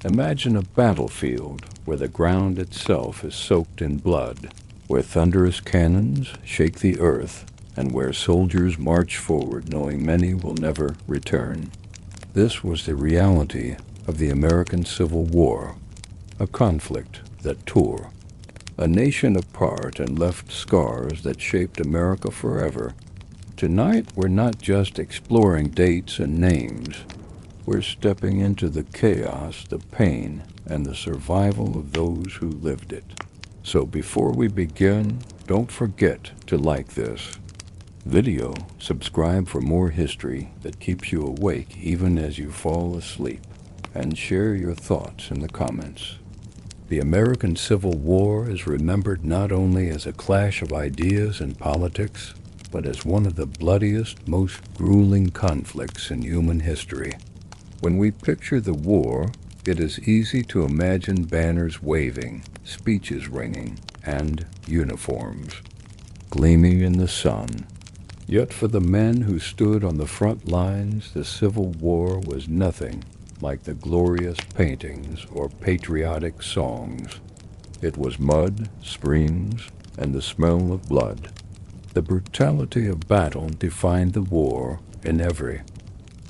Imagine a battlefield where the ground itself is soaked in blood, where thunderous cannons shake the earth, and where soldiers march forward knowing many will never return. This was the reality of the American Civil War, a conflict that tore a nation apart and left scars that shaped America forever. Tonight, we're not just exploring dates and names. We're stepping into the chaos, the pain, and the survival of those who lived it. So before we begin, don't forget to like this video, subscribe for more history that keeps you awake even as you fall asleep, and share your thoughts in the comments. The American Civil War is remembered not only as a clash of ideas and politics, but as one of the bloodiest, most grueling conflicts in human history. When we picture the war, it is easy to imagine banners waving, speeches ringing, and uniforms gleaming in the sun. Yet for the men who stood on the front lines, the Civil War was nothing like the glorious paintings or patriotic songs. It was mud, screams, and the smell of blood. The brutality of battle defined the war in every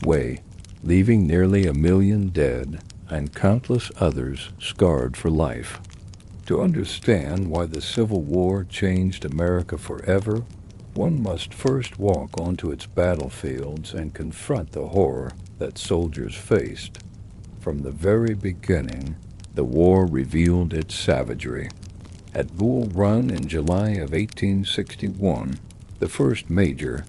way, leaving nearly 1 million dead and countless others scarred for life. To understand why the Civil War changed America forever, one must first walk onto its battlefields and confront the horror that soldiers faced. From the very beginning, the war revealed its savagery. At Bull Run in July of 1861, the first major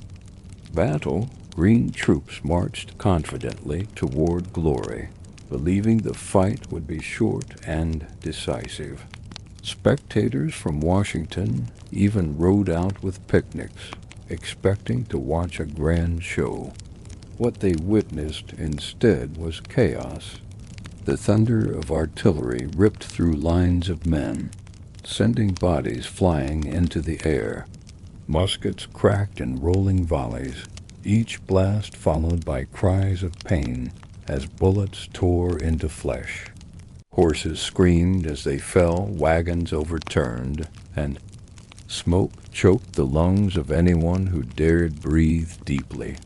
battle, Green troops marched confidently toward glory, believing the fight would be short and decisive. Spectators from Washington even rode out with picnics, expecting to watch a grand show. What they witnessed instead was chaos. The thunder of artillery ripped through lines of men, sending bodies flying into the air. Muskets cracked in rolling volleys, each blast followed by cries of pain as bullets tore into flesh. Horses screamed as they fell, wagons overturned, and smoke choked the lungs of anyone who dared breathe deeply.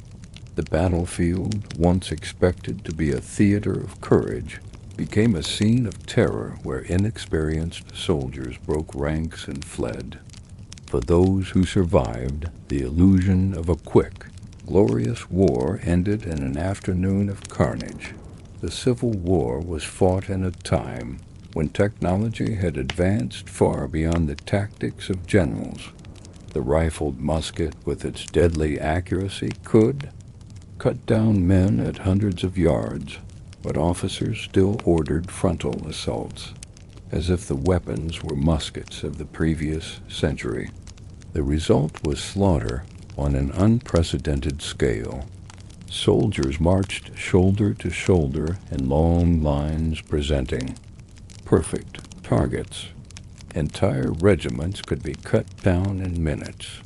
The battlefield, once expected to be a theater of courage, became a scene of terror where inexperienced soldiers broke ranks and fled. For those who survived, the illusion of a quick, glorious war ended in an afternoon of carnage. The Civil War was fought in a time when technology had advanced far beyond the tactics of generals. The rifled musket, with its deadly accuracy, could cut down men at hundreds of yards, but officers still ordered frontal assaults, as if the weapons were muskets of the previous century. The result was slaughter on an unprecedented scale. Soldiers marched shoulder to shoulder in long lines, presenting perfect targets. Entire regiments could be cut down in minutes.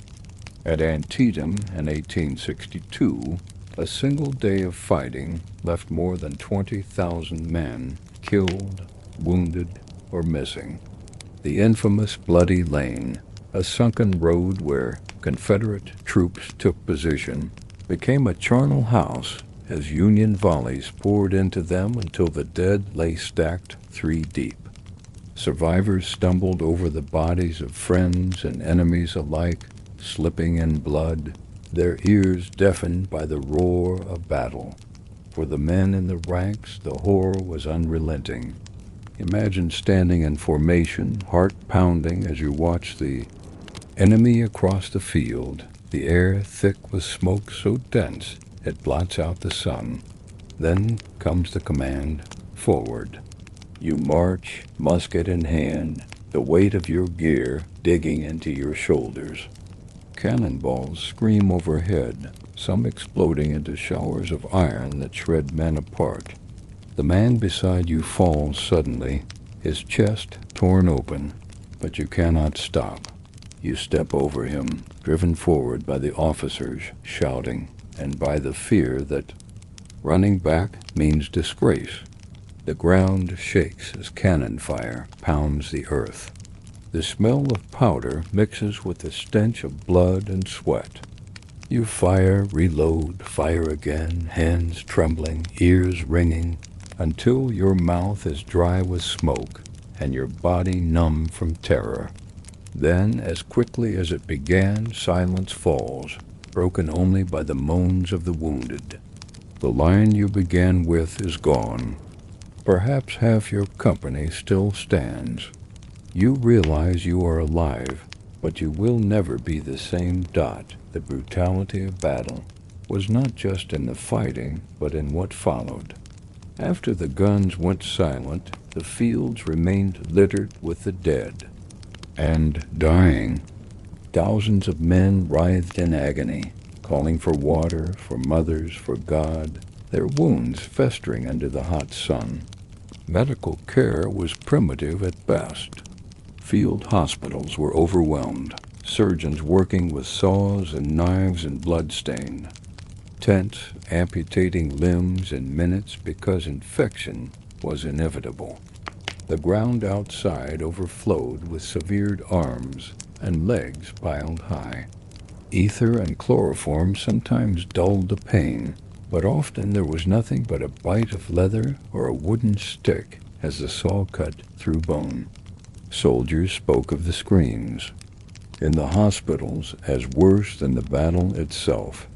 At Antietam in 1862, a single day of fighting left more than 20,000 men killed, wounded, or missing. The infamous Bloody Lane, a sunken road where Confederate troops took position, became a charnel house as Union volleys poured into them until the dead lay stacked 3 deep. Survivors stumbled over the bodies of friends and enemies alike, slipping in blood, their ears deafened by the roar of battle. For the men in the ranks, the horror was unrelenting. Imagine standing in formation, heart pounding as you watch the enemy across the field, the air thick with smoke so dense it blots out the sun. Then comes the command, forward. You march, musket in hand, the weight of your gear digging into your shoulders. Cannonballs scream overhead, some exploding into showers of iron that shred men apart. The man beside you falls suddenly, his chest torn open, but you cannot stop. You step over him, driven forward by the officers shouting, and by the fear that running back means disgrace. The ground shakes as cannon fire pounds the earth. The smell of powder mixes with the stench of blood and sweat. You fire, reload, fire again, hands trembling, ears ringing, until your mouth is dry with smoke and your body numb from terror. Then, as quickly as it began, silence falls, broken only by the moans of the wounded. The line you began with is gone. Perhaps half your company still stands. You realize you are alive, but you will never be the same. The brutality of battle was not just in the fighting, but in what followed. After the guns went silent, the fields remained littered with the dead and dying. Thousands of men writhed in agony, calling for water, for mothers, for God, their wounds festering under the hot sun. Medical care was primitive at best. Field hospitals were overwhelmed, surgeons working with saws and knives and bloodstain. Tents amputating limbs in minutes because infection was inevitable. The ground outside overflowed with severed arms and legs piled high. Ether and chloroform sometimes dulled the pain, but often there was nothing but a bite of leather or a wooden stick as the saw cut through bone. Soldiers spoke of the screams in the hospitals as worse than the battle itself.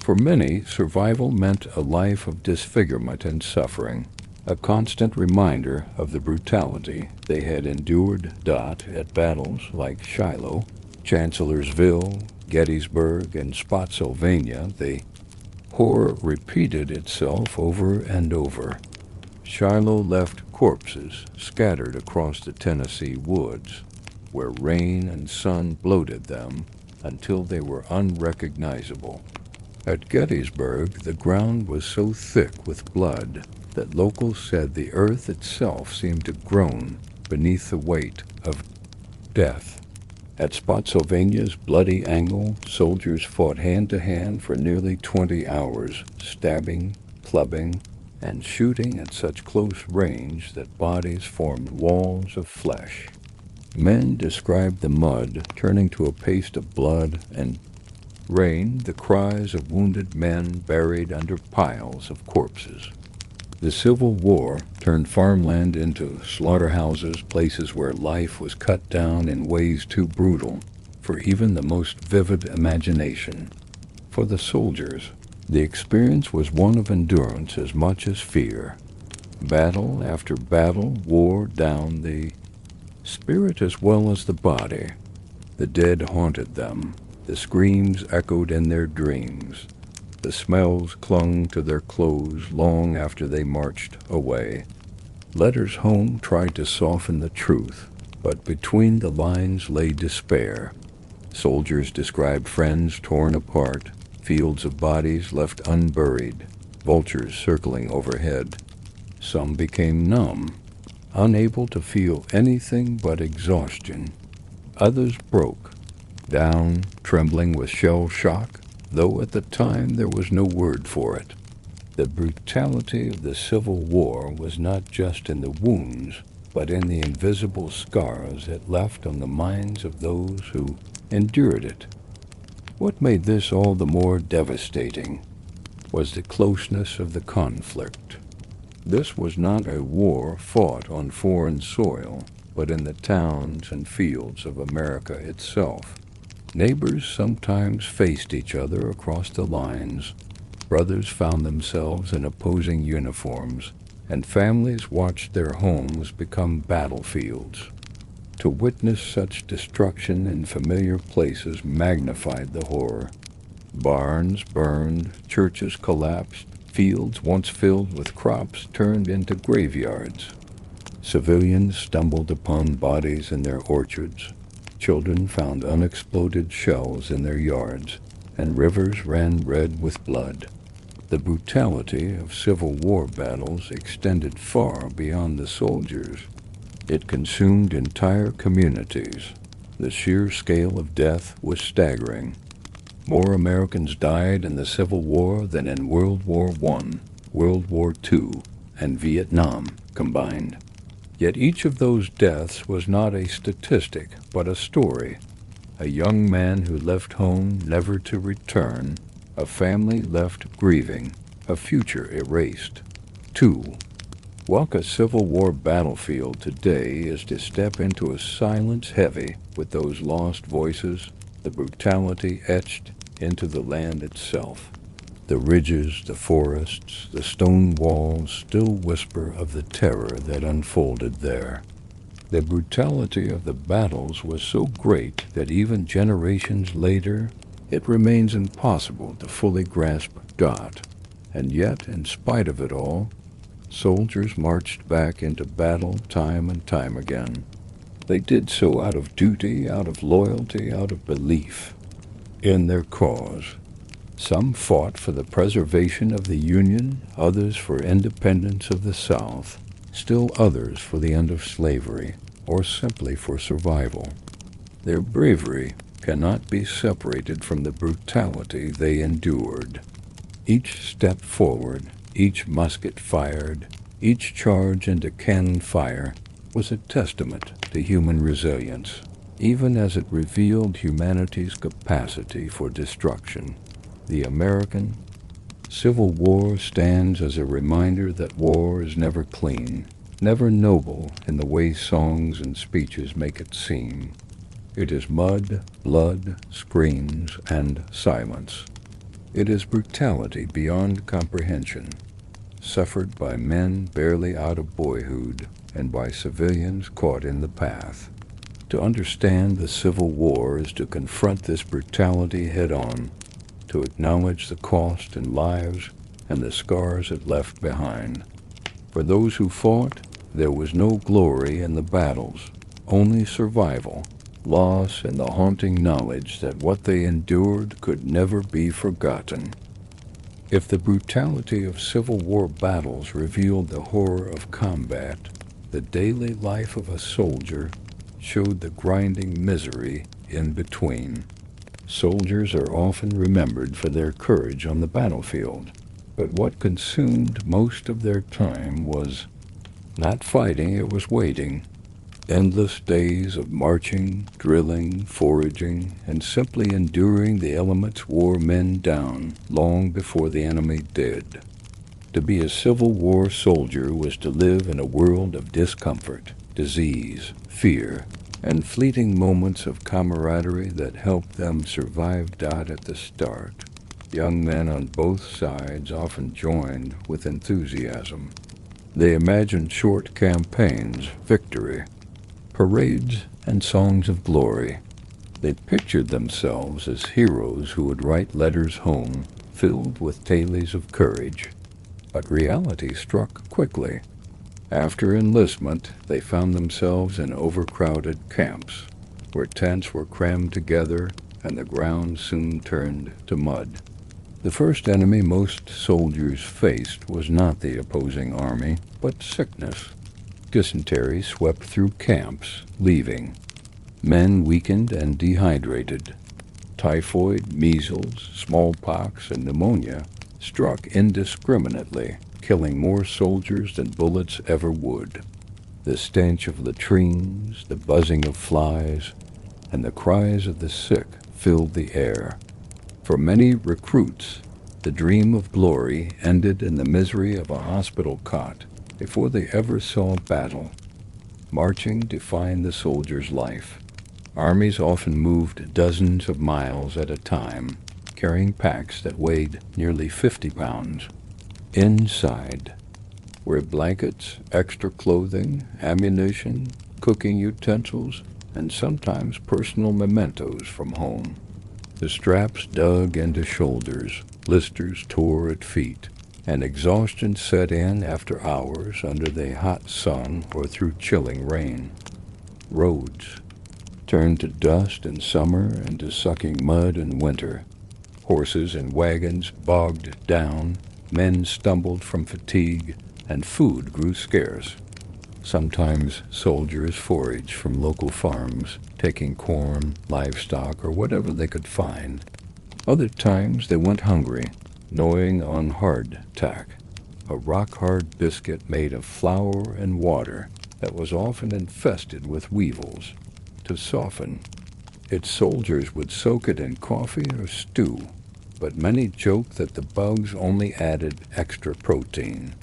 For many, survival meant a life of disfigurement and suffering, a constant reminder of the brutality they had endured. At battles like Shiloh, Chancellorsville, Gettysburg, and Spotsylvania, the horror repeated itself over and over. Shiloh left corpses scattered across the Tennessee woods, where rain and sun bloated them until they were unrecognizable. At Gettysburg, the ground was so thick with blood that locals said the earth itself seemed to groan beneath the weight of death. At Spotsylvania's bloody angle, soldiers fought hand-to-hand for nearly 20 hours, stabbing, clubbing, and shooting at such close range that bodies formed walls of flesh. Men described the mud turning to a paste of blood, and rain the cries of wounded men buried under piles of corpses. The Civil War turned farmland into slaughterhouses, places where life was cut down in ways too brutal for even the most vivid imagination. For the soldiers, the experience was one of endurance as much as fear. Battle after battle wore down the spirit as well as the body. The dead haunted them. The screams echoed in their dreams. The smells clung to their clothes long after they marched away. Letters home tried to soften the truth, but between the lines lay despair. Soldiers described friends torn apart, fields of bodies left unburied, vultures circling overhead. Some became numb, unable to feel anything but exhaustion. Others broke down, trembling with shell shock, though at the time there was no word for it. The brutality of the Civil War was not just in the wounds, but in the invisible scars it left on the minds of those who endured it. What made this all the more devastating was the closeness of the conflict. This was not a war fought on foreign soil, but in the towns and fields of America itself. Neighbors sometimes faced each other across the lines. Brothers found themselves in opposing uniforms, and families watched their homes become battlefields. To witness such destruction in familiar places magnified the horror. Barns burned, churches collapsed, fields once filled with crops turned into graveyards. Civilians stumbled upon bodies in their orchards. Children found unexploded shells in their yards, and rivers ran red with blood. The brutality of Civil War battles extended far beyond the soldiers. It consumed entire communities. The sheer scale of death was staggering. More Americans died in the Civil War than in World War I, World War II, and Vietnam. combined. Yet each of those deaths was not a statistic, but a story. A young man who left home never to return, a family left grieving, a future erased. 2. Walk a Civil War battlefield today is to step into a silence heavy with those lost voices, the brutality etched into the land itself. The ridges, the forests, the stone walls still whisper of the terror that unfolded there. The brutality of the battles was so great that even generations later, it remains impossible to fully grasp dot. And yet, in spite of it all, soldiers marched back into battle time and time again. They did so out of duty, out of loyalty, out of belief in their cause. Some fought for the preservation of the Union, others for independence of the South, still others for the end of slavery, or simply for survival. Their bravery cannot be separated from the brutality they endured. Each step forward, each musket fired, each charge into cannon fire was a testament to human resilience, even as it revealed humanity's capacity for destruction. The American Civil War stands as a reminder that war is never clean, never noble in the way songs and speeches make it seem. It is mud, blood, screams, and silence. It is brutality beyond comprehension, suffered by men barely out of boyhood and by civilians caught in the path. To understand the Civil War is to confront this brutality head-on, to acknowledge the cost in lives and the scars it left behind. For those who fought, there was no glory in the battles, only survival, loss, and the haunting knowledge that what they endured could never be forgotten. If the brutality of Civil War battles revealed the horror of combat, the daily life of a soldier showed the grinding misery in between. Soldiers are often remembered for their courage on the battlefield, but what consumed most of their time was not fighting, it was waiting. Endless days of marching, drilling, foraging, and simply enduring the elements wore men down long before the enemy did. To be a Civil War soldier was to live in a world of discomfort, disease, fear, and fleeting moments of camaraderie that helped them survive at the start. Young men on both sides often joined with enthusiasm. They imagined short campaigns, victory, parades, and songs of glory. They pictured themselves as heroes who would write letters home, filled with tales of courage. But reality struck quickly. After enlistment, they found themselves in overcrowded camps, where tents were crammed together and the ground soon turned to mud. The first enemy most soldiers faced was not the opposing army, but sickness. Dysentery swept through camps, leaving men weakened and dehydrated. Typhoid, measles, smallpox, and pneumonia struck indiscriminately, killing more soldiers than bullets ever would. The stench of latrines, the buzzing of flies, and the cries of the sick filled the air. For many recruits, the dream of glory ended in the misery of a hospital cot before they ever saw battle. Marching defined the soldier's life. Armies often moved dozens of miles at a time, carrying packs that weighed nearly 50 pounds. Inside were blankets, extra clothing, ammunition, cooking utensils, and sometimes personal mementos from home. The straps dug into shoulders, blisters tore at feet, and exhaustion set in after hours under the hot sun or through chilling rain. Roads turned to dust in summer and to sucking mud in winter. Horses and wagons bogged down, men stumbled from fatigue, and food grew scarce. Sometimes soldiers foraged from local farms, taking corn, livestock, or whatever they could find. Other times they went hungry, gnawing on hardtack, a rock-hard biscuit made of flour and water that was often infested with weevils. To soften, its soldiers would soak it in coffee or stew, but many joked that the bugs only added extra protein.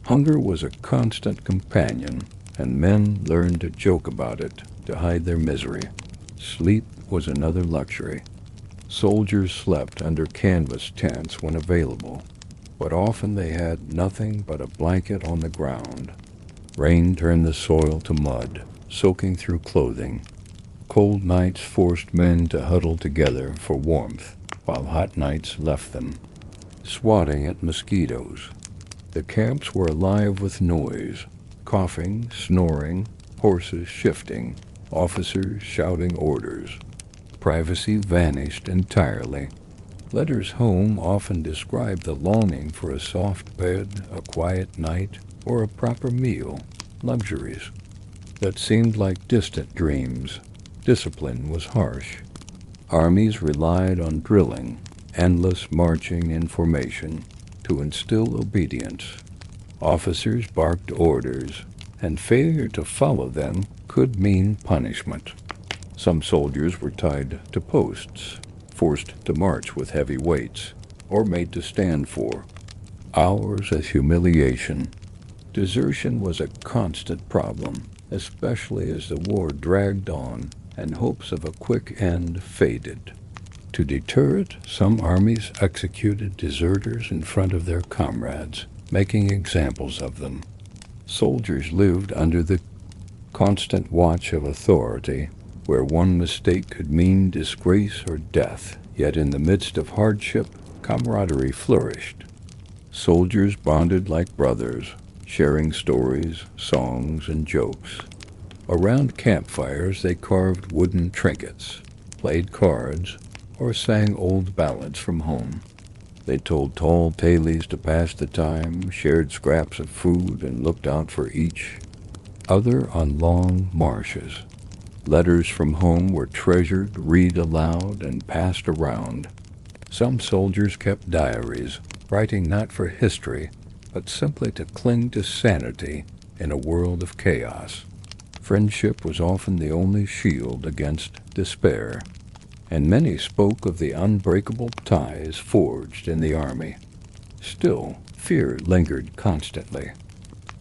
Hunger was a constant companion, and men learned to joke about it to hide their misery. Sleep was another luxury. Soldiers slept under canvas tents when available, but often they had nothing but a blanket on the ground. Rain turned the soil to mud, soaking through clothing. Cold nights forced men to huddle together for warmth, while hot nights left them, swatting at mosquitoes. The camps were alive with noise, coughing, snoring, horses shifting, officers shouting orders. Privacy vanished entirely. Letters home often described the longing for a soft bed, a quiet night, or a proper meal, luxuries that seemed like distant dreams. Discipline was harsh. Armies relied on drilling, endless marching in formation, to instill obedience. Officers barked orders, and failure to follow them could mean punishment. Some soldiers were tied to posts, forced to march with heavy weights, or made to stand for hours as humiliation. Desertion was a constant problem, especially as the war dragged on and hopes of a quick end faded. To deter it, some armies executed deserters in front of their comrades, making examples of them. Soldiers lived under the constant watch of authority, where one mistake could mean disgrace or death, yet in the midst of hardship, camaraderie flourished. Soldiers bonded like brothers, sharing stories, songs, and jokes. Around campfires they carved wooden trinkets, played cards, or sang old ballads from home. They told tall tales to pass the time, shared scraps of food, and looked out for each other on long marches. Letters from home were treasured, read aloud, and passed around. Some soldiers kept diaries, writing not for history, but simply to cling to sanity in a world of chaos. Friendship was often the only shield against despair, and many spoke of the unbreakable ties forged in the army. Still, fear lingered constantly.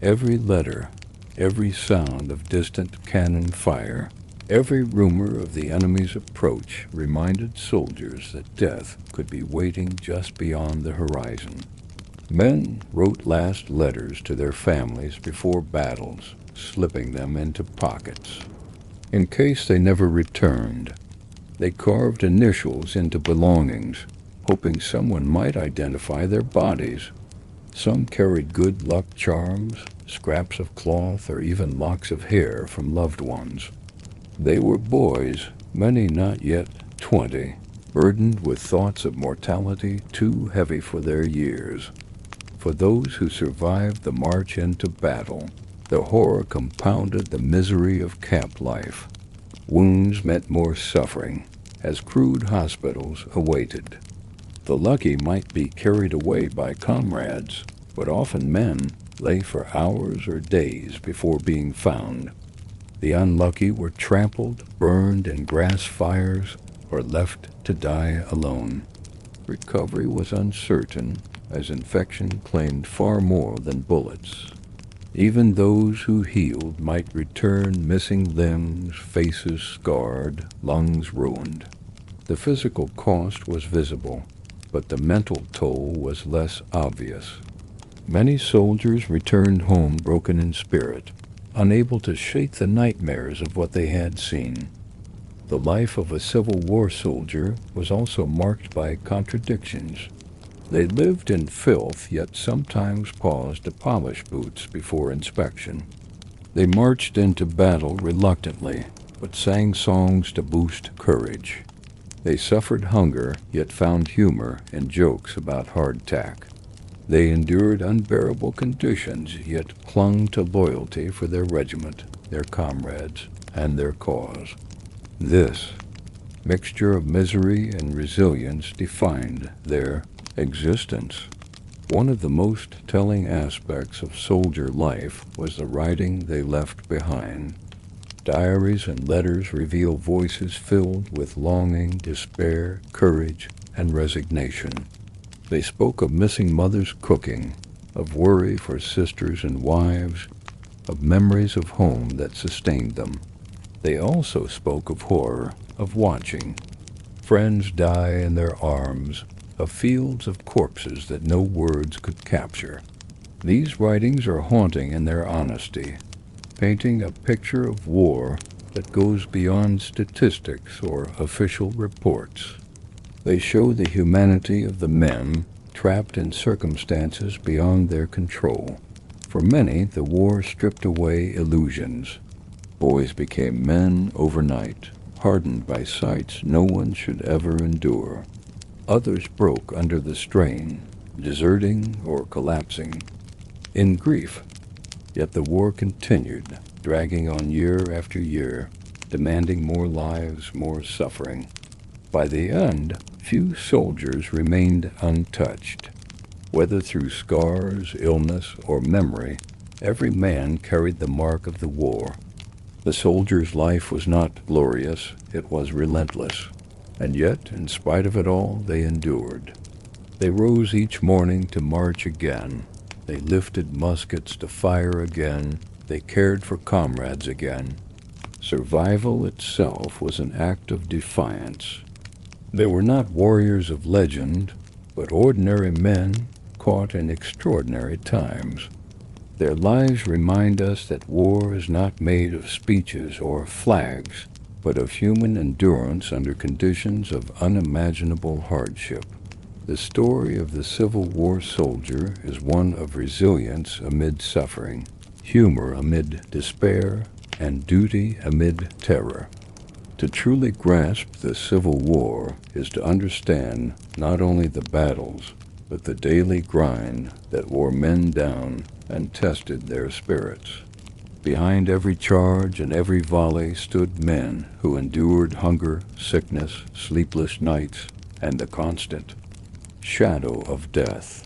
Every letter, every sound of distant cannon fire, every rumor of the enemy's approach reminded soldiers that death could be waiting just beyond the horizon. Men wrote last letters to their families before battles, slipping them into pockets. In case they never returned, they carved initials into belongings, hoping someone might identify their bodies. Some carried good luck charms, scraps of cloth, or even locks of hair from loved ones. They were boys, many not yet 20, burdened with thoughts of mortality too heavy for their years. For those who survived the march into battle, the horror compounded the misery of camp life. Wounds meant more suffering, as crude hospitals awaited. The lucky might be carried away by comrades, but often men lay for hours or days before being found. The unlucky were trampled, burned in grass fires, or left to die alone. Recovery was uncertain, as infection claimed far more than bullets. Even those who healed might return missing limbs, faces scarred, lungs ruined. The physical cost was visible, but the mental toll was less obvious. Many soldiers returned home broken in spirit, unable to shake the nightmares of what they had seen. The life of a Civil War soldier was also marked by contradictions. They lived in filth, yet sometimes paused to polish boots before inspection. They marched into battle reluctantly, but sang songs to boost courage. They suffered hunger, yet found humor in jokes about hardtack. They endured unbearable conditions, yet clung to loyalty for their regiment, their comrades, and their cause. This mixture of misery and resilience defined their existence. One of the most telling aspects of soldier life was the writing they left behind. Diaries and letters reveal voices filled with longing, despair, courage, and resignation. They spoke of missing mothers' cooking, of worry for sisters and wives, of memories of home that sustained them. They also spoke of horror, of watching friends die in their arms, of fields of corpses that no words could capture. These writings are haunting in their honesty, painting a picture of war that goes beyond statistics or official reports. They show the humanity of the men trapped in circumstances beyond their control. For many, the war stripped away illusions. Boys became men overnight, hardened by sights no one should ever endure. Others broke under the strain, deserting or collapsing in grief. Yet the war continued, dragging on year after year, demanding more lives, more suffering. By the end, few soldiers remained untouched. Whether through scars, illness, or memory, every man carried the mark of the war. The soldier's life was not glorious, it was relentless. And yet, in spite of it all, they endured. They rose each morning to march again. They lifted muskets to fire again. They cared for comrades again. Survival itself was an act of defiance. They were not warriors of legend, but ordinary men caught in extraordinary times. Their lives remind us that war is not made of speeches or flags, but of human endurance under conditions of unimaginable hardship. The story of the Civil War soldier is one of resilience amid suffering, humor amid despair, and duty amid terror. To truly grasp the Civil War is to understand not only the battles, but the daily grind that wore men down and tested their spirits. Behind every charge and every volley stood men who endured hunger, sickness, sleepless nights, and the constant shadow of death.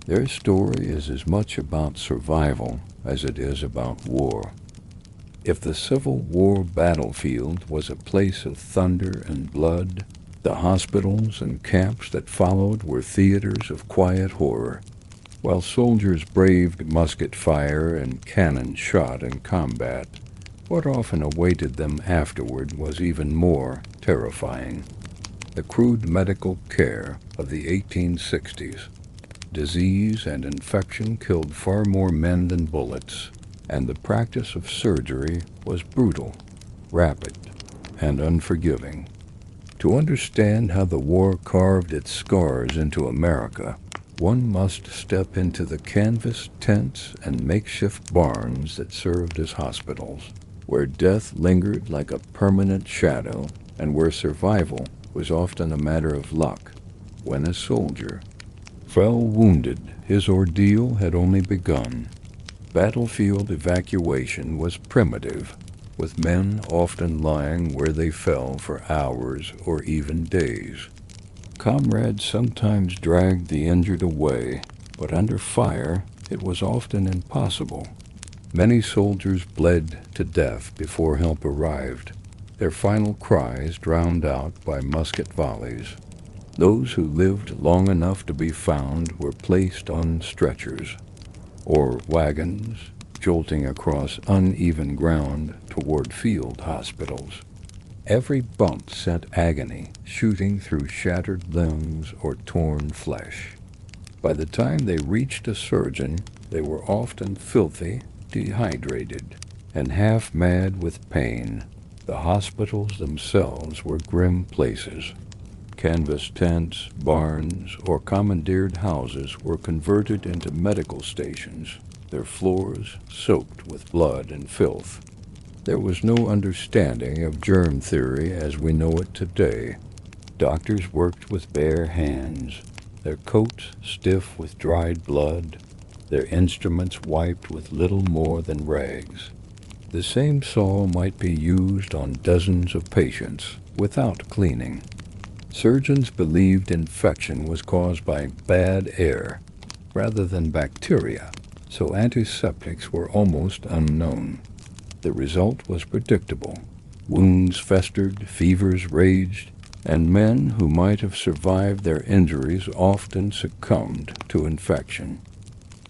Their story is as much about survival as it is about war. If the Civil War battlefield was a place of thunder and blood, the hospitals and camps that followed were theaters of quiet horror. While soldiers braved musket fire and cannon shot in combat, what often awaited them afterward was even more terrifying. The crude medical care of the 1860s. Disease and infection killed far more men than bullets, and the practice of surgery was brutal, rapid, and unforgiving. To understand how the war carved its scars into America, one must step into the canvas tents and makeshift barns that served as hospitals, where death lingered like a permanent shadow and where survival was often a matter of luck. When a soldier fell wounded, his ordeal had only begun. Battlefield evacuation was primitive, with men often lying where they fell for hours or even days. Comrades sometimes dragged the injured away, but under fire it was often impossible. Many soldiers bled to death before help arrived, their final cries drowned out by musket volleys. Those who lived long enough to be found were placed on stretchers, or wagons, jolting across uneven ground toward field hospitals. Every bump sent agony shooting through shattered limbs or torn flesh. By the time they reached a surgeon, they were often filthy, dehydrated, and half mad with pain. The hospitals themselves were grim places. Canvas tents, barns, or commandeered houses were converted into medical stations, their floors soaked with blood and filth. There was no understanding of germ theory as we know it today. Doctors worked with bare hands, their coats stiff with dried blood, their instruments wiped with little more than rags. The same saw might be used on dozens of patients without cleaning. Surgeons believed infection was caused by bad air, rather than bacteria, so antiseptics were almost unknown. The result was predictable. Wounds festered, fevers raged, and men who might have survived their injuries often succumbed to infection.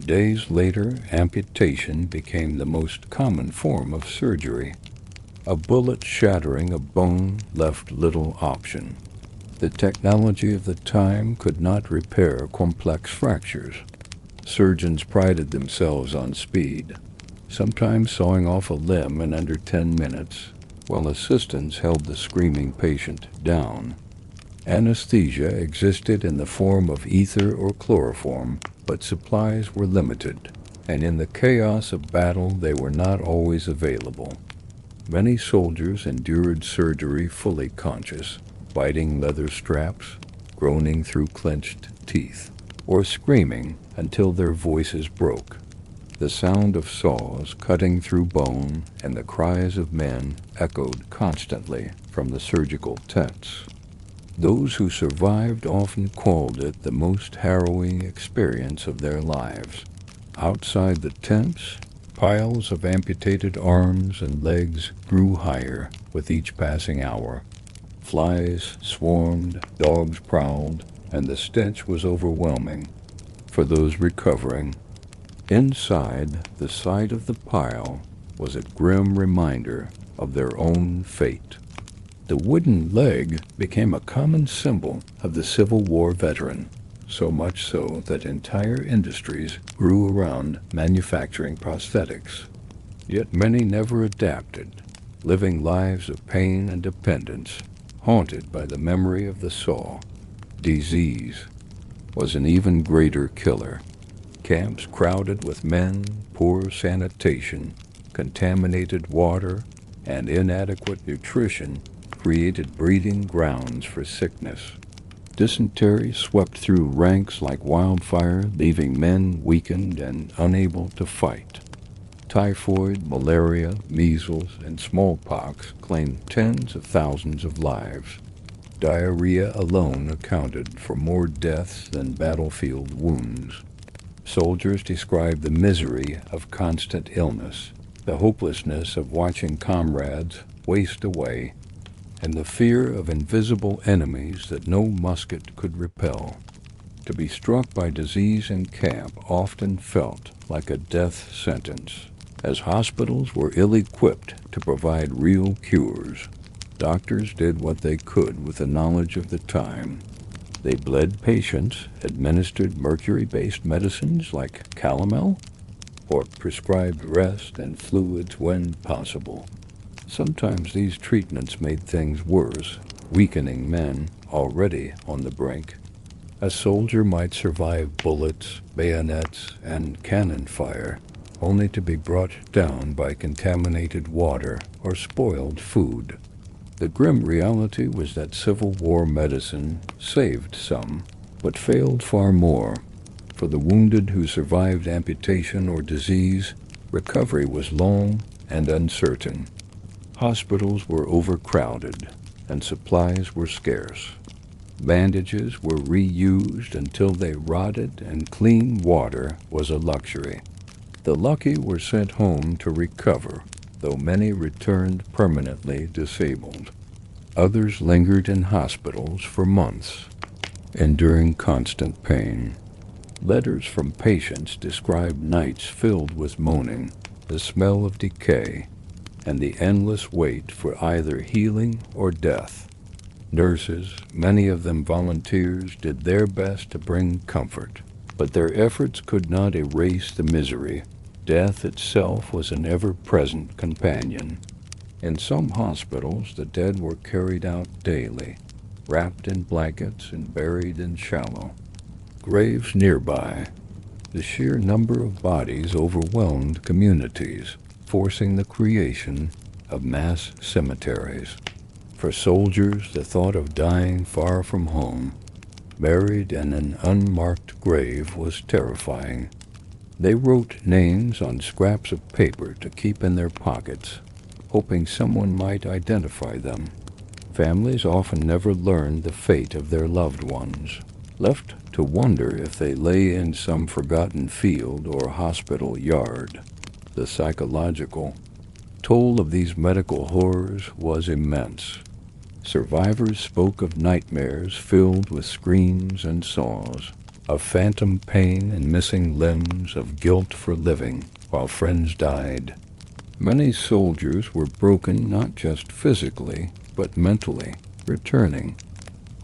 Days later, amputation became the most common form of surgery. A bullet shattering a bone left little option. The technology of the time could not repair complex fractures. Surgeons prided themselves on speed, sometimes sawing off a limb in under 10 minutes, while assistants held the screaming patient down. Anesthesia existed in the form of ether or chloroform, but supplies were limited, and in the chaos of battle they were not always available. Many soldiers endured surgery fully conscious, biting leather straps, groaning through clenched teeth, or screaming until their voices broke. The sound of saws cutting through bone and the cries of men echoed constantly from the surgical tents. Those who survived often called it the most harrowing experience of their lives. Outside the tents, piles of amputated arms and legs grew higher with each passing hour. Flies swarmed, dogs prowled, and the stench was overwhelming for those recovering. Inside, the sight of the pile was a grim reminder of their own fate. The wooden leg became a common symbol of the Civil War veteran, so much so that entire industries grew around manufacturing prosthetics. Yet many never adapted, living lives of pain and dependence, haunted by the memory of the saw. Disease was an even greater killer. Camps crowded with men, poor sanitation, contaminated water, and inadequate nutrition created breeding grounds for sickness. Dysentery swept through ranks like wildfire, leaving men weakened and unable to fight. Typhoid, malaria, measles, and smallpox claimed tens of thousands of lives. Diarrhea alone accounted for more deaths than battlefield wounds. Soldiers described the misery of constant illness, the hopelessness of watching comrades waste away, and the fear of invisible enemies that no musket could repel. To be struck by disease in camp often felt like a death sentence, as hospitals were ill-equipped to provide real cures. Doctors did what they could with the knowledge of the time. They bled patients, administered mercury-based medicines like calomel, or prescribed rest and fluids when possible. Sometimes these treatments made things worse, weakening men already on the brink. A soldier might survive bullets, bayonets, and cannon fire, only to be brought down by contaminated water or spoiled food. The grim reality was that Civil War medicine saved some, but failed far more. For the wounded who survived amputation or disease, recovery was long and uncertain. Hospitals were overcrowded, and supplies were scarce. Bandages were reused until they rotted, and clean water was a luxury. The lucky were sent home to recover, though many returned permanently disabled. Others lingered in hospitals for months, enduring constant pain. Letters from patients described nights filled with moaning, the smell of decay, and the endless wait for either healing or death. Nurses, many of them volunteers, did their best to bring comfort, but their efforts could not erase the misery. Death itself was an ever-present companion. In some hospitals, the dead were carried out daily, wrapped in blankets and buried in shallow graves nearby. The sheer number of bodies overwhelmed communities, forcing the creation of mass cemeteries. For soldiers, the thought of dying far from home, buried in an unmarked grave, was terrifying. They wrote names on scraps of paper to keep in their pockets, hoping someone might identify them. Families often never learned the fate of their loved ones, left to to wonder if they lay in some forgotten field or hospital yard. The psychological toll of these medical horrors was immense. Survivors spoke of nightmares filled with screams and saws, of phantom pain and missing limbs, of guilt for living while friends died. Many soldiers were broken not just physically, but mentally, returning,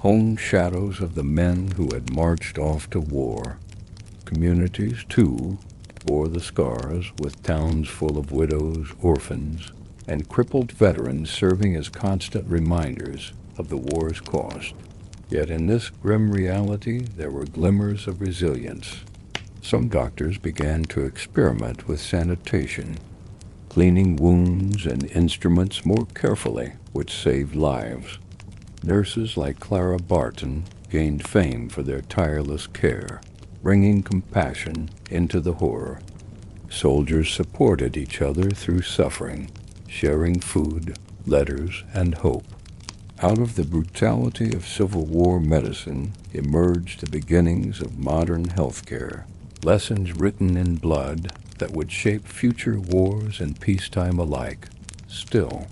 home shadows of the men who had marched off to war. Communities, too, bore the scars, with towns full of widows, orphans, and crippled veterans serving as constant reminders of the war's cost. Yet in this grim reality, there were glimmers of resilience. Some doctors began to experiment with sanitation, cleaning wounds and instruments more carefully, which saved lives. Nurses like Clara Barton gained fame for their tireless care, bringing compassion into the horror. Soldiers supported each other through suffering, sharing food, letters, and hope. Out of the brutality of Civil War medicine emerged the beginnings of modern healthcare, lessons written in blood that would shape future wars and peacetime alike. Still,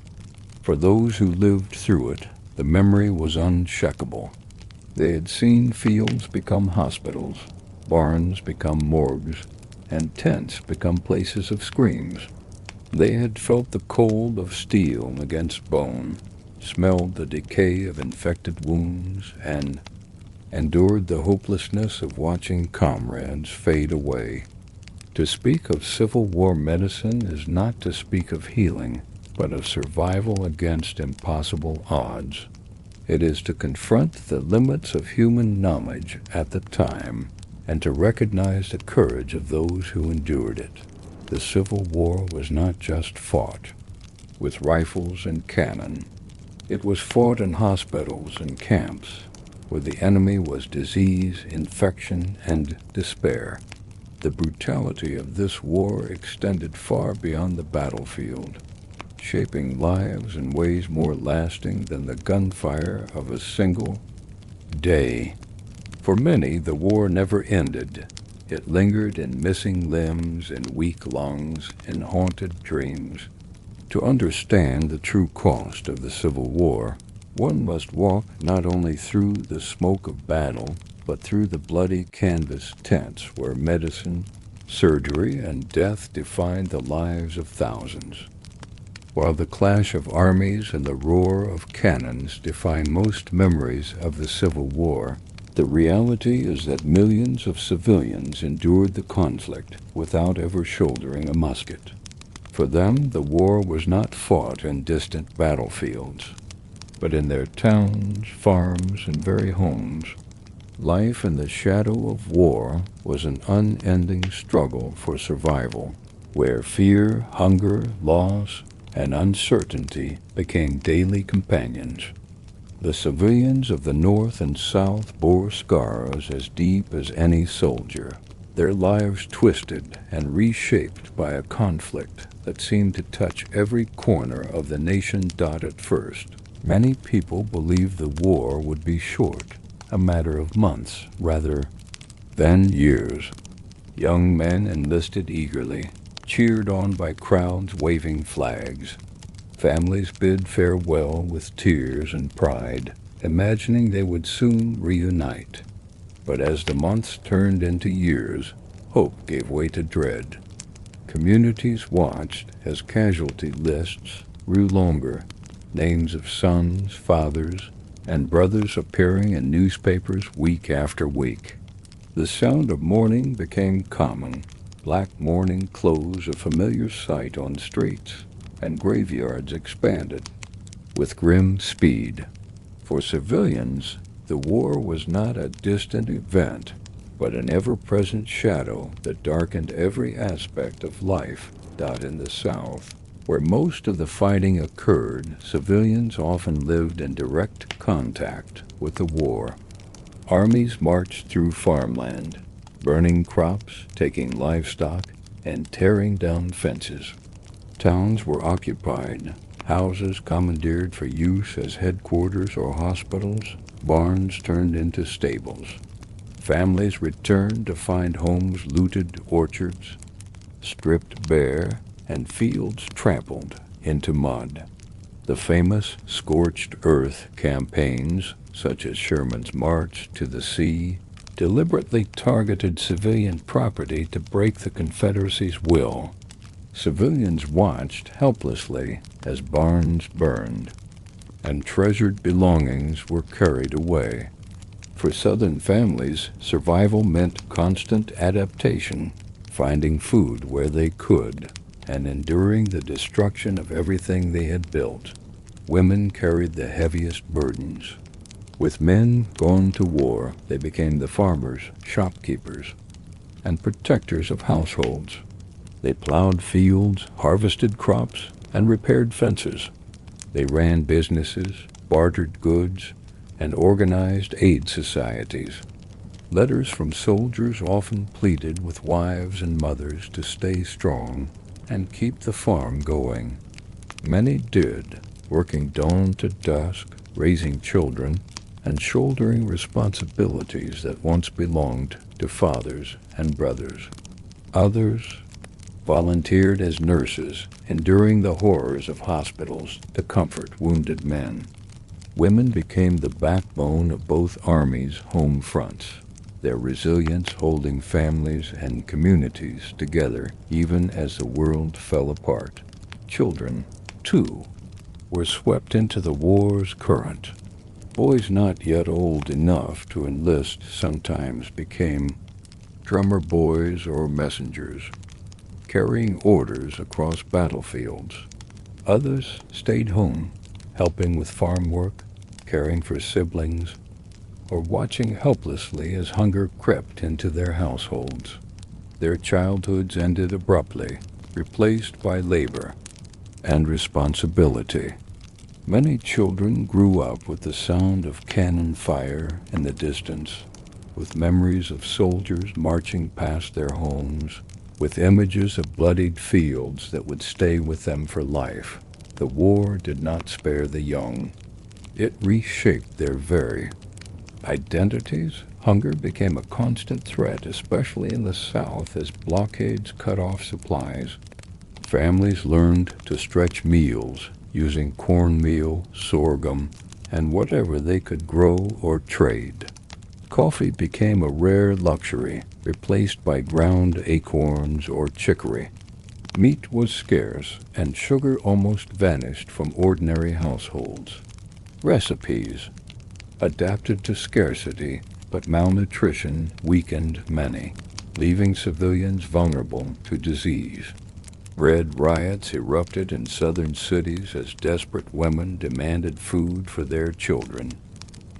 for those who lived through it, the memory was unshakable. They had seen fields become hospitals, barns become morgues, and tents become places of screams. They had felt the cold of steel against bone, smelled the decay of infected wounds, and endured the hopelessness of watching comrades fade away. To speak of Civil War medicine is not to speak of healing, but of survival against impossible odds. It is to confront the limits of human knowledge at the time, and to recognize the courage of those who endured it. The Civil War was not just fought with rifles and cannon. It was fought in hospitals and camps, where the enemy was disease, infection, and despair. The brutality of this war extended far beyond the battlefield, shaping lives in ways more lasting than the gunfire of a single day. For many, the war never ended. It lingered in missing limbs, in weak lungs, in haunted dreams. To understand the true cost of the Civil War, one must walk not only through the smoke of battle, but through the bloody canvas tents where medicine, surgery, and death defined the lives of thousands. While the clash of armies and the roar of cannons define most memories of the Civil War, the reality is that millions of civilians endured the conflict without ever shouldering a musket. For them, the war was not fought in distant battlefields, but in their towns, farms, and very homes. Life in the shadow of war was an unending struggle for survival, where fear, hunger, loss, and uncertainty became daily companions. The civilians of the North and South bore scars as deep as any soldier, their lives twisted and reshaped by a conflict that seemed to touch every corner of the nation. At first, many people believed the war would be short, a matter of months rather than years. Young men enlisted eagerly, cheered on by crowds waving flags. Families bid farewell with tears and pride, imagining they would soon reunite. But as the months turned into years, hope gave way to dread. Communities watched as casualty lists grew longer, names of sons, fathers, and brothers appearing in newspapers week after week. The sound of mourning became common, black mourning clothes a familiar sight on streets, and graveyards expanded with grim speed. For civilians, the war was not a distant event, but an ever-present shadow that darkened every aspect of life. In the South, where most of the fighting occurred, civilians often lived in direct contact with the war. Armies marched through farmland, burning crops, taking livestock, and tearing down fences. Towns were occupied, houses commandeered for use as headquarters or hospitals, barns turned into stables. Families returned to find homes looted, orchards stripped bare, and fields trampled into mud. The famous scorched earth campaigns, such as Sherman's March to the Sea, deliberately targeted civilian property to break the Confederacy's will. Civilians watched helplessly as barns burned and treasured belongings were carried away. For Southern families, survival meant constant adaptation, finding food where they could, and enduring the destruction of everything they had built. Women carried the heaviest burdens. With men gone to war, they became the farmers, shopkeepers, and protectors of households. They plowed fields, harvested crops, and repaired fences. They ran businesses, bartered goods, and organized aid societies. Letters from soldiers often pleaded with wives and mothers to stay strong and keep the farm going. Many did, working dawn to dusk, raising children, and shouldering responsibilities that once belonged to fathers and brothers. Others volunteered as nurses, enduring the horrors of hospitals to comfort wounded men. Women became the backbone of both armies' home fronts, their resilience holding families and communities together even as the world fell apart. Children, too, were swept into the war's current. Boys not yet old enough to enlist sometimes became drummer boys or messengers, carrying orders across battlefields. Others stayed home, helping with farm work, caring for siblings, or watching helplessly as hunger crept into their households. Their childhoods ended abruptly, replaced by labor and responsibility. Many children grew up with the sound of cannon fire in the distance, with memories of soldiers marching past their homes, with images of bloodied fields that would stay with them for life. The war did not spare the young. It reshaped their very identities. Hunger became a constant threat, especially in the South, as blockades cut off supplies. Families learned to stretch meals using cornmeal, sorghum, and whatever they could grow or trade. Coffee became a rare luxury, replaced by ground acorns or chicory. Meat was scarce, and sugar almost vanished from ordinary households. Recipes adapted to scarcity, but malnutrition weakened many, leaving civilians vulnerable to disease. Bread riots erupted in southern cities as desperate women demanded food for their children.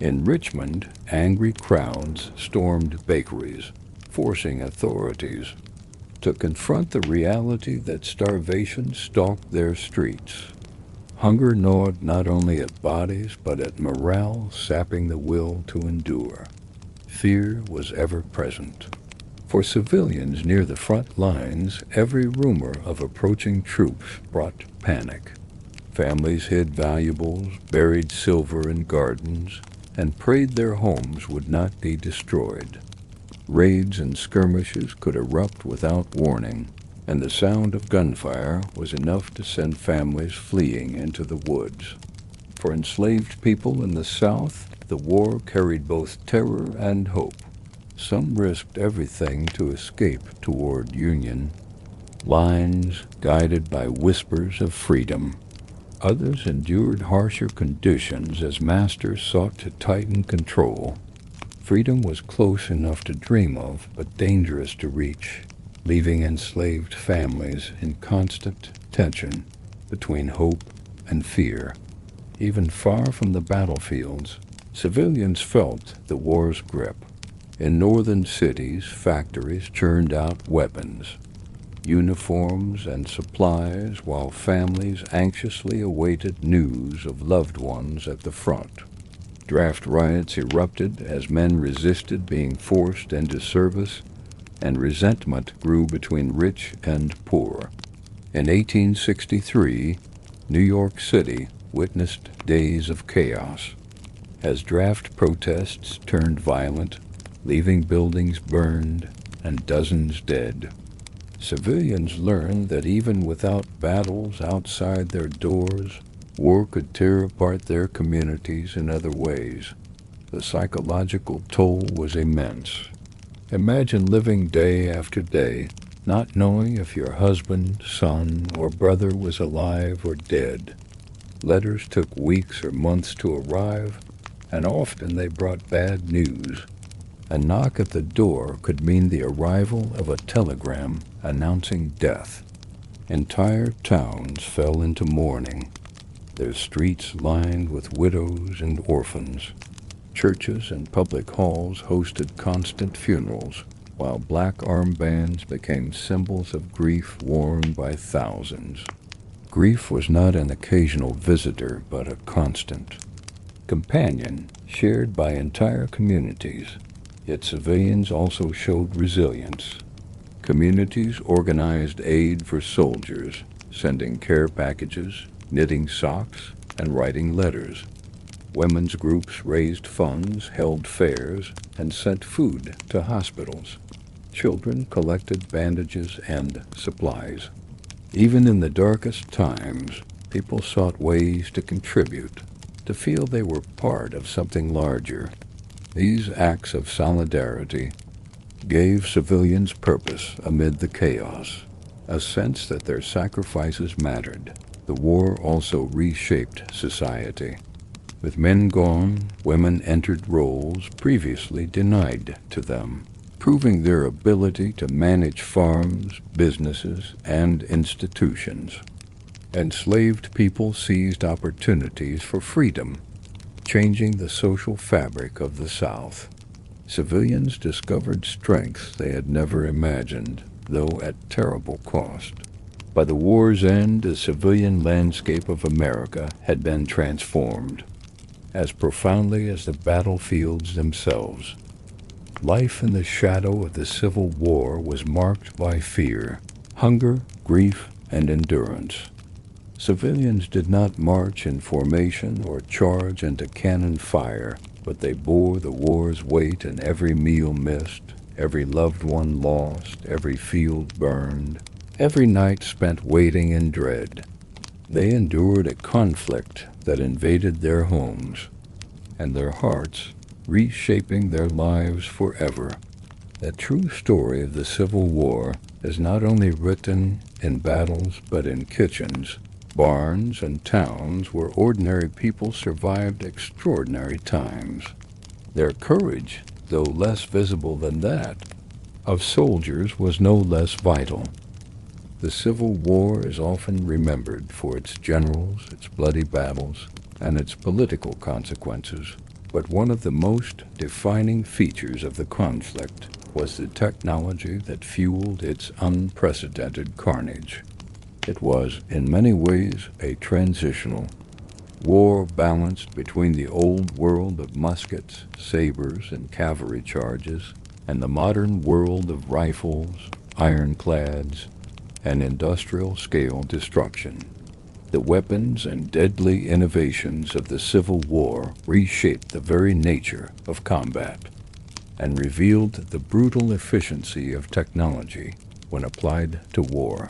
In Richmond, angry crowds stormed bakeries, forcing authorities to confront the reality that starvation stalked their streets. Hunger gnawed not only at bodies, but at morale, sapping the will to endure. Fear was ever present. For civilians near the front lines, every rumor of approaching troops brought panic. Families hid valuables, buried silver in gardens, and prayed their homes would not be destroyed. Raids and skirmishes could erupt without warning, and the sound of gunfire was enough to send families fleeing into the woods. For enslaved people in the South, the war carried both terror and hope. Some risked everything to escape toward Union lines, guided by whispers of freedom. Others endured harsher conditions as masters sought to tighten control. Freedom was close enough to dream of, but dangerous to reach, leaving enslaved families in constant tension between hope and fear. Even far from the battlefields, civilians felt the war's grip. In northern cities, factories churned out weapons, uniforms, and supplies, while families anxiously awaited news of loved ones at the front. Draft riots erupted as men resisted being forced into service, and resentment grew between rich and poor. In 1863, New York City witnessed days of chaos. As draft protests turned violent, leaving buildings burned and dozens dead. Civilians learned that even without battles outside their doors, war could tear apart their communities in other ways. The psychological toll was immense. Imagine living day after day, not knowing if your husband, son, or brother was alive or dead. Letters took weeks or months to arrive, and often they brought bad news. A knock at the door could mean the arrival of a telegram announcing death. Entire towns fell into mourning, their streets lined with widows and orphans. Churches and public halls hosted constant funerals, while black armbands became symbols of grief worn by thousands. Grief was not an occasional visitor, but a constant companion shared by entire communities. Yet civilians also showed resilience. Communities organized aid for soldiers, sending care packages, knitting socks, and writing letters. Women's groups raised funds, held fairs, and sent food to hospitals. Children collected bandages and supplies. Even in the darkest times, people sought ways to contribute, to feel they were part of something larger. These acts of solidarity gave civilians purpose amid the chaos, a sense that their sacrifices mattered. The war also reshaped society. With men gone, women entered roles previously denied to them, proving their ability to manage farms, businesses, and institutions. Enslaved people seized opportunities for freedom, changing the social fabric of the South. Civilians discovered strengths they had never imagined, though at terrible cost. By the war's end, the civilian landscape of America had been transformed, as profoundly as the battlefields themselves. Life in the shadow of the Civil War was marked by fear, hunger, grief, and endurance. Civilians did not march in formation or charge into cannon fire, but they bore the war's weight in every meal missed, every loved one lost, every field burned, every night spent waiting in dread. They endured a conflict that invaded their homes and their hearts, reshaping their lives forever. The true story of the Civil War is not only written in battles but in kitchens, barns, and towns where ordinary people survived extraordinary times. Their courage, though less visible than that of soldiers, was no less vital. The Civil War is often remembered for its generals, its bloody battles, and its political consequences, but one of the most defining features of the conflict was the technology that fueled its unprecedented carnage. It was, in many ways, a transitional war balanced between the old world of muskets, sabers, and cavalry charges, and the modern world of rifles, ironclads, and industrial-scale destruction. The weapons and deadly innovations of the Civil War reshaped the very nature of combat and revealed the brutal efficiency of technology when applied to war.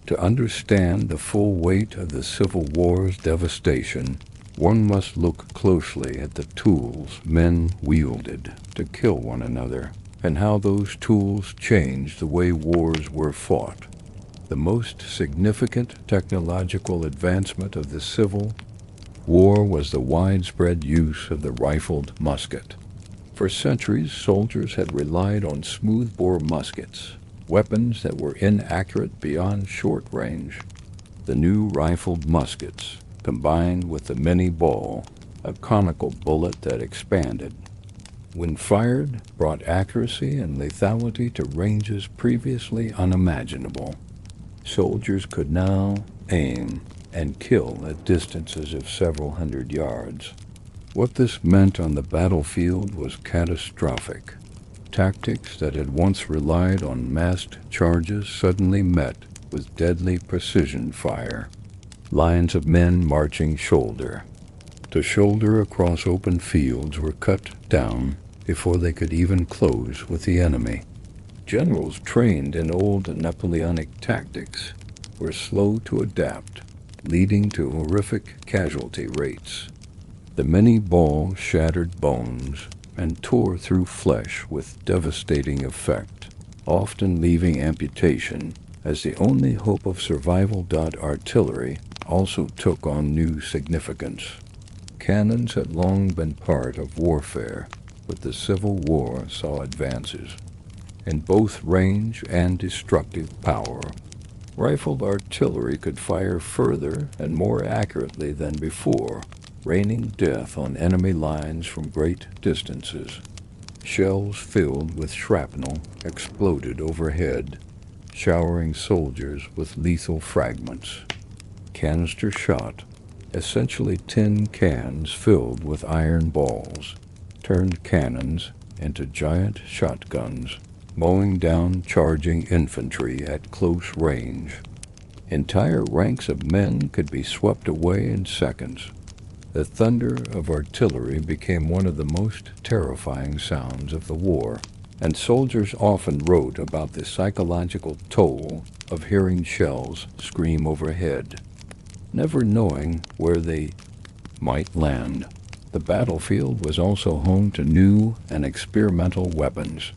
To understand the full weight of the Civil War's devastation, one must look closely at the tools men wielded to kill one another, and how those tools changed the way wars were fought. The most significant technological advancement of the Civil War was the widespread use of the rifled musket. For centuries, soldiers had relied on smoothbore muskets, weapons that were inaccurate beyond short range. The new rifled muskets, combined with the mini-ball, a conical bullet that expanded, when fired, brought accuracy and lethality to ranges previously unimaginable. Soldiers could now aim and kill at distances of several hundred yards. What this meant on the battlefield was catastrophic. Tactics that had once relied on massed charges suddenly met with deadly precision fire. Lines of men marching shoulder to shoulder across open fields were cut down, before they could even close with the enemy. Generals trained in old Napoleonic tactics were slow to adapt, leading to horrific casualty rates. The many balls shattered bones and tore through flesh with devastating effect, often leaving amputation as the only hope of survival. Artillery also took on new significance. Cannons had long been part of warfare, but the Civil War saw advances in both range and destructive power. Rifled artillery could fire further and more accurately than before, raining death on enemy lines from great distances. Shells filled with shrapnel exploded overhead, showering soldiers with lethal fragments. Canister shot, essentially tin cans filled with iron balls, turned cannons into giant shotguns, mowing down charging infantry at close range. Entire ranks of men could be swept away in seconds. The thunder of artillery became one of the most terrifying sounds of the war, and soldiers often wrote about the psychological toll of hearing shells scream overhead, never knowing where they might land. The battlefield was also home to new and experimental weapons.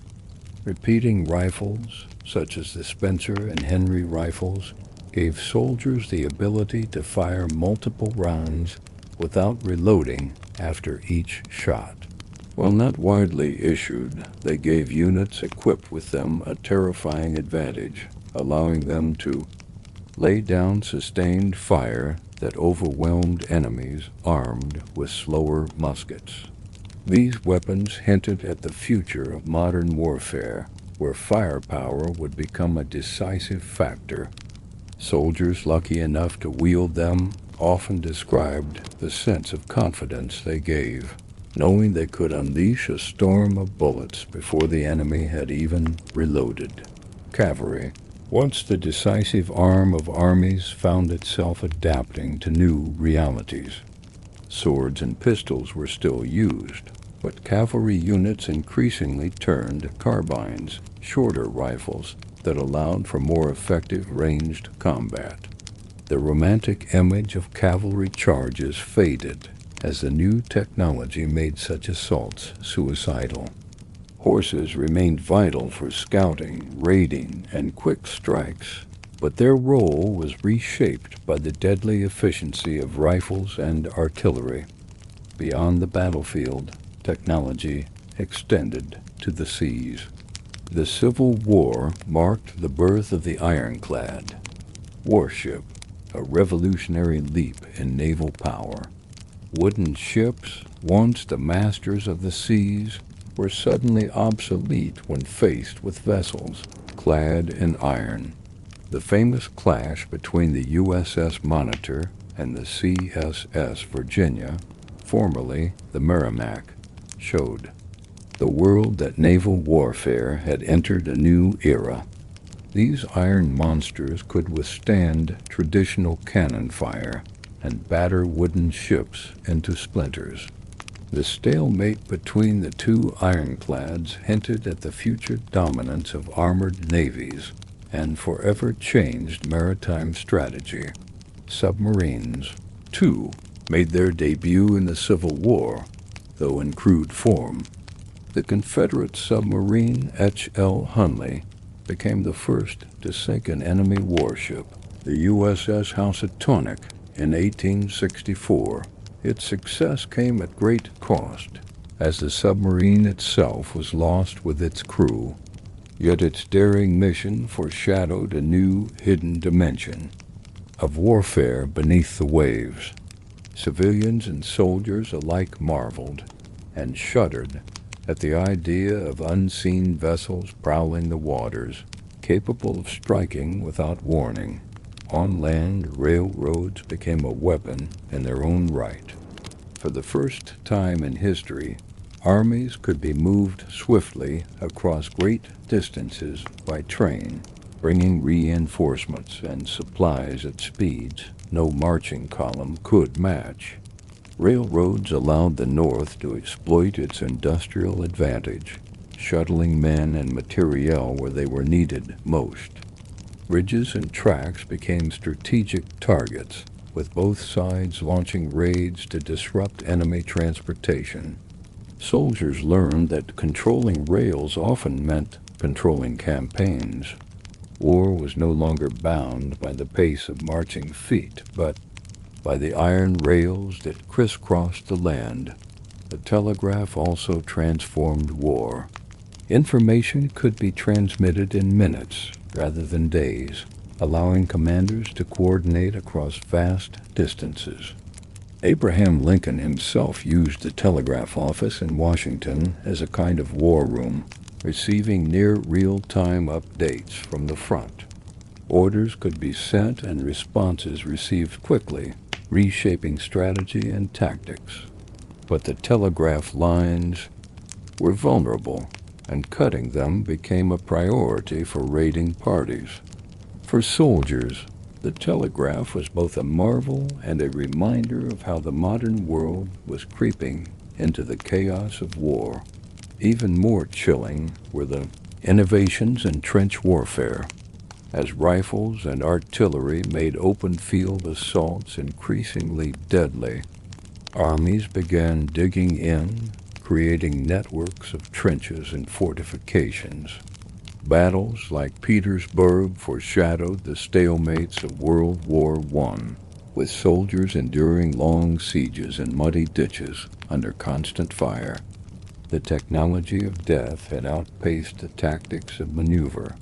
Repeating rifles, such as the Spencer and Henry rifles, gave soldiers the ability to fire multiple rounds without reloading after each shot. While not widely issued, they gave units equipped with them a terrifying advantage, allowing them to lay down sustained fire that overwhelmed enemies armed with slower muskets. These weapons hinted at the future of modern warfare, where firepower would become a decisive factor. Soldiers lucky enough to wield them often described the sense of confidence they gave, knowing they could unleash a storm of bullets before the enemy had even reloaded. Cavalry, once the decisive arm of armies, found itself adapting to new realities. Swords and pistols were still used, but cavalry units increasingly turned to carbines, shorter rifles that allowed for more effective ranged combat. The romantic image of cavalry charges faded as the new technology made such assaults suicidal. Horses remained vital for scouting, raiding, and quick strikes, but their role was reshaped by the deadly efficiency of rifles and artillery. Beyond the battlefield, technology extended to the seas. The Civil War marked the birth of the ironclad warship, a revolutionary leap in naval power. Wooden ships, once the masters of the seas, were suddenly obsolete when faced with vessels clad in iron. The famous clash between the USS Monitor and the CSS Virginia, formerly the Merrimack, showed the world that naval warfare had entered a new era. These iron monsters could withstand traditional cannon fire and batter wooden ships into splinters. The stalemate between the two ironclads hinted at the future dominance of armored navies and forever changed maritime strategy. Submarines, too, made their debut in the Civil War, though in crude form. The Confederate submarine H.L. Hunley became the first to sink an enemy warship, the USS Housatonic, in 1864. Its success came at great cost, as the submarine itself was lost with its crew. Yet its daring mission foreshadowed a new, hidden dimension of warfare beneath the waves. Civilians and soldiers alike marveled and shuddered at the idea of unseen vessels prowling the waters, capable of striking without warning. On land, railroads became a weapon in their own right. For the first time in history, armies could be moved swiftly across great distances by train, bringing reinforcements and supplies at speeds no marching column could match. Railroads allowed the North to exploit its industrial advantage, shuttling men and materiel where they were needed most. Bridges and tracks became strategic targets, with both sides launching raids to disrupt enemy transportation. Soldiers learned that controlling rails often meant controlling campaigns. War was no longer bound by the pace of marching feet, but by the iron rails that crisscrossed the land. The telegraph also transformed war. Information could be transmitted in minutes rather than days, allowing commanders to coordinate across vast distances. Abraham Lincoln himself used the telegraph office in Washington as a kind of war room, receiving near real-time updates from the front. Orders could be sent and responses received quickly, reshaping strategy and tactics. But the telegraph lines were vulnerable, and cutting them became a priority for raiding parties. For soldiers, the telegraph was both a marvel and a reminder of how the modern world was creeping into the chaos of war. Even more chilling were the innovations in trench warfare. As rifles and artillery made open-field assaults increasingly deadly, armies began digging in, creating networks of trenches and fortifications. Battles like Petersburg foreshadowed the stalemates of World War I, with soldiers enduring long sieges in muddy ditches under constant fire. The technology of death had outpaced the tactics of maneuver,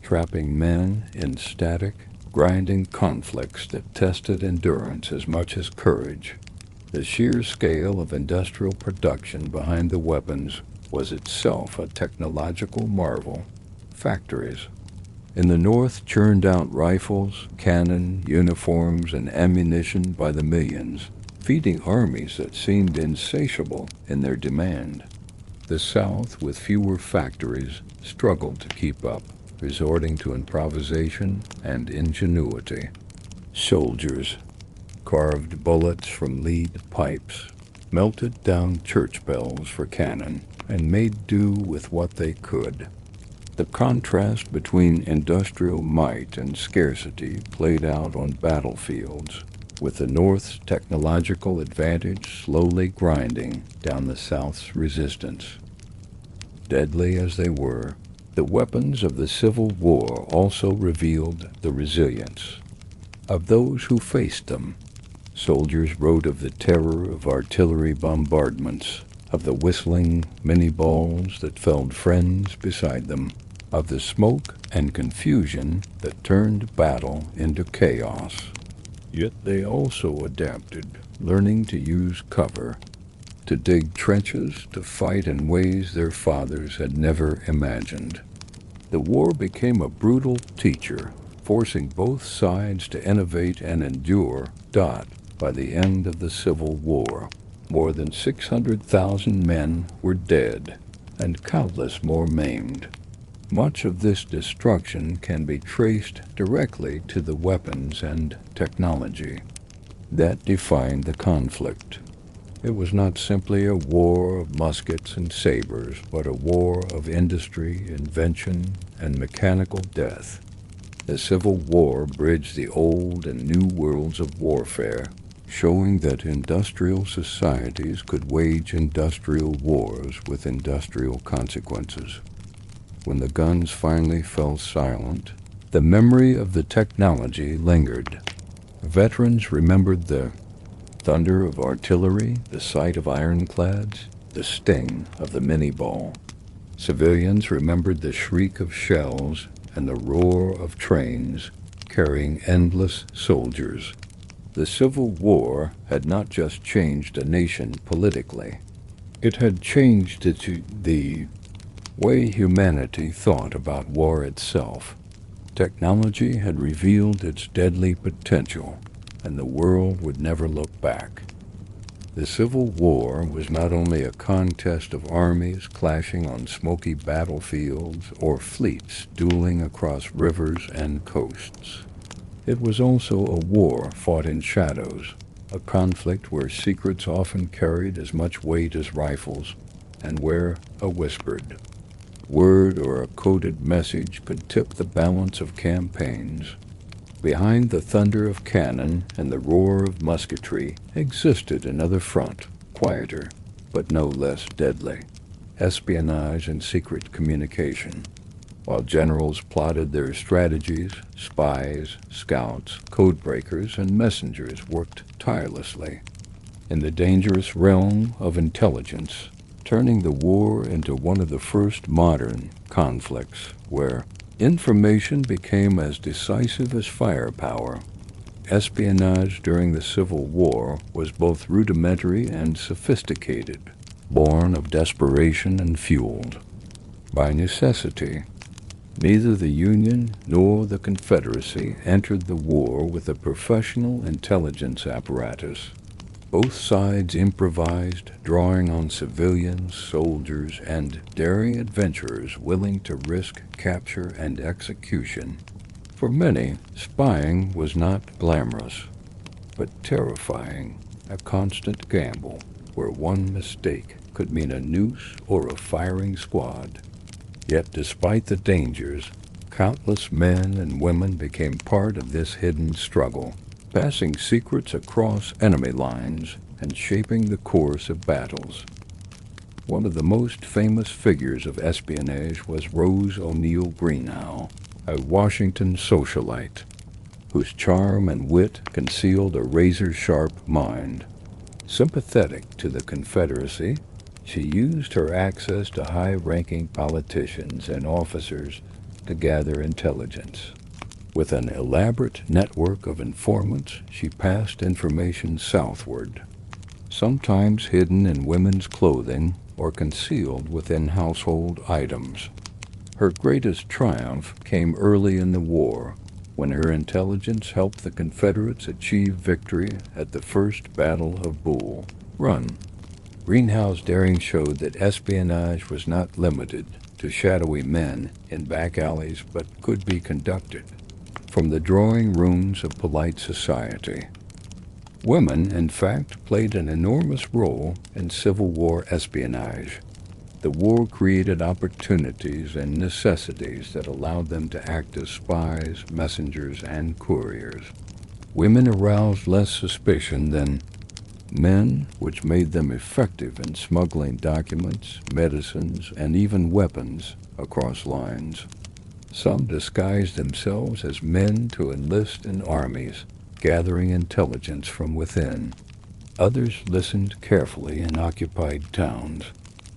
trapping men in static, grinding conflicts that tested endurance as much as courage. The sheer scale of industrial production behind the weapons was itself a technological marvel. Factories in the North churned out rifles, cannon, uniforms, and ammunition by the millions, feeding armies that seemed insatiable in their demand. The South, with fewer factories, struggled to keep up, resorting to improvisation and ingenuity. Soldiers carved bullets from lead pipes, melted down church bells for cannon, and made do with what they could. The contrast between industrial might and scarcity played out on battlefields, with the North's technological advantage slowly grinding down the South's resistance. Deadly as they were, the weapons of the Civil War also revealed the resilience of those who faced them. Soldiers wrote of the terror of artillery bombardments, of the whistling Minnie-balls that felled friends beside them, of the smoke and confusion that turned battle into chaos. Yet they also adapted, learning to use cover, to dig trenches, to fight in ways their fathers had never imagined. The war became a brutal teacher, forcing both sides to innovate and endure. By the end of the Civil War, more than 600,000 men were dead, and countless more maimed. Much of this destruction can be traced directly to the weapons and technology that defined the conflict. It was not simply a war of muskets and sabers, but a war of industry, invention, and mechanical death. The Civil War bridged the old and new worlds of warfare, showing that industrial societies could wage industrial wars with industrial consequences. When the guns finally fell silent, the memory of the technology lingered. Veterans remembered the thunder of artillery, the sight of ironclads, the sting of the Minnie-ball. Civilians remembered the shriek of shells and the roar of trains carrying endless soldiers. The Civil War had not just changed a nation politically. It had changed the way humanity thought about war itself. Technology had revealed its deadly potential, and the world would never look back. The Civil War was not only a contest of armies clashing on smoky battlefields or fleets dueling across rivers and coasts. It was also a war fought in shadows, a conflict where secrets often carried as much weight as rifles, and where a whispered word or a coded message could tip the balance of campaigns. Behind the thunder of cannon and the roar of musketry existed another front, quieter, but no less deadly: espionage and secret communication. While generals plotted their strategies, spies, scouts, codebreakers, and messengers worked tirelessly in the dangerous realm of intelligence, turning the war into one of the first modern conflicts where information became as decisive as firepower. Espionage during the Civil War was both rudimentary and sophisticated, born of desperation and fueled by necessity. Neither the Union nor the Confederacy entered the war with a professional intelligence apparatus. Both sides improvised, drawing on civilians, soldiers, and daring adventurers willing to risk capture and execution. For many, spying was not glamorous, but terrifying, a constant gamble where one mistake could mean a noose or a firing squad. Yet despite the dangers, countless men and women became part of this hidden struggle, passing secrets across enemy lines and shaping the course of battles. One of the most famous figures of espionage was Rose O'Neal Greenough, a Washington socialite, whose charm and wit concealed a razor-sharp mind. Sympathetic to the Confederacy, she used her access to high-ranking politicians and officers to gather intelligence. With an elaborate network of informants, she passed information southward, sometimes hidden in women's clothing or concealed within household items. Her greatest triumph came early in the war, when her intelligence helped the Confederates achieve victory at the First Battle of Bull Run. Greenhough's daring showed that espionage was not limited to shadowy men in back alleys but could be conducted from the drawing rooms of polite society. Women, in fact, played an enormous role in Civil War espionage. The war created opportunities and necessities that allowed them to act as spies, messengers, and couriers. Women aroused less suspicion than men, which made them effective in smuggling documents, medicines, and even weapons across lines. Some disguised themselves as men to enlist in armies, gathering intelligence from within. Others listened carefully in occupied towns,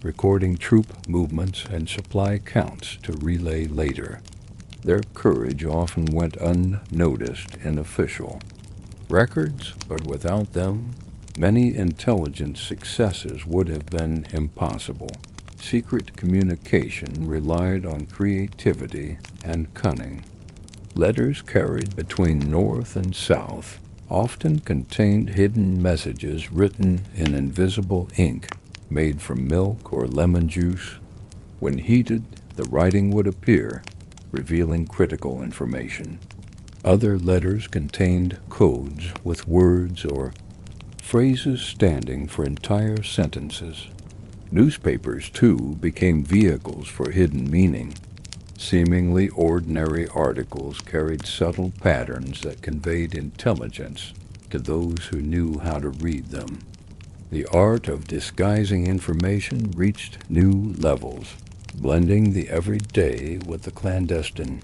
recording troop movements and supply counts to relay later. Their courage often went unnoticed in official records, but without them, many intelligence successes would have been impossible. Secret communication relied on creativity and cunning. Letters carried between North and South often contained hidden messages written in invisible ink made from milk or lemon juice. When heated, the writing would appear, revealing critical information. Other letters contained codes with words or phrases standing for entire sentences. Newspapers, too, became vehicles for hidden meaning. Seemingly ordinary articles carried subtle patterns that conveyed intelligence to those who knew how to read them. The art of disguising information reached new levels, blending the everyday with the clandestine.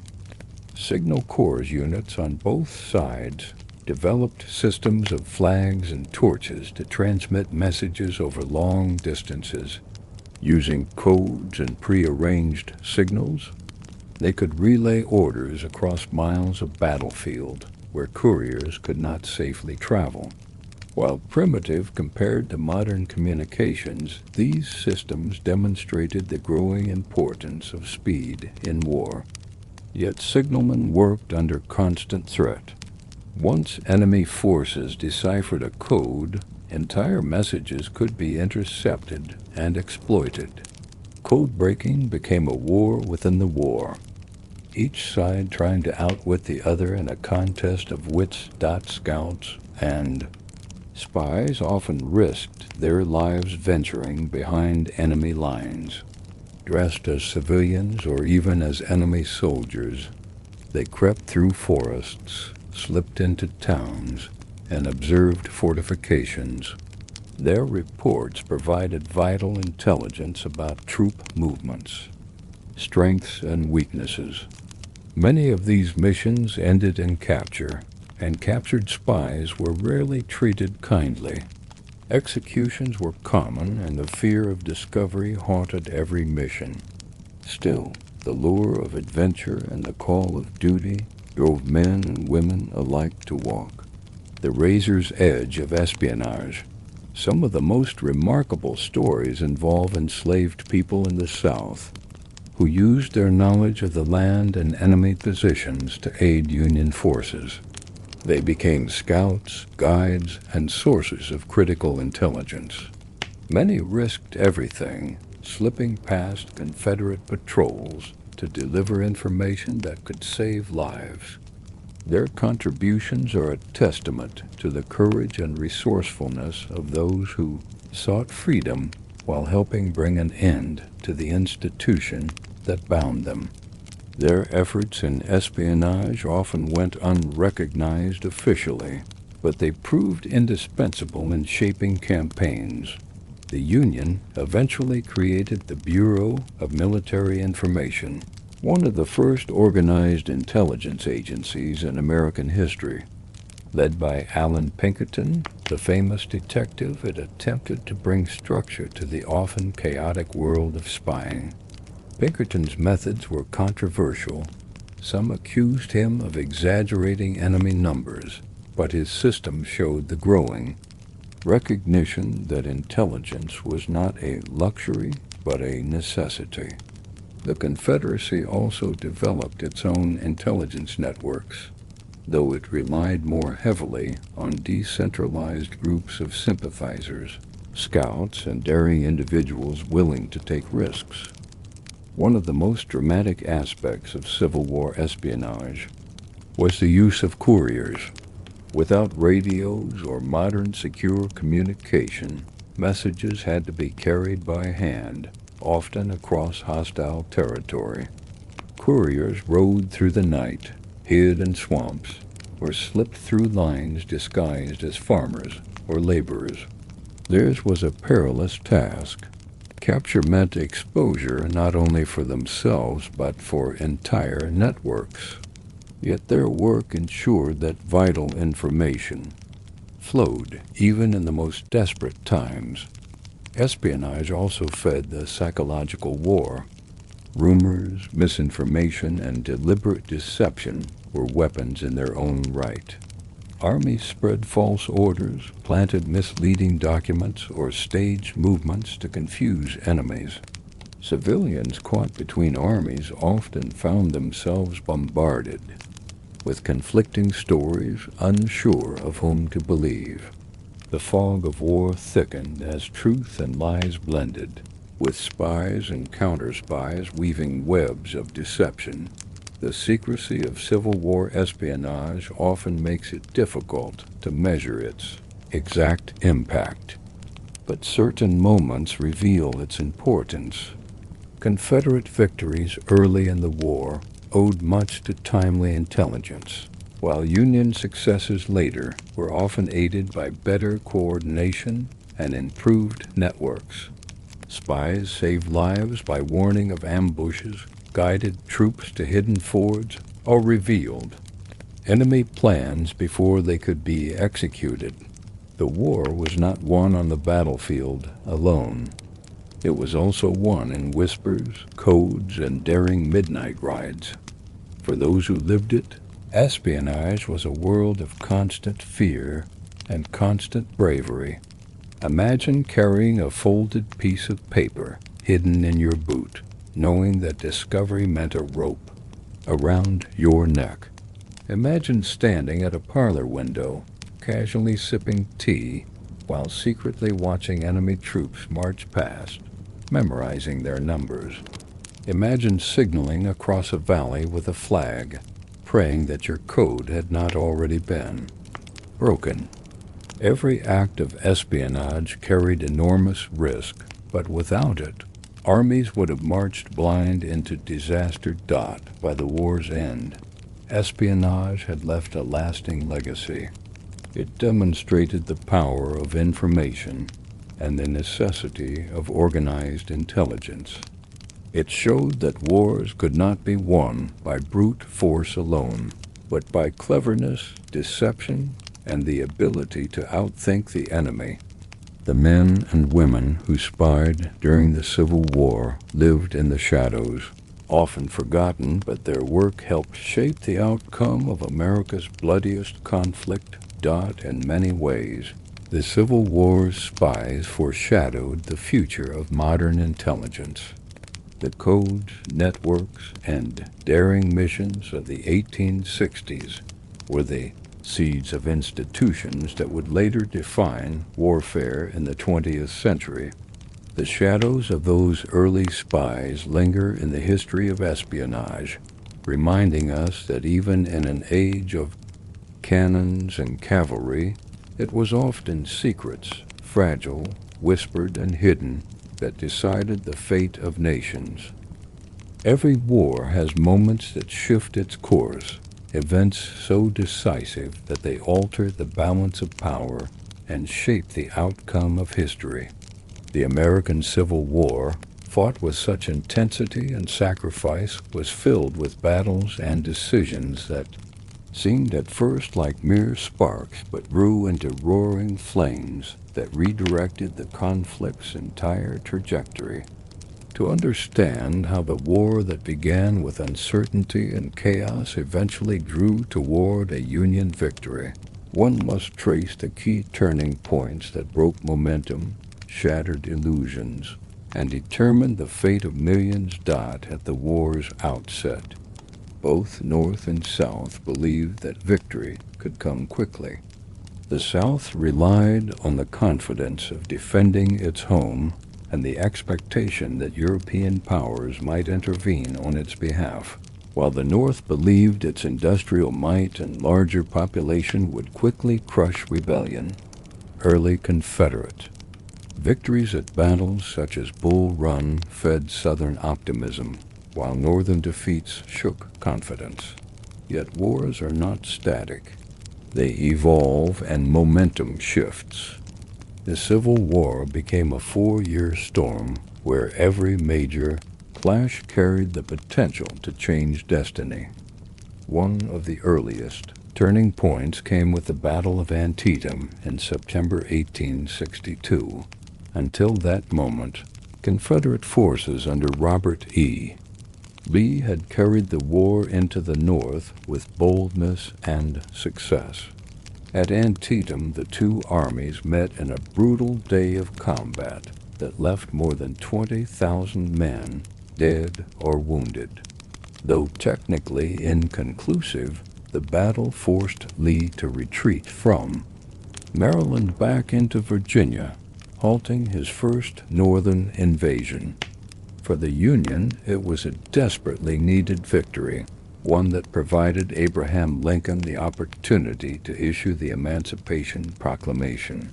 Signal Corps units on both sides developed systems of flags and torches to transmit messages over long distances. Using codes and prearranged signals, they could relay orders across miles of battlefield where couriers could not safely travel. While primitive compared to modern communications, these systems demonstrated the growing importance of speed in war. Yet signalmen worked under constant threat. Once enemy forces deciphered a code, entire messages could be intercepted and exploited. Code breaking became a war within the war, each side trying to outwit the other in a contest of wits, dot scouts, and Spies often risked their lives venturing behind enemy lines. Dressed as civilians or even as enemy soldiers, they crept through forests, slipped into towns, and observed fortifications. Their reports provided vital intelligence about troop movements, strengths, and weaknesses. Many of these missions ended in capture, and captured spies were rarely treated kindly. Executions were common, and the fear of discovery haunted every mission. Still, the lure of adventure and the call of duty drove men and women alike to walk the razor's edge of espionage. Some of the most remarkable stories involve enslaved people in the South who used their knowledge of the land and enemy positions to aid Union forces. They became scouts, guides, and sources of critical intelligence. Many risked everything, slipping past Confederate patrols to deliver information that could save lives. Their contributions are a testament to the courage and resourcefulness of those who sought freedom while helping bring an end to the institution that bound them. Their efforts in espionage often went unrecognized officially, but they proved indispensable in shaping campaigns. The Union eventually created the Bureau of Military Information, one of the first organized intelligence agencies in American history. Led by Alan Pinkerton, the famous detective, it attempted to bring structure to the often chaotic world of spying. Pinkerton's methods were controversial. Some accused him of exaggerating enemy numbers, but his system showed the growing recognition that intelligence was not a luxury but a necessity. The Confederacy also developed its own intelligence networks, though it relied more heavily on decentralized groups of sympathizers, scouts, and daring individuals willing to take risks. One of the most dramatic aspects of Civil War espionage was the use of couriers. Without radios or modern secure communication, messages had to be carried by hand, often across hostile territory. Couriers rode through the night, hid in swamps, or slipped through lines disguised as farmers or laborers. Theirs was a perilous task. Capture meant exposure not only for themselves but for entire networks. Yet their work ensured that vital information flowed even in the most desperate times. Espionage also fed the psychological war. Rumors, misinformation, and deliberate deception were weapons in their own right. Armies spread false orders, planted misleading documents, or staged movements to confuse enemies. Civilians caught between armies often found themselves bombarded with conflicting stories, unsure of whom to believe. The fog of war thickened as truth and lies blended, with spies and counter-spies weaving webs of deception. The secrecy of Civil War espionage often makes it difficult to measure its exact impact, but certain moments reveal its importance. Confederate victories early in the war owed much to timely intelligence, while Union successes later were often aided by better coordination and improved networks. Spies saved lives by warning of ambushes, guided troops to hidden fords, or revealed enemy plans before they could be executed. The war was not won on the battlefield alone. It was also won in whispers, codes, and daring midnight rides. For those who lived it, espionage was a world of constant fear and constant bravery. Imagine carrying a folded piece of paper hidden in your boot, knowing that discovery meant a rope around your neck. Imagine standing at a parlor window, casually sipping tea, while secretly watching enemy troops march past, memorizing their numbers. Imagine signaling across a valley with a flag, praying that your code had not already been broken. Every act of espionage carried enormous risk, but without it, armies would have marched blind into disaster. By the war's end, espionage had left a lasting legacy. It demonstrated the power of information and the necessity of organized intelligence. It showed that wars could not be won by brute force alone, but by cleverness, deception, and the ability to outthink the enemy. The men and women who spied during the Civil War lived in the shadows, often forgotten, but their work helped shape the outcome of America's bloodiest conflict. In many ways, the Civil War's spies foreshadowed the future of modern intelligence. The codes, networks, and daring missions of the 1860s were the seeds of institutions that would later define warfare in the 20th century. The shadows of those early spies linger in the history of espionage, reminding us that even in an age of cannons and cavalry, it was often secrets, fragile, whispered, and hidden, that decided the fate of nations. Every war has moments that shift its course, events so decisive that they alter the balance of power and shape the outcome of history. The American Civil War, fought with such intensity and sacrifice, was filled with battles and decisions that seemed at first like mere sparks, but grew into roaring flames that redirected the conflict's entire trajectory. To understand how the war that began with uncertainty and chaos eventually grew toward a Union victory, one must trace the key turning points that broke momentum, shattered illusions, and determined the fate of millions. At the war's outset, both North and South believed that victory could come quickly. The South relied on the confidence of defending its home and the expectation that European powers might intervene on its behalf, while the North believed its industrial might and larger population would quickly crush rebellion. Early Confederate victories at battles such as Bull Run fed Southern optimism, while Northern defeats shook confidence. Yet wars are not static. They evolve and momentum shifts. The Civil War became a 4-year storm where every major clash carried the potential to change destiny. One of the earliest turning points came with the Battle of Antietam in September 1862. Until that moment, Confederate forces under Robert E. Lee had carried the war into the North with boldness and success. At Antietam, the two armies met in a brutal day of combat that left more than 20,000 men dead or wounded. Though technically inconclusive, the battle forced Lee to retreat from Maryland back into Virginia, halting his first Northern invasion. For the Union, it was a desperately needed victory, one that provided Abraham Lincoln the opportunity to issue the Emancipation Proclamation.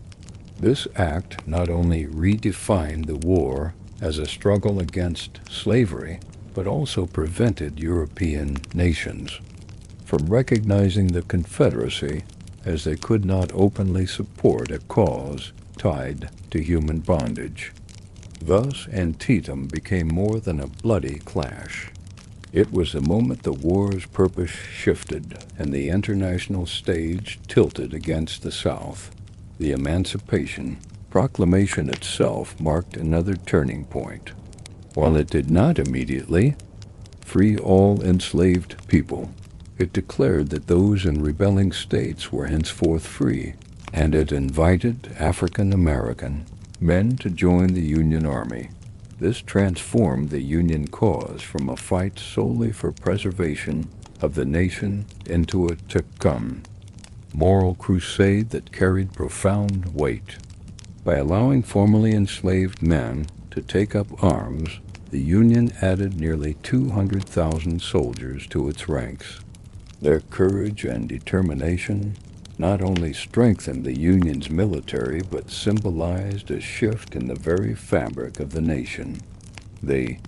This act not only redefined the war as a struggle against slavery, but also prevented European nations from recognizing the Confederacy, as they could not openly support a cause tied to human bondage. Thus, Antietam became more than a bloody clash. It was the moment the war's purpose shifted and the international stage tilted against the South. The Emancipation Proclamation itself marked another turning point. While it did not immediately free all enslaved people, it declared that those in rebelling states were henceforth free, and it invited African American men to join the Union Army. This transformed the Union cause from a fight solely for preservation of the nation into a to come moral crusade that carried profound weight. By allowing formerly enslaved men to take up arms, the Union added nearly 200,000 soldiers to its ranks. Their courage and determination not only strengthened the Union's military but symbolized a shift in the very fabric of the nation. The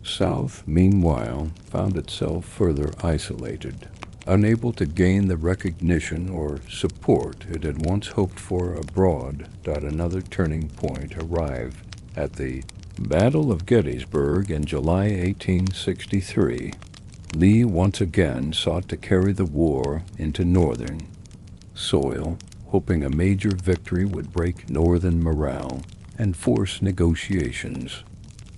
South, meanwhile, found itself further isolated, unable to gain the recognition or support it had once hoped for abroad. Another turning point arrived at the Battle of Gettysburg in July 1863. Lee once again sought to carry the war into northern soil, hoping a major victory would break northern morale and force negotiations.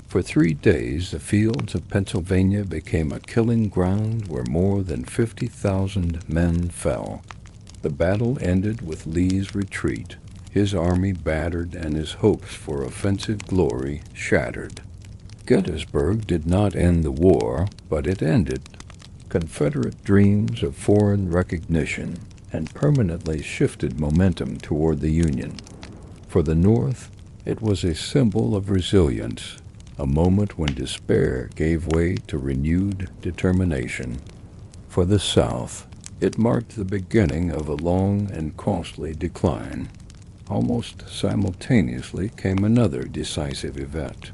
For 3 days, the fields of Pennsylvania became a killing ground where more than 50,000 men fell. The battle ended with Lee's retreat, his army battered and his hopes for offensive glory shattered. Gettysburg did not end the war, but it ended Confederate dreams of foreign recognition and permanently shifted momentum toward the Union. For the North, it was a symbol of resilience, a moment when despair gave way to renewed determination. For the South, it marked the beginning of a long and costly decline. Almost simultaneously came another decisive event,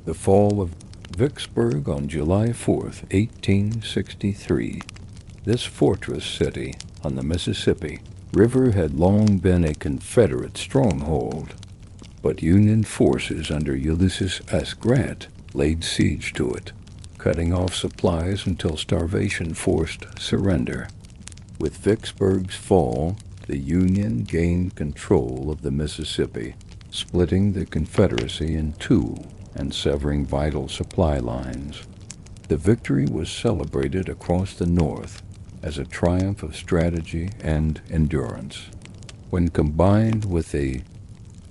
the fall of Vicksburg on July 4th, 1863. This fortress city on the Mississippi River had long been a Confederate stronghold, but Union forces under Ulysses S. Grant laid siege to it, cutting off supplies until starvation forced surrender. With Vicksburg's fall, the Union gained control of the Mississippi, splitting the Confederacy in two and severing vital supply lines. The victory was celebrated across the North as a triumph of strategy and endurance. When combined with the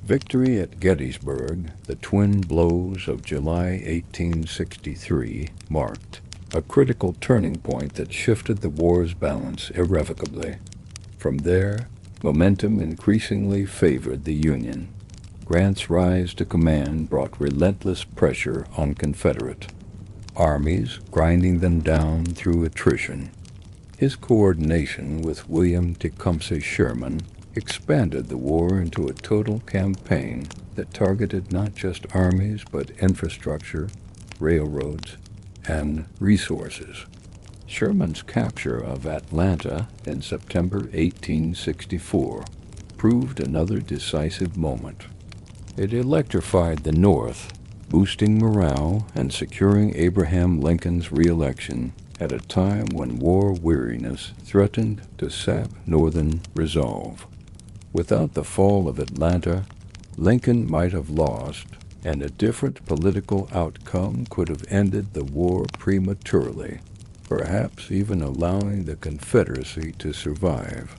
victory at Gettysburg, the twin blows of July 1863 marked a critical turning point that shifted the war's balance irrevocably. From there, momentum increasingly favored the Union. Grant's rise to command brought relentless pressure on Confederate armies, grinding them down through attrition. His coordination with William Tecumseh Sherman expanded the war into a total campaign that targeted not just armies but infrastructure, railroads, and resources. Sherman's capture of Atlanta in September 1864 proved another decisive moment. It electrified the North, boosting morale and securing Abraham Lincoln's re-election at a time when war weariness threatened to sap Northern resolve. Without the fall of Atlanta, Lincoln might have lost, and a different political outcome could have ended the war prematurely, perhaps even allowing the Confederacy to survive.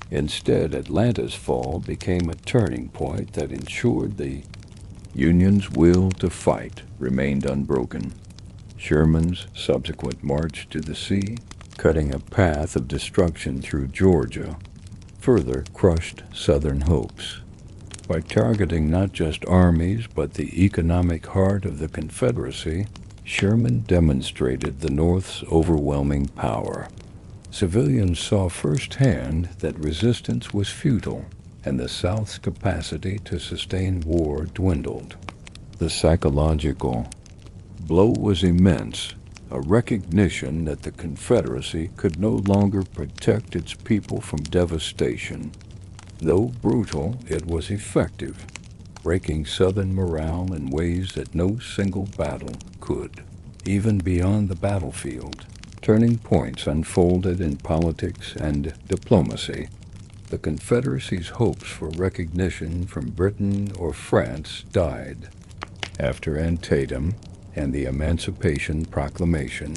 Instead, Atlanta's fall became a turning point that ensured the Union's will to fight remained unbroken. Sherman's subsequent march to the sea, cutting a path of destruction through Georgia, further crushed Southern hopes. By targeting not just armies but the economic heart of the Confederacy, Sherman demonstrated the North's overwhelming power. Civilians saw firsthand that resistance was futile, and the South's capacity to sustain war dwindled. The psychological blow was immense, a recognition that the Confederacy could no longer protect its people from devastation. Though brutal, it was effective, breaking Southern morale in ways that no single battle could. Even beyond the battlefield, turning points unfolded in politics and diplomacy. The Confederacy's hopes for recognition from Britain or France died. After Antietam and the Emancipation Proclamation,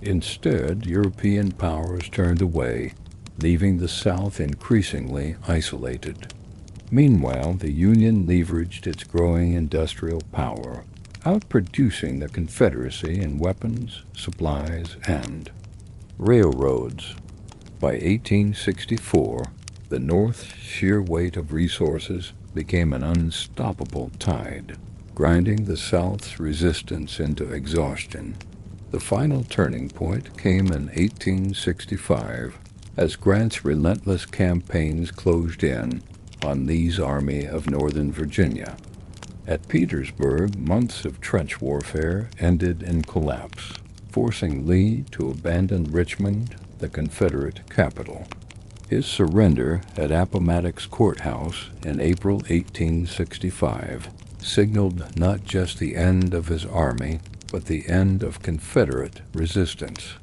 instead, European powers turned away, leaving the South increasingly isolated. Meanwhile, the Union leveraged its growing industrial power, outproducing the Confederacy in weapons, supplies, and railroads. By 1864, the North's sheer weight of resources became an unstoppable tide, grinding the South's resistance into exhaustion. The final turning point came in 1865, as Grant's relentless campaigns closed in on Lee's Army of Northern Virginia. At Petersburg, months of trench warfare ended in collapse, forcing Lee to abandon Richmond, the Confederate capital. His surrender at Appomattox Courthouse in April 1865 signaled not just the end of his army, but the end of Confederate resistance.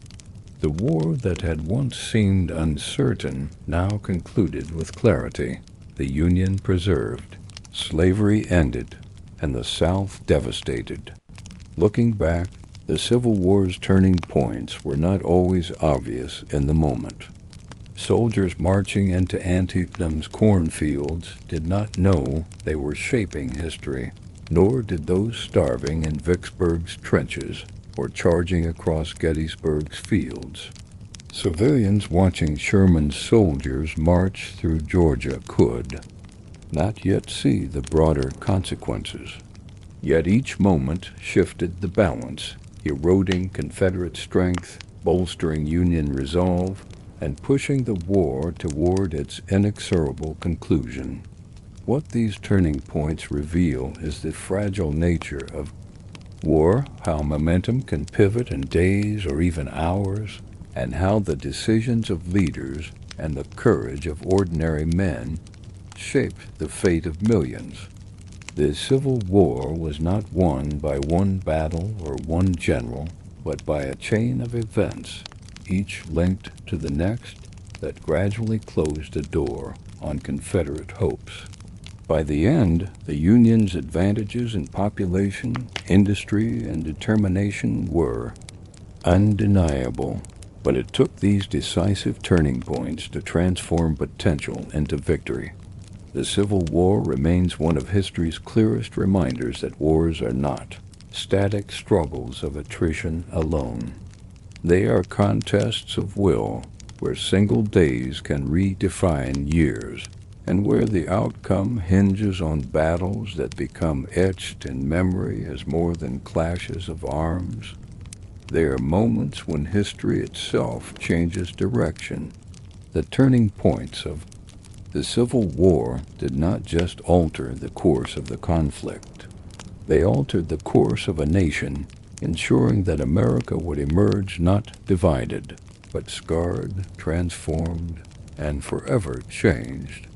The war that had once seemed uncertain now concluded with clarity. The Union preserved, slavery ended, and the South devastated. Looking back, the Civil War's turning points were not always obvious in the moment. Soldiers marching into Antietam's cornfields did not know they were shaping history, nor did those starving in Vicksburg's trenches or charging across Gettysburg's fields. Civilians watching Sherman's soldiers march through Georgia could not yet see the broader consequences. Yet each moment shifted the balance, eroding Confederate strength, bolstering Union resolve, and pushing the war toward its inexorable conclusion. What these turning points reveal is the fragile nature of war, how momentum can pivot in days or even hours, and how the decisions of leaders and the courage of ordinary men shape the fate of millions. The Civil War was not won by one battle or one general, but by a chain of events, each linked to the next, that gradually closed a door on Confederate hopes. By the end, the Union's advantages in population, industry, and determination were undeniable, but it took these decisive turning points to transform potential into victory. The Civil War remains one of history's clearest reminders that wars are not static struggles of attrition alone. They are contests of will, where single days can redefine years, and where the outcome hinges on battles that become etched in memory as more than clashes of arms. They are moments when history itself changes direction. The turning points of the Civil War did not just alter the course of the conflict. They altered the course of a nation, ensuring that America would emerge not divided, but scarred, transformed, and forever changed.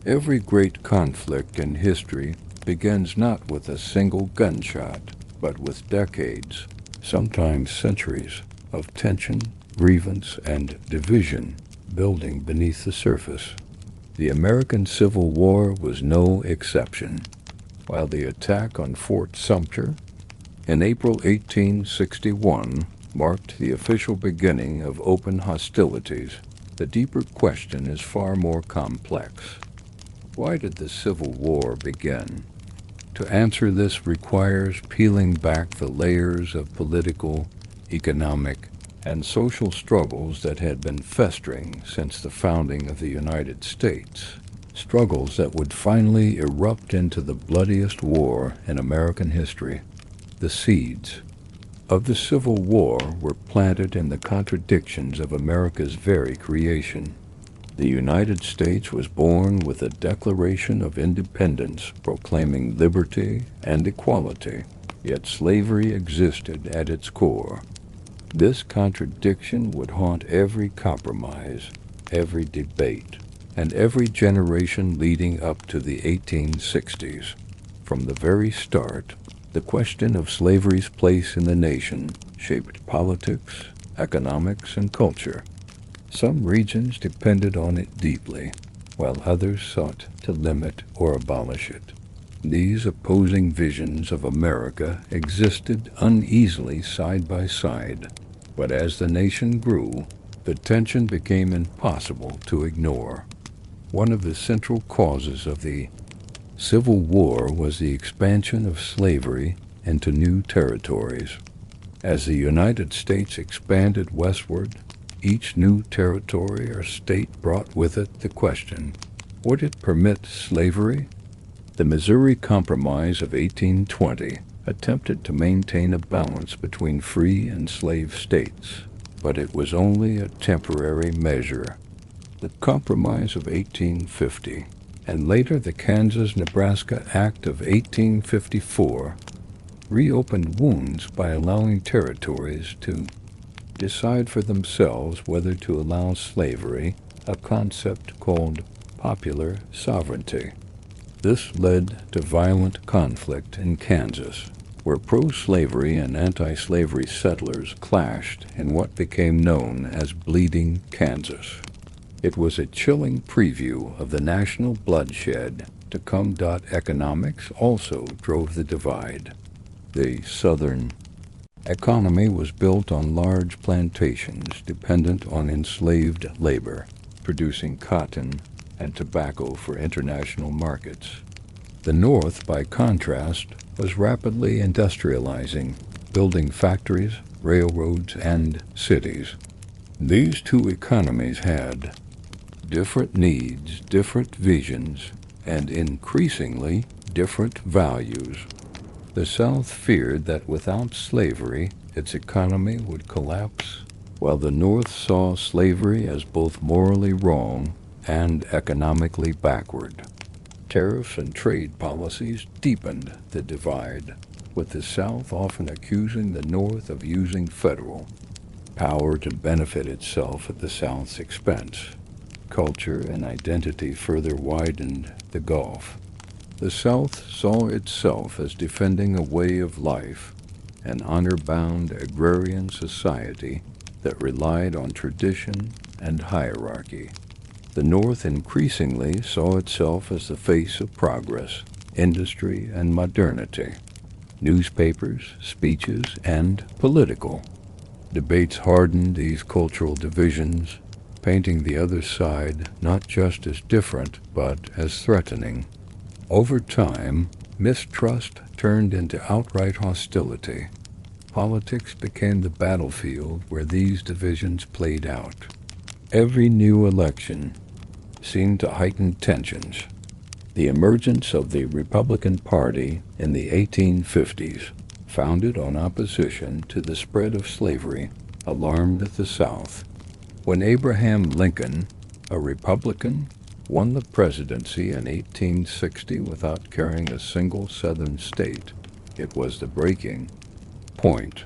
Every great conflict in history begins not with a single gunshot, but with decades, sometimes centuries, of tension, grievance, and division building beneath the surface. The American Civil War was no exception. While the attack on Fort Sumter in April 1861 marked the official beginning of open hostilities, the deeper question is far more complex. Why did the Civil War begin? To answer this requires peeling back the layers of political, economic, and social struggles that had been festering since the founding of the United States, struggles that would finally erupt into the bloodiest war in American history. The seeds of the Civil War were planted in the contradictions of America's very creation. The United States was born with a Declaration of Independence proclaiming liberty and equality, yet slavery existed at its core. This contradiction would haunt every compromise, every debate, and every generation leading up to the 1860s. From the very start, the question of slavery's place in the nation shaped politics, economics, and culture. Some regions depended on it deeply, while others sought to limit or abolish it. These opposing visions of America existed uneasily side by side, but as the nation grew, the tension became impossible to ignore. One of the central causes of the Civil War was the expansion of slavery into new territories. As the United States expanded westward, each new territory or state brought with it the question, would it permit slavery? The Missouri Compromise of 1820 attempted to maintain a balance between free and slave states. but it was only a temporary measure. The Compromise of 1850 and later the Kansas-Nebraska Act of 1854 reopened wounds by allowing territories to decide for themselves whether to allow slavery, a concept called popular sovereignty. This led to violent conflict in Kansas, where pro-slavery and anti-slavery settlers clashed in what became known as Bleeding Kansas. It was a chilling preview of the national bloodshed to come. Economics also drove the divide. The Southern economy was built on large plantations dependent on enslaved labor, producing cotton and tobacco for international markets. The North, by contrast, was rapidly industrializing, building factories, railroads, and cities. These two economies had different needs, different visions, and increasingly different values. The South feared that without slavery, its economy would collapse, while the North saw slavery as both morally wrong and economically backward. Tariff and trade policies deepened the divide, with the South often accusing the North of using federal power to benefit itself at the South's expense. Culture and identity further widened the gulf. The South saw itself as defending a way of life, an honor-bound agrarian society that relied on tradition and hierarchy. The North increasingly saw itself as the face of progress, industry, and modernity. Newspapers, speeches, and political debates hardened these cultural divisions, painting the other side not just as different, but as threatening. Over time, mistrust turned into outright hostility. Politics became the battlefield where these divisions played out. Every new election seemed to heighten tensions. The emergence of the Republican Party in the 1850s, founded on opposition to the spread of slavery, alarmed the South. When Abraham Lincoln, a Republican, won the presidency in 1860 without carrying a single Southern state, it was the breaking point.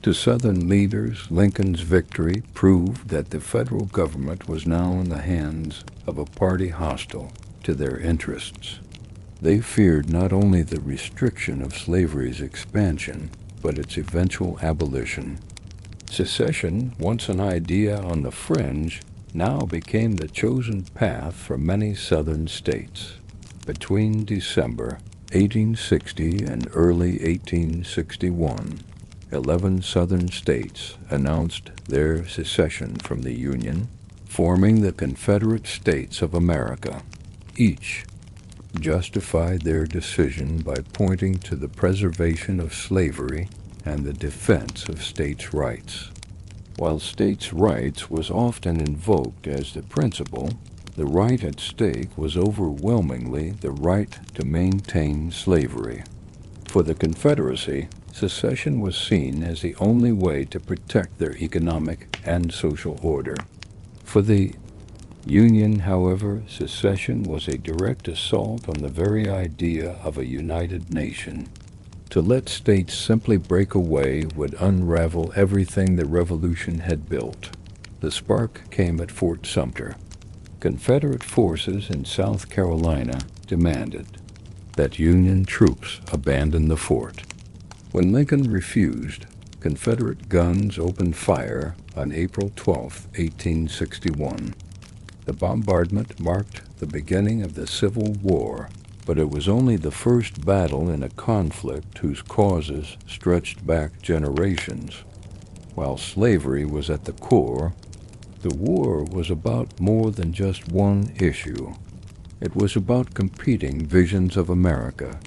To Southern leaders, Lincoln's victory proved that the federal government was now in the hands of a party hostile to their interests. They feared not only the restriction of slavery's expansion, but its eventual abolition. Secession, once an idea on the fringe, now became the chosen path for many Southern states. Between December 1860 and early 1861, 11 Southern states announced their secession from the Union, forming the Confederate States of America. Each justified their decision by pointing to the preservation of slavery and the defense of states' rights. While states' rights was often invoked as the principle, the right at stake was overwhelmingly the right to maintain slavery. For the Confederacy, secession was seen as the only way to protect their economic and social order. For the Union, however, secession was a direct assault on the very idea of a united nation. To let states simply break away would unravel everything the Revolution had built. The spark came at Fort Sumter. Confederate forces in South Carolina demanded that Union troops abandon the fort. When Lincoln refused, Confederate guns opened fire on April 12, 1861. The bombardment marked the beginning of the Civil War, but it was only the first battle in a conflict whose causes stretched back generations. While slavery was at the core, the war was about more than just one issue. It was about competing visions of America,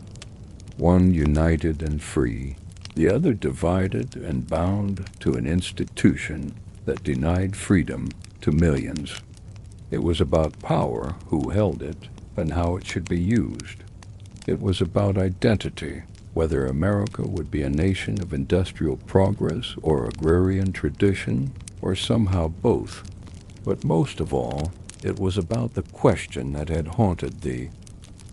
one united and free, the other divided and bound to an institution that denied freedom to millions. It was about power, who held it, and how it should be used. It was about identity, whether America would be a nation of industrial progress or agrarian tradition, or somehow both. But most of all, it was about the question that had haunted the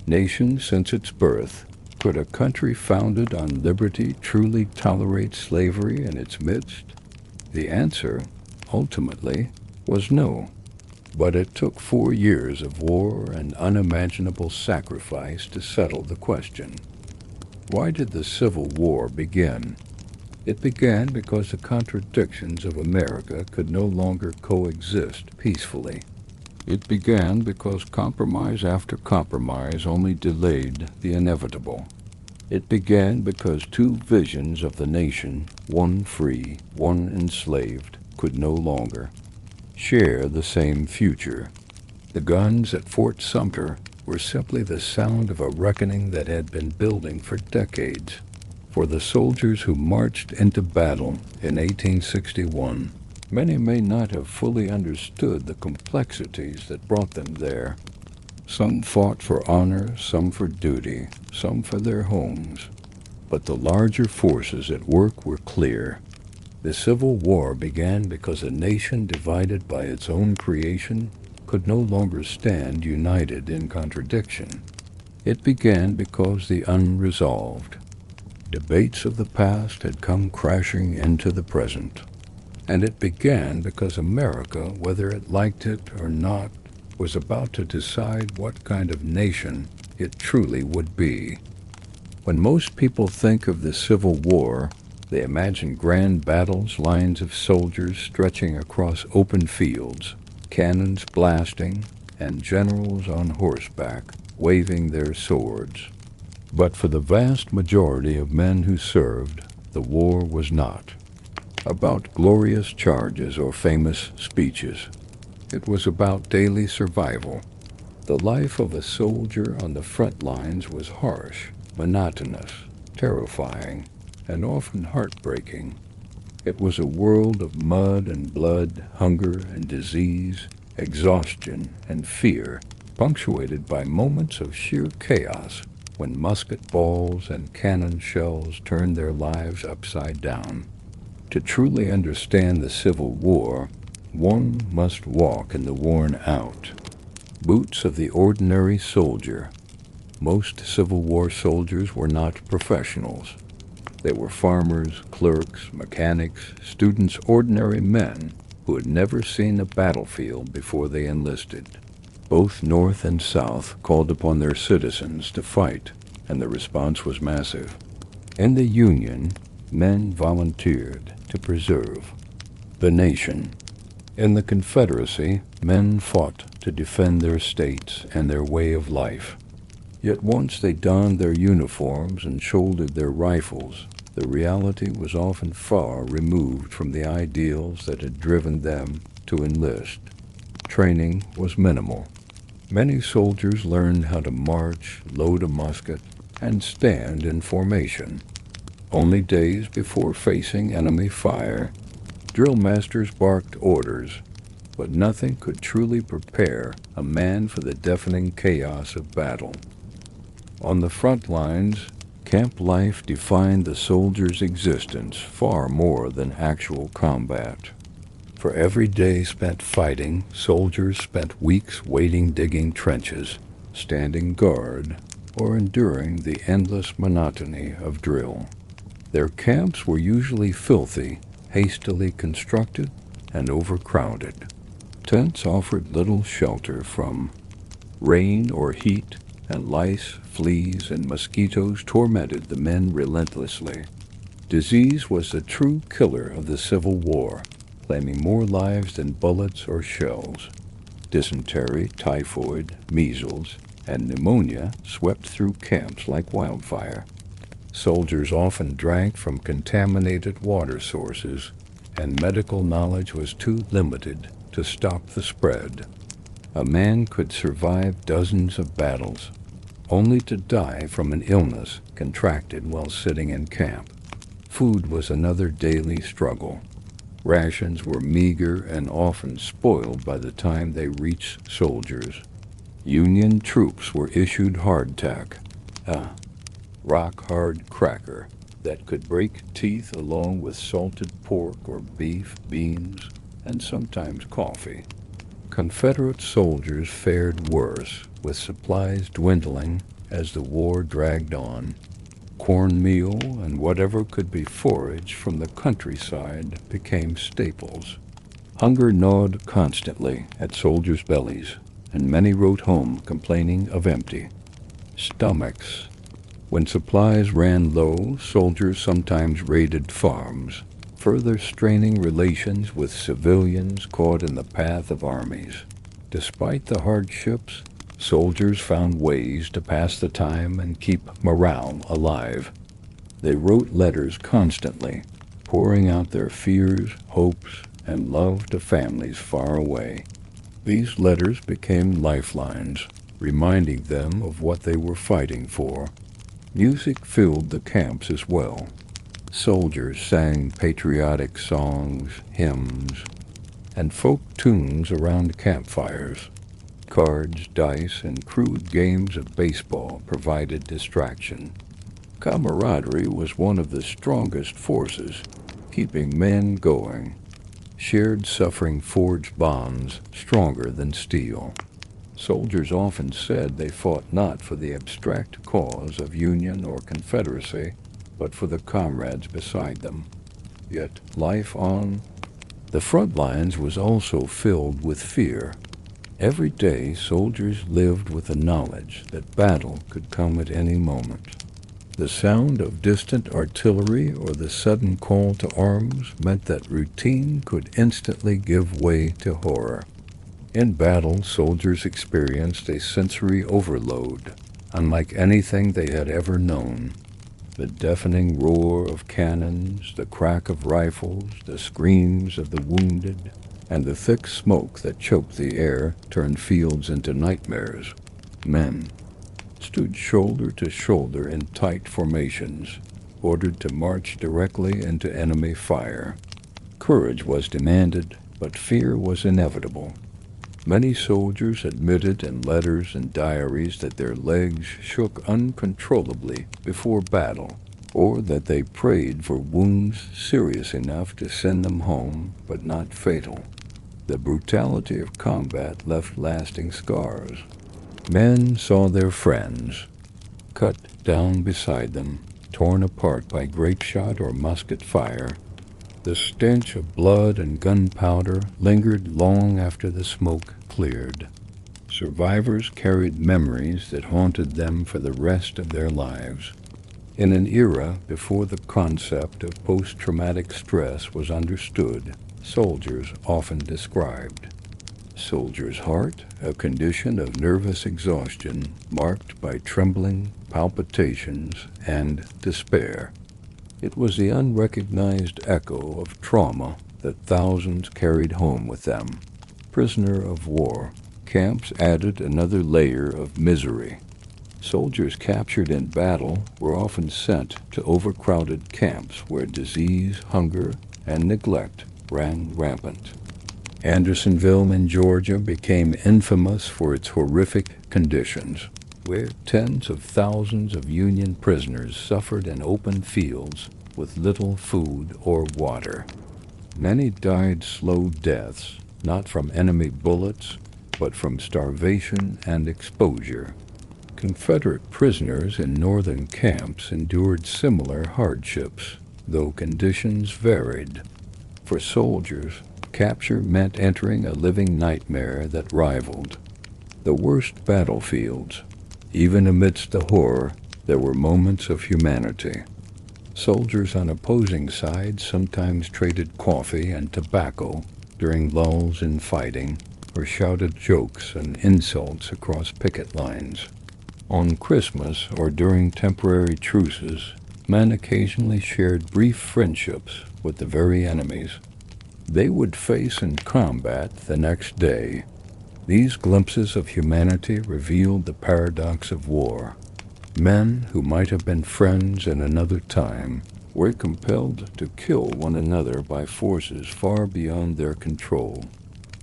nation since its birth. Could a country founded on liberty truly tolerate slavery in its midst? The answer, ultimately, was no. But it took 4 years of war and unimaginable sacrifice to settle the question. Why did the Civil War begin? It began because the contradictions of America could no longer coexist peacefully. It began because compromise after compromise only delayed the inevitable. It began because two visions of the nation, one free, one enslaved, could no longer share the same future. The guns at Fort Sumter were simply the sound of a reckoning that had been building for decades. For the soldiers who marched into battle in 1861, many may not have fully understood the complexities that brought them there. Some fought for honor, some for duty, some for their homes. But the larger forces at work were clear. The Civil War began because a nation divided by its own creation could no longer stand united in contradiction. It began because the unresolved debates of the past had come crashing into the present. And it began because America, whether it liked it or not, was about to decide what kind of nation it truly would be. When most people think of the Civil War, they imagine grand battles, lines of soldiers stretching across open fields, cannons blasting, and generals on horseback waving their swords. But for the vast majority of men who served, the war was not about glorious charges or famous speeches. It was about daily survival. The life of a soldier on the front lines was harsh, monotonous, terrifying, and often heartbreaking. It was a world of mud and blood, hunger and disease, exhaustion and fear, punctuated by moments of sheer chaos when musket balls and cannon shells turned their lives upside down. To truly understand the Civil War, one must walk in the worn-out boots of the ordinary soldier. Most Civil War soldiers were not professionals. They were farmers, clerks, mechanics, students, ordinary men who had never seen a battlefield before they enlisted. Both North and South called upon their citizens to fight, and the response was massive. In the Union, men volunteered to preserve the nation. In the Confederacy, men fought to defend their states and their way of life. Yet once they donned their uniforms and shouldered their rifles, the reality was often far removed from the ideals that had driven them to enlist. Training was minimal. Many soldiers learned how to march, load a musket, and stand in formation. Only days before facing enemy fire, drill masters barked orders, but nothing could truly prepare a man for the deafening chaos of battle. On the front lines, camp life defined the soldier's existence far more than actual combat. For every day spent fighting, soldiers spent weeks waiting, digging trenches, standing guard, or enduring the endless monotony of drill. Their camps were usually filthy, hastily constructed, and overcrowded. Tents offered little shelter from rain or heat, and lice, fleas, and mosquitoes tormented the men relentlessly. Disease was the true killer of the Civil War, claiming more lives than bullets or shells. Dysentery, typhoid, measles, and pneumonia swept through camps like wildfire. Soldiers often drank from contaminated water sources, and medical knowledge was too limited to stop the spread. A man could survive dozens of battles, only to die from an illness contracted while sitting in camp. Food was another daily struggle. Rations were meager and often spoiled by the time they reached soldiers. Union troops were issued hardtack, a rock-hard cracker that could break teeth, along with salted pork or beef, beans, and sometimes coffee. Confederate soldiers fared worse, with supplies dwindling as the war dragged on. Cornmeal and whatever could be foraged from the countryside became staples. Hunger gnawed constantly at soldiers' bellies, and many wrote home complaining of empty stomachs. When supplies ran low, soldiers sometimes raided farms, further straining relations with civilians caught in the path of armies. Despite the hardships, soldiers found ways to pass the time and keep morale alive. They wrote letters constantly, pouring out their fears, hopes, and love to families far away. These letters became lifelines, reminding them of what they were fighting for. Music filled the camps as well. Soldiers sang patriotic songs, hymns, and folk tunes around campfires. Cards, dice, and crude games of baseball provided distraction. Camaraderie was one of the strongest forces, keeping men going. Shared suffering forged bonds stronger than steel. Soldiers often said they fought not for the abstract cause of Union or Confederacy, but for the comrades beside them. Yet life on the front lines was also filled with fear. Every day soldiers lived with the knowledge that battle could come at any moment. The sound of distant artillery or the sudden call to arms meant that routine could instantly give way to horror. In battle, soldiers experienced a sensory overload, unlike anything they had ever known. The deafening roar of cannons, the crack of rifles, the screams of the wounded, and the thick smoke that choked the air turned fields into nightmares. Men stood shoulder to shoulder in tight formations, ordered to march directly into enemy fire. Courage was demanded, but fear was inevitable. Many soldiers admitted in letters and diaries that their legs shook uncontrollably before battle, or that they prayed for wounds serious enough to send them home, but not fatal. The brutality of combat left lasting scars. Men saw their friends cut down beside them, torn apart by grape shot or musket fire. The stench of blood and gunpowder lingered long after the smoke cleared. Survivors carried memories that haunted them for the rest of their lives. In an era before the concept of post-traumatic stress was understood, soldiers often described soldier's heart, a condition of nervous exhaustion marked by trembling, palpitations, and despair. It was the unrecognized echo of trauma that thousands carried home with them. Prisoner of war, camps added another layer of misery. Soldiers captured in battle were often sent to overcrowded camps where disease, hunger, and neglect ran rampant. Andersonville in Georgia became infamous for its horrific conditions, where tens of thousands of Union prisoners suffered in open fields with little food or water. Many died slow deaths, not from enemy bullets, but from starvation and exposure. Confederate prisoners in northern camps endured similar hardships, though conditions varied. For soldiers, capture meant entering a living nightmare that rivaled the worst battlefields. Even amidst the horror, there were moments of humanity. Soldiers on opposing sides sometimes traded coffee and tobacco during lulls in fighting, or shouted jokes and insults across picket lines. On Christmas or during temporary truces, men occasionally shared brief friendships with the very enemies they would face in combat the next day. These glimpses of humanity revealed the paradox of war. Men who might have been friends in another time were compelled to kill one another by forces far beyond their control.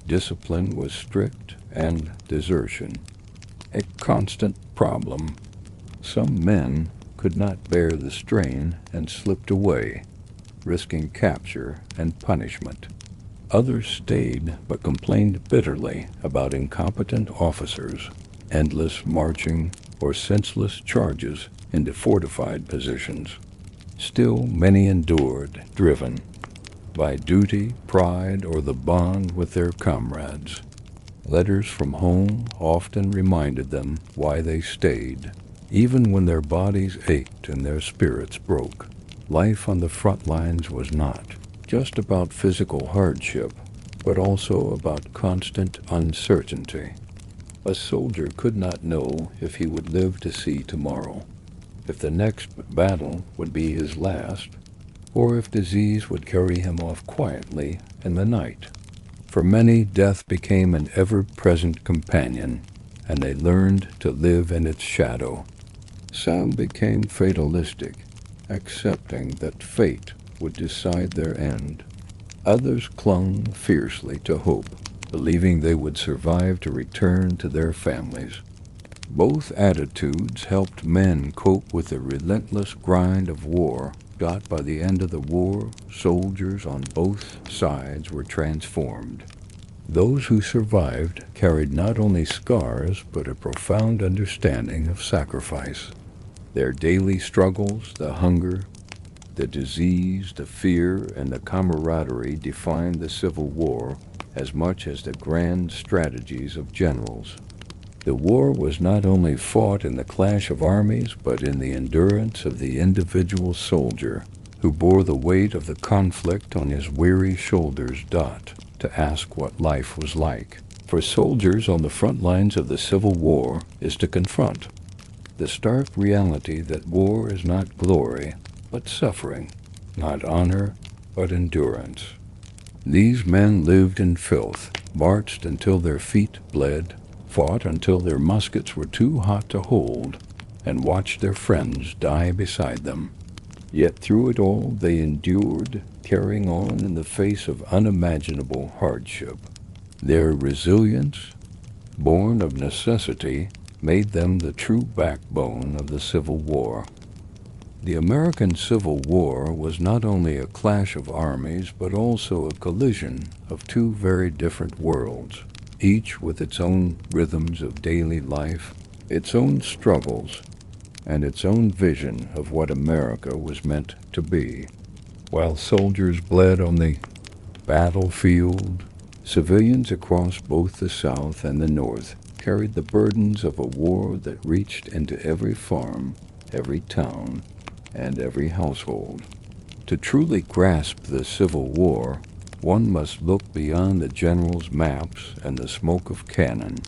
Discipline was strict and desertion a constant problem. Some men could not bear the strain and slipped away, risking capture and punishment. Others stayed but complained bitterly about incompetent officers, endless marching, or senseless charges into fortified positions. Still, many endured, driven by duty, pride, or the bond with their comrades. Letters from home often reminded them why they stayed, even when their bodies ached and their spirits broke. Life on the front lines was not just about physical hardship, but also about constant uncertainty. A soldier could not know if he would live to see tomorrow, if the next battle would be his last, or if disease would carry him off quietly in the night. For many, death became an ever-present companion, and they learned to live in its shadow. Some became fatalistic, accepting that fate would decide their end. Others clung fiercely to hope, believing they would survive to return to their families. Both attitudes helped men cope with the relentless grind of war. By the end of the war, soldiers on both sides were transformed. Those who survived carried not only scars, but a profound understanding of sacrifice. Their daily struggles, the hunger, the disease, the fear, and the camaraderie defined the Civil War as much as the grand strategies of generals. The war was not only fought in the clash of armies, but in the endurance of the individual soldier who bore the weight of the conflict on his weary shoulders. To ask what life was like for soldiers on the front lines of the Civil War is to confront the stark reality that war is not glory, but suffering, not honor, but endurance. These men lived in filth, marched until their feet bled, fought until their muskets were too hot to hold, and watched their friends die beside them. Yet through it all they endured, carrying on in the face of unimaginable hardship. Their resilience, born of necessity, made them the true backbone of the Civil War. The American Civil War was not only a clash of armies, but also a collision of two very different worlds, each with its own rhythms of daily life, its own struggles, and its own vision of what America was meant to be. While soldiers bled on the battlefield, civilians across both the South and the North carried the burdens of a war that reached into every farm, every town, and every household. To truly grasp the Civil War, one must look beyond the general's maps and the smoke of cannon.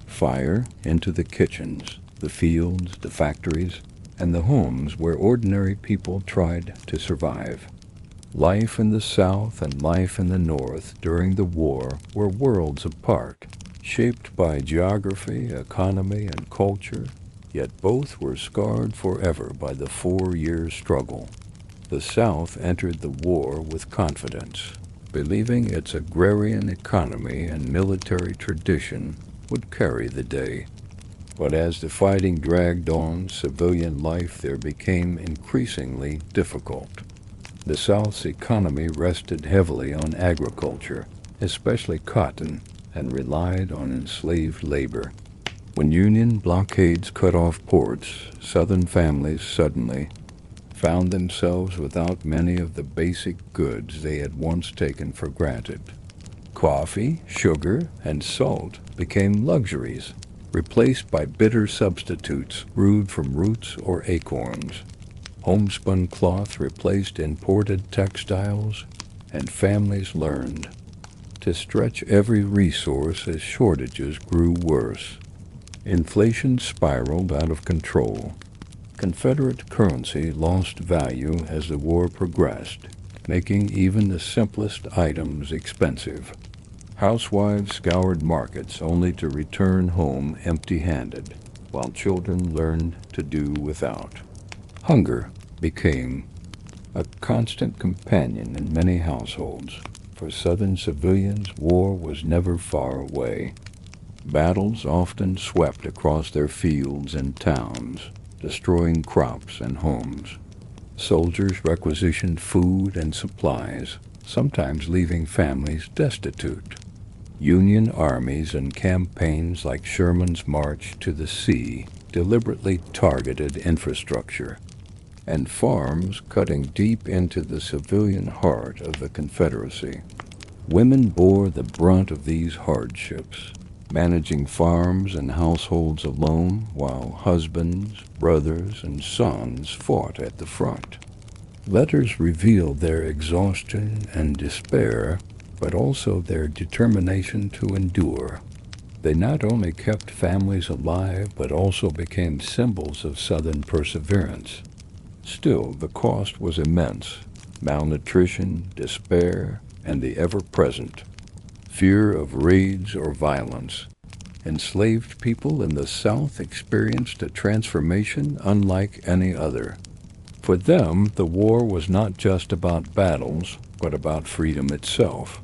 Fire into the kitchens, the fields, the factories, and the homes where ordinary people tried to survive. Life in the South and life in the North during the war were worlds apart, shaped by geography, economy, and culture, yet both were scarred forever by the 4-year struggle. The South entered the war with confidence, believing its agrarian economy and military tradition would carry the day. But as the fighting dragged on, civilian life there became increasingly difficult. The South's economy rested heavily on agriculture, especially cotton, and relied on enslaved labor. When Union blockades cut off ports, Southern families suddenly found themselves without many of the basic goods they had once taken for granted. Coffee, sugar, and salt became luxuries, replaced by bitter substitutes brewed from roots or acorns. Homespun cloth replaced imported textiles, and families learned to stretch every resource as shortages grew worse. Inflation spiraled out of control. Confederate currency lost value as the war progressed, making even the simplest items expensive. Housewives scoured markets only to return home empty-handed, while children learned to do without. Hunger became a constant companion in many households. For Southern civilians, war was never far away. Battles often swept across their fields and towns, destroying crops and homes. Soldiers requisitioned food and supplies, sometimes leaving families destitute. Union armies and campaigns like Sherman's March to the Sea deliberately targeted infrastructure, and farms cutting deep into the civilian heart of the Confederacy. Women bore the brunt of these hardships, managing farms and households alone while husbands, brothers, and sons fought at the front. Letters revealed their exhaustion and despair, but also their determination to endure. They not only kept families alive, but also became symbols of Southern perseverance. Still, the cost was immense: malnutrition, despair, and the ever-present fear of raids or violence. Enslaved people in the South experienced a transformation unlike any other. For them, the war was not just about battles, but about freedom itself.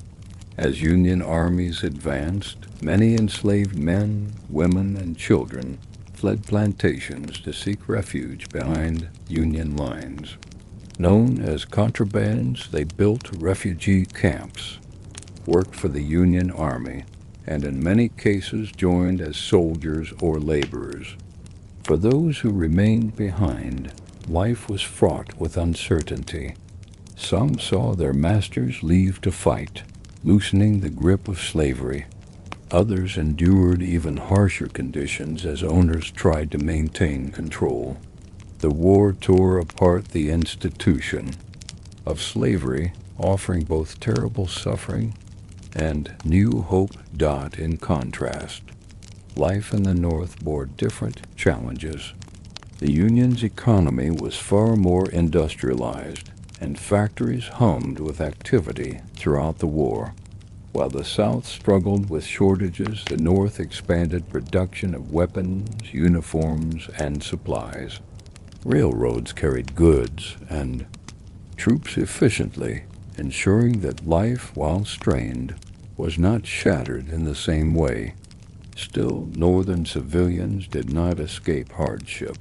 As Union armies advanced, many enslaved men, women, and children fled plantations to seek refuge behind Union lines. Known as contrabands, they built refugee camps, worked for the Union Army, and in many cases joined as soldiers or laborers. For those who remained behind, life was fraught with uncertainty. Some saw their masters leave to fight, loosening the grip of slavery. Others endured even harsher conditions as owners tried to maintain control. The war tore apart the institution of slavery, offering both terrible suffering and new hope. In contrast, life in the North bore different challenges. The Union's economy was far more industrialized, and factories hummed with activity throughout the war. While the South struggled with shortages, the North expanded production of weapons, uniforms, and supplies. Railroads carried goods and troops efficiently, ensuring that life, while strained, was not shattered in the same way. Still, Northern civilians did not escape hardship.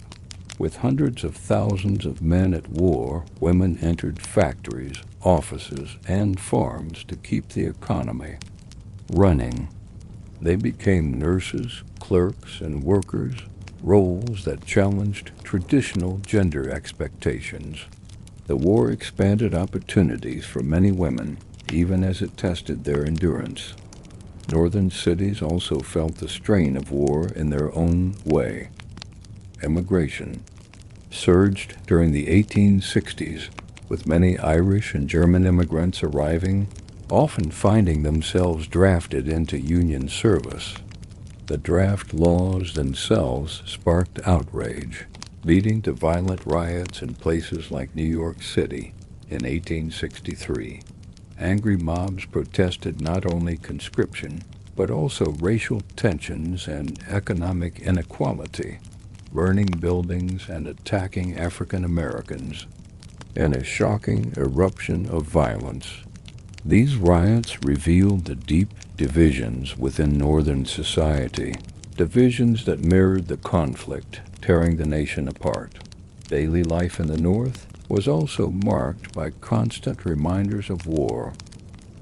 With hundreds of thousands of men at war, women entered factories, offices, and farms to keep the economy running. They became nurses, clerks, and workers, roles that challenged traditional gender expectations. The war expanded opportunities for many women, even as it tested their endurance. Northern cities also felt the strain of war in their own way. Immigration surged during the 1860s, with many Irish and German immigrants arriving, often finding themselves drafted into Union service. The draft laws themselves sparked outrage, leading to violent riots in places like New York City in 1863. Angry mobs protested not only conscription, but also racial tensions and economic inequality, burning buildings and attacking African Americans. In a shocking eruption of violence, these riots revealed the deep divisions within Northern society, divisions that mirrored the conflict tearing the nation apart. Daily life in the North was also marked by constant reminders of war.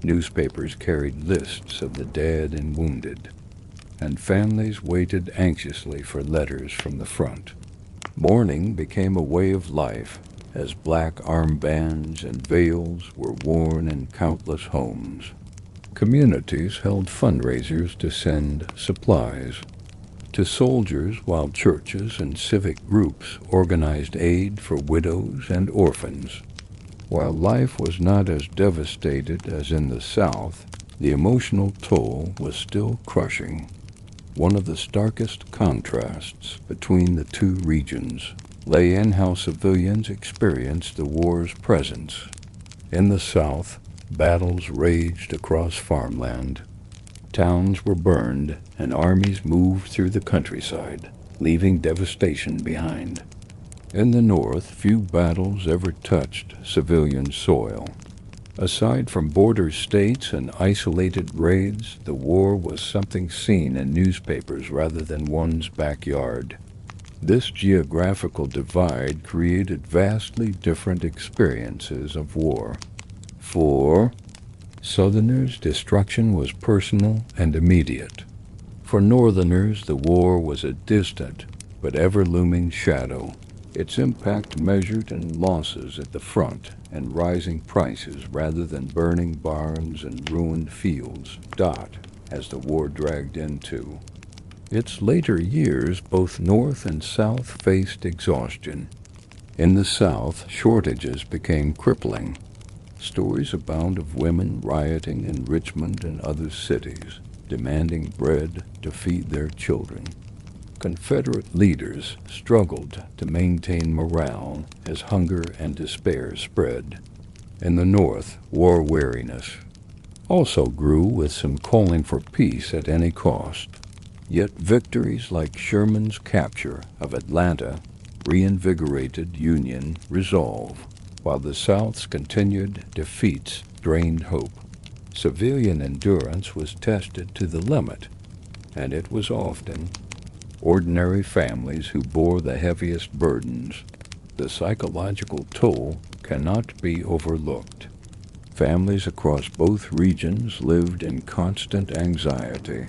Newspapers carried lists of the dead and wounded, and families waited anxiously for letters from the front. Mourning became a way of life, as black armbands and veils were worn in countless homes. Communities held fundraisers to send supplies to soldiers, while churches and civic groups organized aid for widows and orphans. While life was not as devastated as in the South, the emotional toll was still crushing. One of the starkest contrasts between the two regions lay in how civilians experienced the war's presence. In the South, battles raged across farmland. Towns were burned, and armies moved through the countryside, leaving devastation behind. In the North, few battles ever touched civilian soil. Aside from border states and isolated raids, the war was something seen in newspapers rather than one's backyard. This geographical divide created vastly different experiences of war. For Southerners' destruction was personal and immediate. For Northerners, the war was a distant but ever-looming shadow, its impact measured in losses at the front and rising prices rather than burning barns and ruined fields. As the war dragged into its later years, both North and South faced exhaustion. In the South, shortages became crippling. Stories abound of women rioting in Richmond and other cities, demanding bread to feed their children. Confederate leaders struggled to maintain morale as hunger and despair spread. In the North, war weariness also grew, with some calling for peace at any cost. Yet victories like Sherman's capture of Atlanta reinvigorated Union resolve, while the South's continued defeats drained hope. Civilian endurance was tested to the limit, and it was often ordinary families who bore the heaviest burdens. The psychological toll cannot be overlooked. Families across both regions lived in constant anxiety,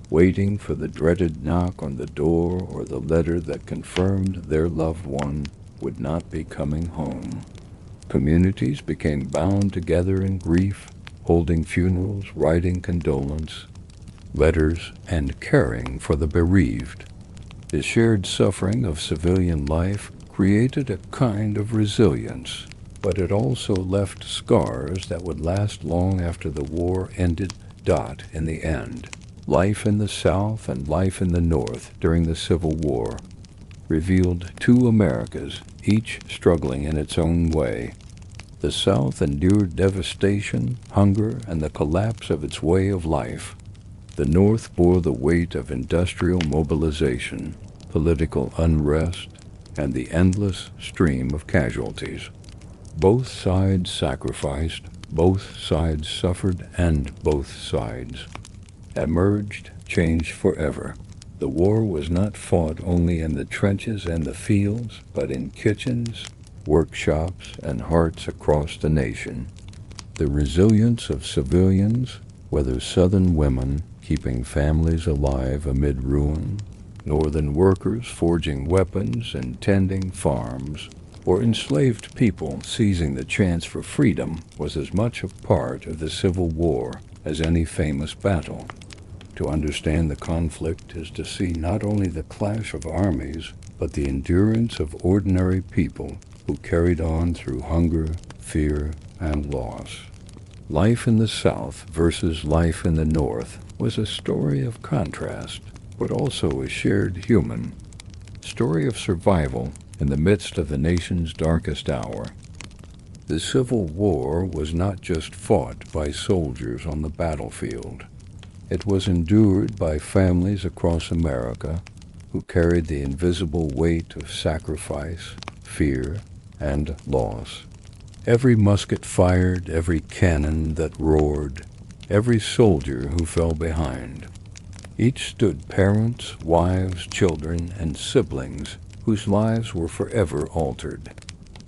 waiting for the dreaded knock on the door or the letter that confirmed their loved one would not be coming home. Communities became bound together in grief, holding funerals, writing condolence letters, and caring for the bereaved. The shared suffering of civilian life created a kind of resilience, but it also left scars that would last long after the war ended. In the end, life in the South and life in the North during the Civil War revealed two Americas, each struggling in its own way. The South endured devastation, hunger, and the collapse of its way of life. The North bore the weight of industrial mobilization, political unrest, and the endless stream of casualties. Both sides sacrificed, both sides suffered, and both sides emerged changed forever. The war was not fought only in the trenches and the fields, but in kitchens, workshops, and hearts across the nation. The resilience of civilians, whether Southern women keeping families alive amid ruin, Northern workers forging weapons and tending farms, or enslaved people seizing the chance for freedom, was as much a part of the Civil War as any famous battle. To understand the conflict is to see not only the clash of armies, but the endurance of ordinary people who carried on through hunger, fear, and loss. Life in the South versus life in the North was a story of contrast, but also a shared human story of survival in the midst of the nation's darkest hour. The Civil War was not just fought by soldiers on the battlefield. It was endured by families across America who carried the invisible weight of sacrifice, fear, and loss. Every musket fired, every cannon that roared, every soldier who fell behind. Each stood parents, wives, children, and siblings whose lives were forever altered.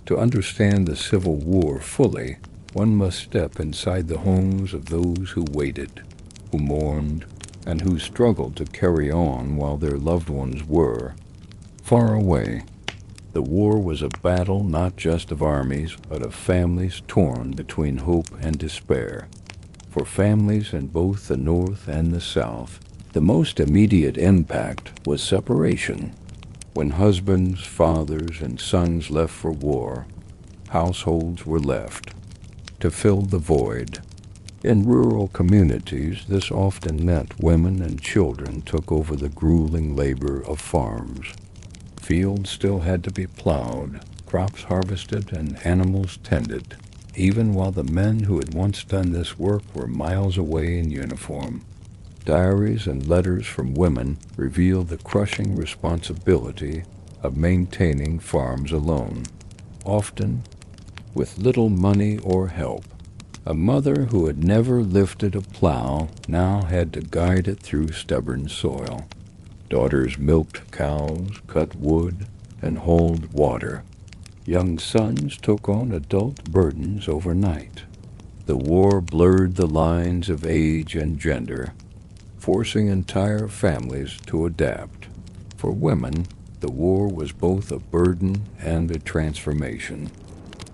To understand the Civil War fully, one must step inside the homes of those who waited, who mourned, and who struggled to carry on while their loved ones were far away. The war was a battle not just of armies, but of families torn between hope and despair. For families in both the North and the South, the most immediate impact was separation. When husbands, fathers, and sons left for war, households were left to fill the void. In rural communities, this often meant women and children took over the grueling labor of farms. Fields still had to be plowed, crops harvested, and animals tended, even while the men who had once done this work were miles away in uniform. Diaries and letters from women reveal the crushing responsibility of maintaining farms alone, often with little money or help. A mother who had never lifted a plow now had to guide it through stubborn soil. Daughters milked cows, cut wood, and hauled water. Young sons took on adult burdens overnight. The war blurred the lines of age and gender, forcing entire families to adapt. For women, the war was both a burden and a transformation.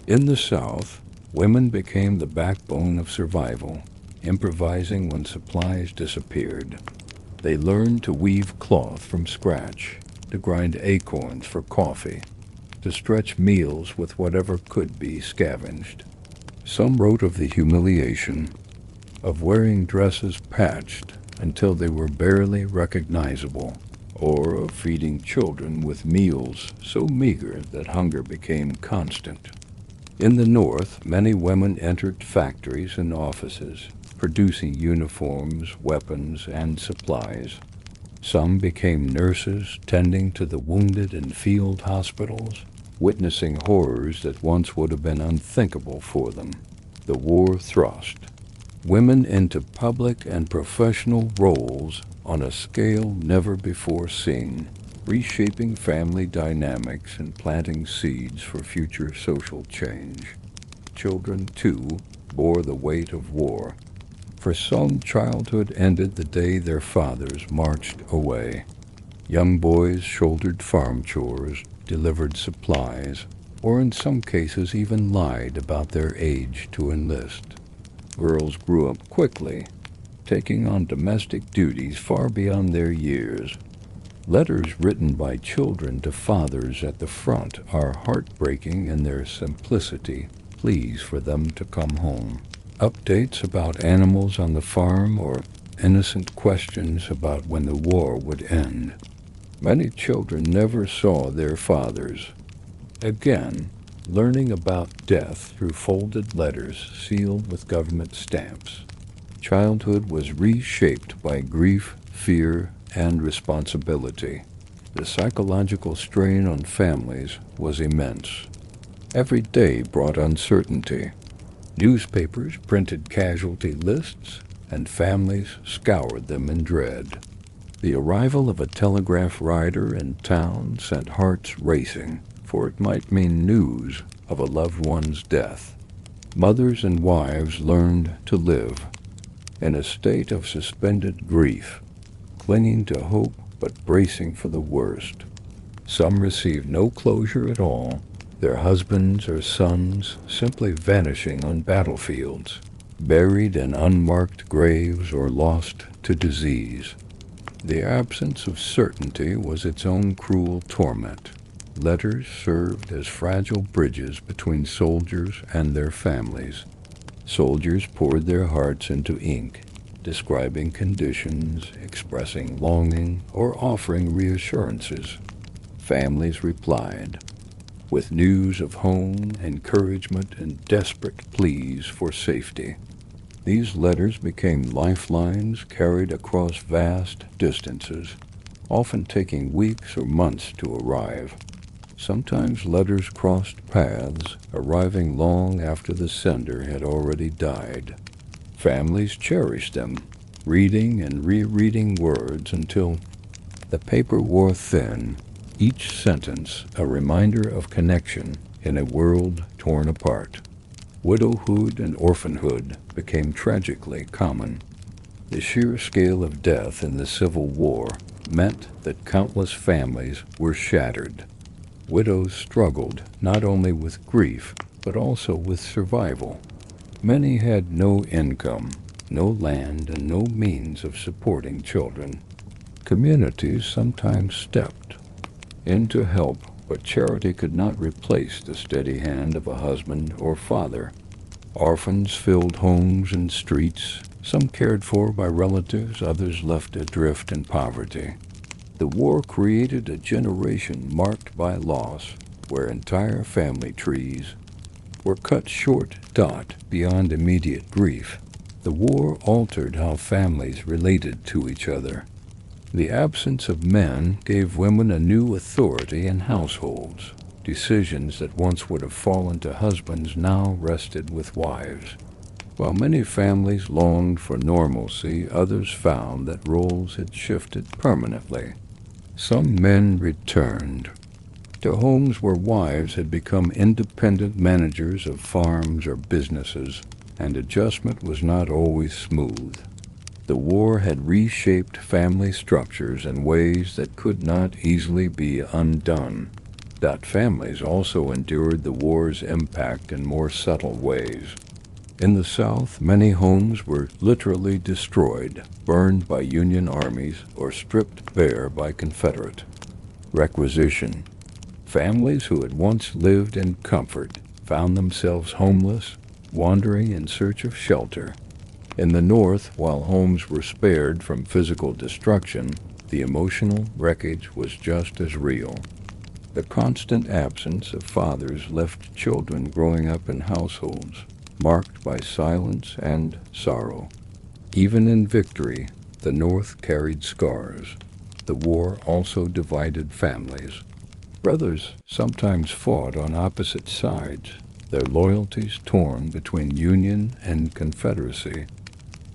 In the South, women became the backbone of survival, improvising when supplies disappeared. They learned to weave cloth from scratch, to grind acorns for coffee, to stretch meals with whatever could be scavenged. Some wrote of the humiliation of wearing dresses patched until they were barely recognizable, or of feeding children with meals so meager that hunger became constant. In the North, many women entered factories and offices, producing uniforms, weapons, and supplies. Some became nurses, tending to the wounded in field hospitals, witnessing horrors that once would have been unthinkable for them. The war thrust women into public and professional roles on a scale never before seen, reshaping family dynamics and planting seeds for future social change. Children, too, bore the weight of war. For some, childhood ended the day their fathers marched away. Young boys shouldered farm chores, delivered supplies, or in some cases even lied about their age to enlist. Girls grew up quickly, taking on domestic duties far beyond their years. Letters written by children to fathers at the front are heartbreaking in their simplicity, pleas for them to come home. Updates about animals on the farm or innocent questions about when the war would end. Many children never saw their fathers again, learning about death through folded letters sealed with government stamps. Childhood was reshaped by grief, fear, and responsibility. The psychological strain on families was immense. Every day brought uncertainty. Newspapers printed casualty lists, and families scoured them in dread. The arrival of a telegraph rider in town sent hearts racing, for it might mean news of a loved one's death. Mothers and wives learned to live in a state of suspended grief, clinging to hope but bracing for the worst. Some received no closure at all, their husbands or sons simply vanishing on battlefields, buried in unmarked graves or lost to disease. The absence of certainty was its own cruel torment. Letters served as fragile bridges between soldiers and their families. Soldiers poured their hearts into ink, describing conditions, expressing longing, or offering reassurances. Families replied with news of home, encouragement, and desperate pleas for safety. These letters became lifelines carried across vast distances, often taking weeks or months to arrive. Sometimes letters crossed paths, arriving long after the sender had already died. Families cherished them, reading and rereading words until the paper wore thin, each sentence a reminder of connection in a world torn apart. Widowhood and orphanhood became tragically common. The sheer scale of death in the Civil War meant that countless families were shattered. Widows struggled not only with grief, but also with survival. Many had no income, no land, and no means of supporting children. Communities sometimes stepped in to help, but charity could not replace the steady hand of a husband or father. Orphans filled homes and streets, some cared for by relatives, others left adrift in poverty. The war created a generation marked by loss, where entire family trees were cut short beyond immediate grief. The war altered how families related to each other. The absence of men gave women a new authority in households. Decisions that once would have fallen to husbands now rested with wives. While many families longed for normalcy, others found that roles had shifted permanently. Some men returned to homes where wives had become independent managers of farms or businesses. and adjustment was not always smooth. The war had reshaped family structures in ways that could not easily be undone. Families also endured the war's impact in more subtle ways. In the South, many homes were literally destroyed, burned by Union armies, or stripped bare by Confederate. Requisition. Families who had once lived in comfort found themselves homeless, wandering in search of shelter. In the North, while homes were spared from physical destruction, the emotional wreckage was just as real. The constant absence of fathers left children growing up in households marked by silence and sorrow. Even in victory, the North carried scars. The war also divided families. Brothers sometimes fought on opposite sides, their loyalties torn between Union and Confederacy.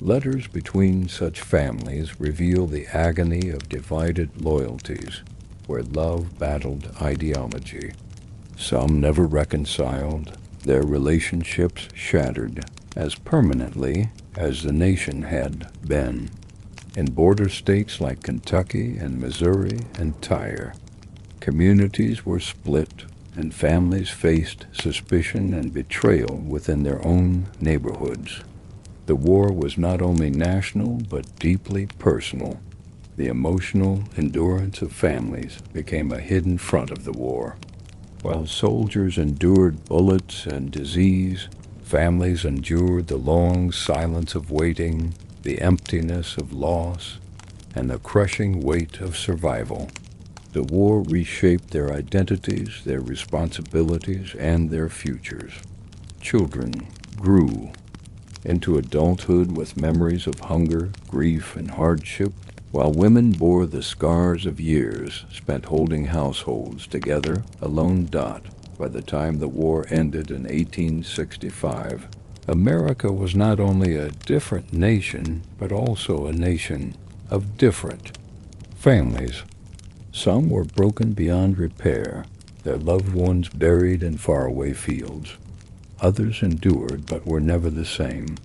Letters between such families reveal the agony of divided loyalties, where love battled ideology. Some never reconciled, their relationships shattered as permanently as the nation had been. In border states like Kentucky and Missouri and Tyre, communities were split and families faced suspicion and betrayal within their own neighborhoods. The war was not only national but deeply personal. The emotional endurance of families became a hidden front of the war. While soldiers endured bullets and disease, families endured the long silence of waiting, the emptiness of loss, and the crushing weight of survival. The war reshaped their identities, their responsibilities, and their futures. Children grew into adulthood with memories of hunger, grief, and hardship, while women bore the scars of years spent holding households together alone. By the time the war ended in 1865, America was not only a different nation, but also a nation of different families. Some were broken beyond repair, their loved ones buried in faraway fields. Others endured but were never the same.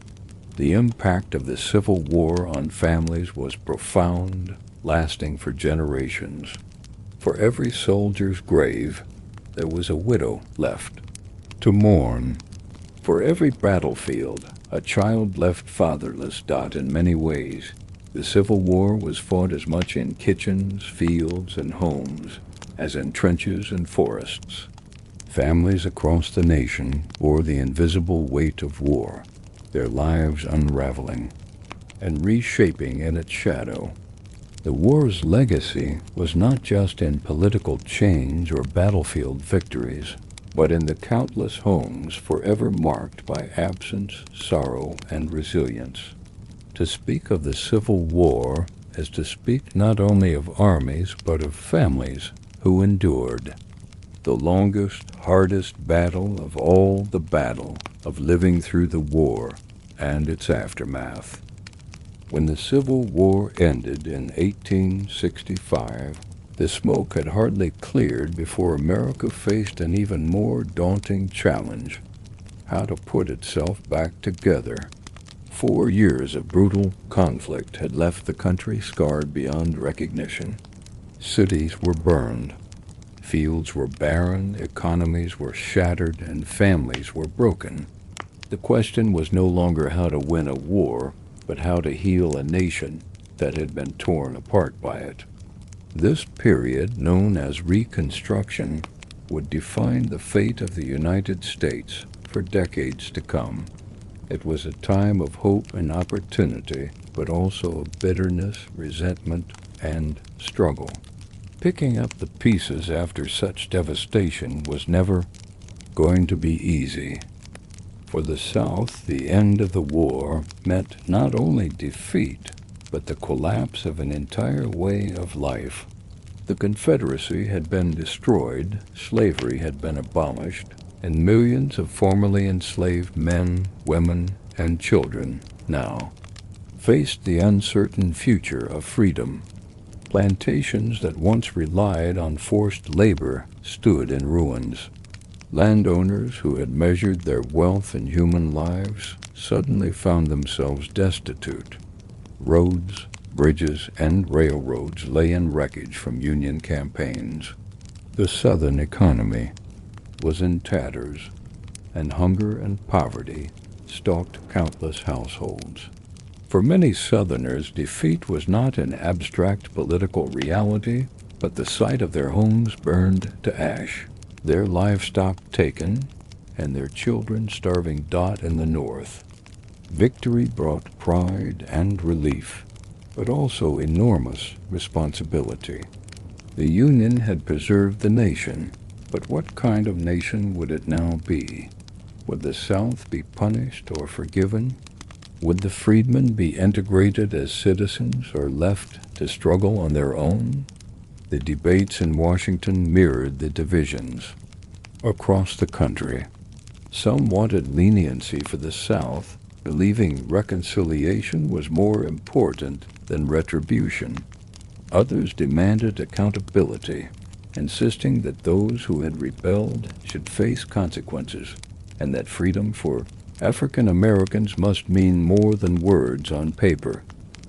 The impact of the Civil War on families was profound, lasting for generations. For every soldier's grave, there was a widow left to mourn. For every battlefield, a child left fatherless. In many ways, the Civil War was fought as much in kitchens, fields, and homes as in trenches and forests. Families across the nation bore the invisible weight of war, their lives unraveling and reshaping in its shadow. The war's legacy was not just in political change or battlefield victories, but in the countless homes forever marked by absence, sorrow, and resilience. To speak of the Civil War is to speak not only of armies, but of families who endured. The longest, hardest battle of all, the battle of living through the war and its aftermath. When the Civil War ended in 1865, the smoke had hardly cleared before America faced an even more daunting challenge: how to put itself back together. 4 years of brutal conflict had left the country scarred beyond recognition. Cities were burned, fields were barren, economies were shattered, and families were broken. The question was no longer how to win a war, but how to heal a nation that had been torn apart by it. This period, known as Reconstruction, would define the fate of the United States for decades to come. It was a time of hope and opportunity, but also of bitterness, resentment, and struggle. Picking up the pieces after such devastation was never going to be easy. For the South, the end of the war meant not only defeat, but the collapse of an entire way of life. The Confederacy had been destroyed, slavery had been abolished, and millions of formerly enslaved men, women, and children now faced the uncertain future of freedom. Plantations that once relied on forced labor stood in ruins. Landowners who had measured their wealth in human lives suddenly found themselves destitute. Roads, bridges, and railroads lay in wreckage from Union campaigns. The Southern economy was in tatters, and hunger and poverty stalked countless households. For many Southerners, defeat was not an abstract political reality, but the sight of their homes burned to ash, their livestock taken, and their children starving dot in the North. Victory brought pride and relief, but also enormous responsibility. The Union had preserved the nation, but what kind of nation would it now be? Would the South be punished or forgiven? Would the freedmen be integrated as citizens or left to struggle on their own? The debates in Washington mirrored the divisions across the country. Some wanted leniency for the South, believing reconciliation was more important than retribution. Others demanded accountability, insisting that those who had rebelled should face consequences, and that freedom for African Americans must mean more than words on paper.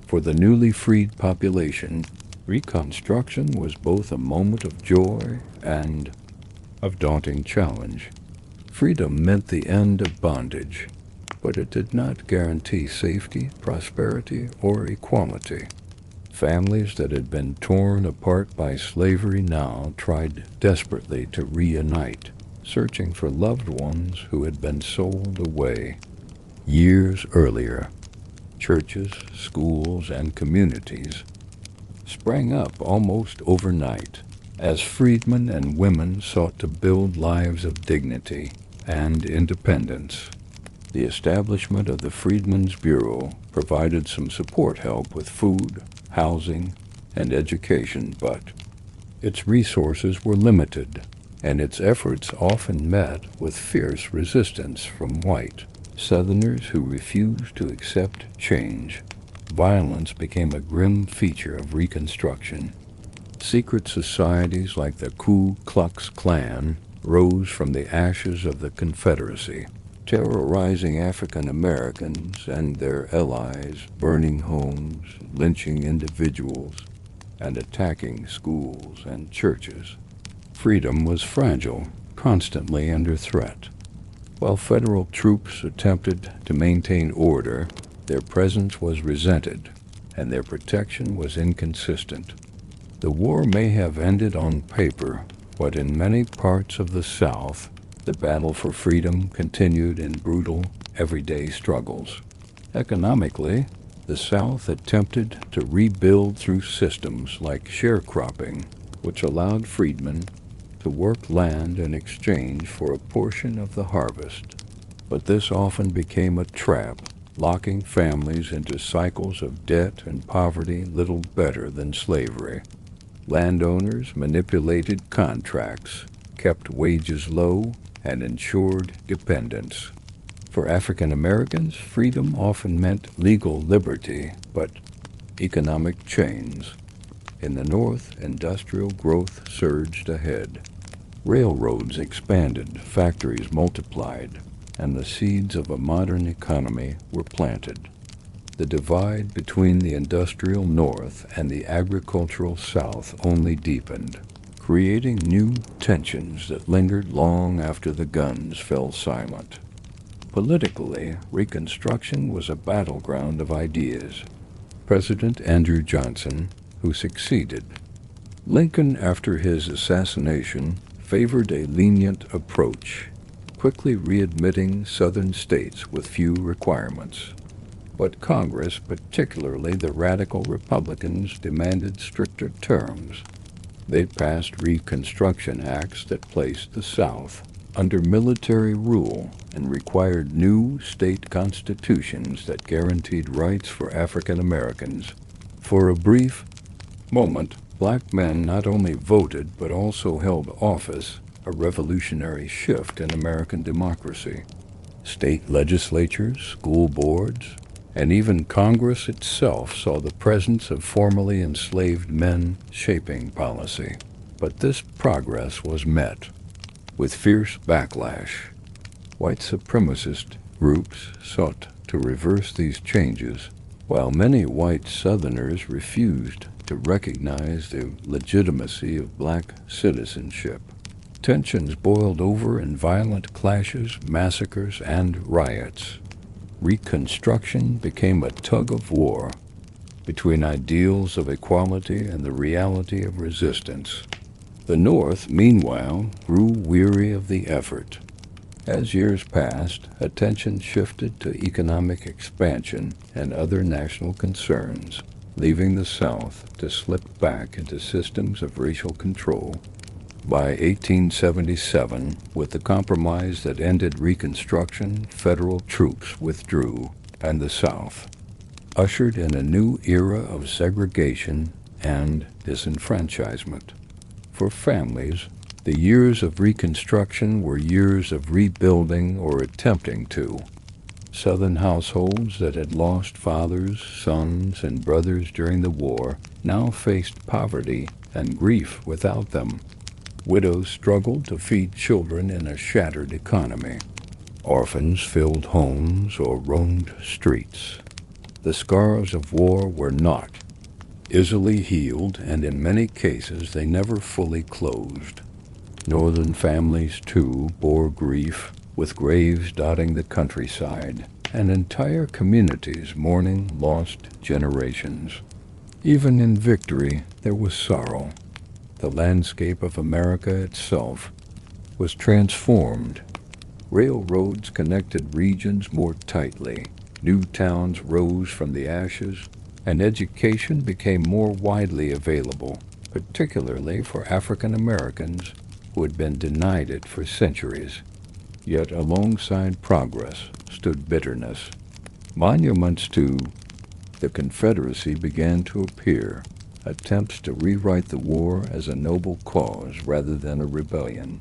For the newly freed population, Reconstruction was both a moment of joy and of daunting challenge. Freedom meant the end of bondage, but it did not guarantee safety, prosperity, or equality. Families that had been torn apart by slavery now tried desperately to reunite, searching for loved ones who had been sold away. Years earlier, churches, schools, and communities sprang up almost overnight as freedmen and women sought to build lives of dignity and independence. The establishment of the Freedmen's Bureau provided some support help with food, housing, and education, but its resources were limited, and its efforts often met with fierce resistance from white Southerners who refused to accept change. Violence became a grim feature of Reconstruction. Secret societies like the Ku Klux Klan rose from the ashes of the Confederacy, terrorizing African Americans and their allies, burning homes, lynching individuals, and attacking schools and churches. Freedom was fragile, constantly under threat. While federal troops attempted to maintain order, their presence was resented, and their protection was inconsistent. The war may have ended on paper, but in many parts of the South, the battle for freedom continued in brutal, everyday struggles. Economically, the South attempted to rebuild through systems like sharecropping, which allowed freedmen to work land in exchange for a portion of the harvest. But this often became a trap, locking families into cycles of debt and poverty little better than slavery. Landowners manipulated contracts, kept wages low, and ensured dependence. For African Americans, freedom often meant legal liberty, but economic chains. In the North, industrial growth surged ahead. Railroads expanded, factories multiplied, and the seeds of a modern economy were planted. The divide between the industrial North and the agricultural South only deepened, creating new tensions that lingered long after the guns fell silent. Politically, Reconstruction was a battleground of ideas. President Andrew Johnson, who succeeded Lincoln after his assassination, favored a lenient approach, quickly readmitting Southern states with few requirements. But Congress, particularly the radical Republicans, demanded stricter terms. They passed Reconstruction Acts that placed the South under military rule and required new state constitutions that guaranteed rights for African Americans. For a brief moment, black men not only voted but also held office, a revolutionary shift in American democracy. State legislatures, school boards, and even Congress itself saw the presence of formerly enslaved men shaping policy. But this progress was met With fierce backlash, white supremacist groups sought to reverse these changes, while many white Southerners refused to recognize the legitimacy of black citizenship. Tensions boiled over in violent clashes, massacres, and riots. Reconstruction became a tug-of-war between ideals of equality and the reality of resistance. The North, meanwhile, grew weary of the effort. As years passed, attention shifted to economic expansion and other national concerns, leaving the South to slip back into systems of racial control. By 1877, with the compromise that ended Reconstruction, federal troops withdrew, and the South ushered in a new era of segregation and disenfranchisement. For families, the years of Reconstruction were years of rebuilding or attempting to. Southern households that had lost fathers, sons, and brothers during the war now faced poverty and grief without them. Widows struggled to feed children in a shattered economy. Orphans filled homes or roamed streets. The scars of war were not easily healed, and in many cases they never fully closed. Northern families, too, bore grief, with graves dotting the countryside, and entire communities mourning lost generations. Even in victory, there was sorrow. The landscape of America itself was transformed. Railroads connected regions more tightly. New towns rose from the ashes, and education became more widely available, particularly for African Americans who had been denied it for centuries. Yet alongside progress stood bitterness. Monuments to the Confederacy began to appear, attempts to rewrite the war as a noble cause rather than a rebellion.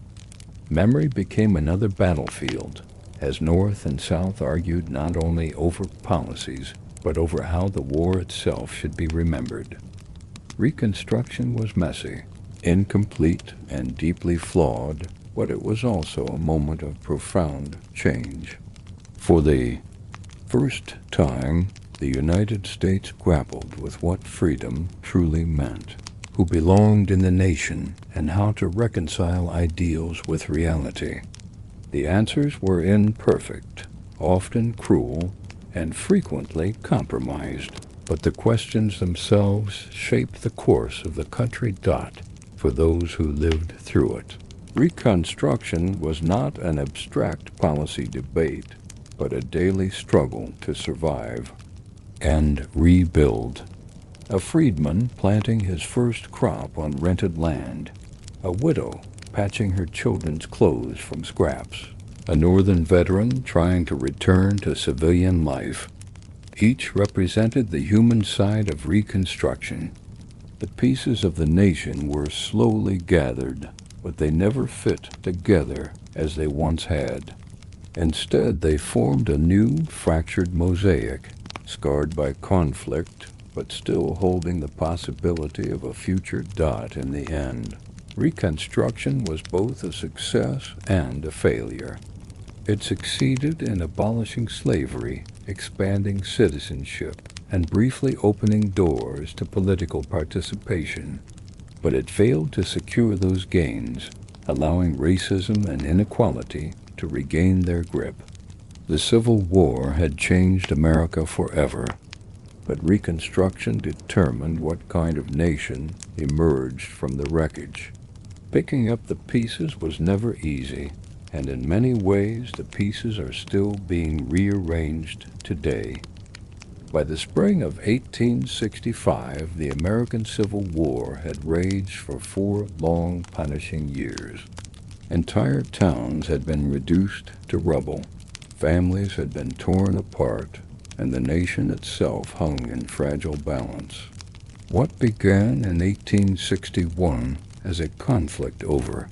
Memory became another battlefield, as North and South argued not only over policies, but over how the war itself should be remembered. Reconstruction was messy, incomplete, and deeply flawed, but it was also a moment of profound change. For the first time, the United States grappled with what freedom truly meant, who belonged in the nation, and how to reconcile ideals with reality. The answers were imperfect, often cruel, and frequently compromised, but the questions themselves shaped the course of the country for those who lived through it. Reconstruction was not an abstract policy debate, but a daily struggle to survive and rebuild. A freedman planting his first crop on rented land, a widow patching her children's clothes from scraps, a Northern veteran trying to return to civilian life. Each represented the human side of Reconstruction. The pieces of the nation were slowly gathered, but they never fit together as they once had. Instead, they formed a new, fractured mosaic, scarred by conflict, but still holding the possibility of a future in the end. Reconstruction was both a success and a failure. It succeeded in abolishing slavery, expanding citizenship, and briefly opening doors to political participation. But it failed to secure those gains, allowing racism and inequality to regain their grip. The Civil War had changed America forever, but Reconstruction determined what kind of nation emerged from the wreckage. Picking up the pieces was never easy, and in many ways the pieces are still being rearranged today. By the spring of 1865, the American Civil War had raged for 4 long, punishing years. Entire towns had been reduced to rubble. Families had been torn apart, and the nation itself hung in fragile balance. What began in 1861 as a conflict over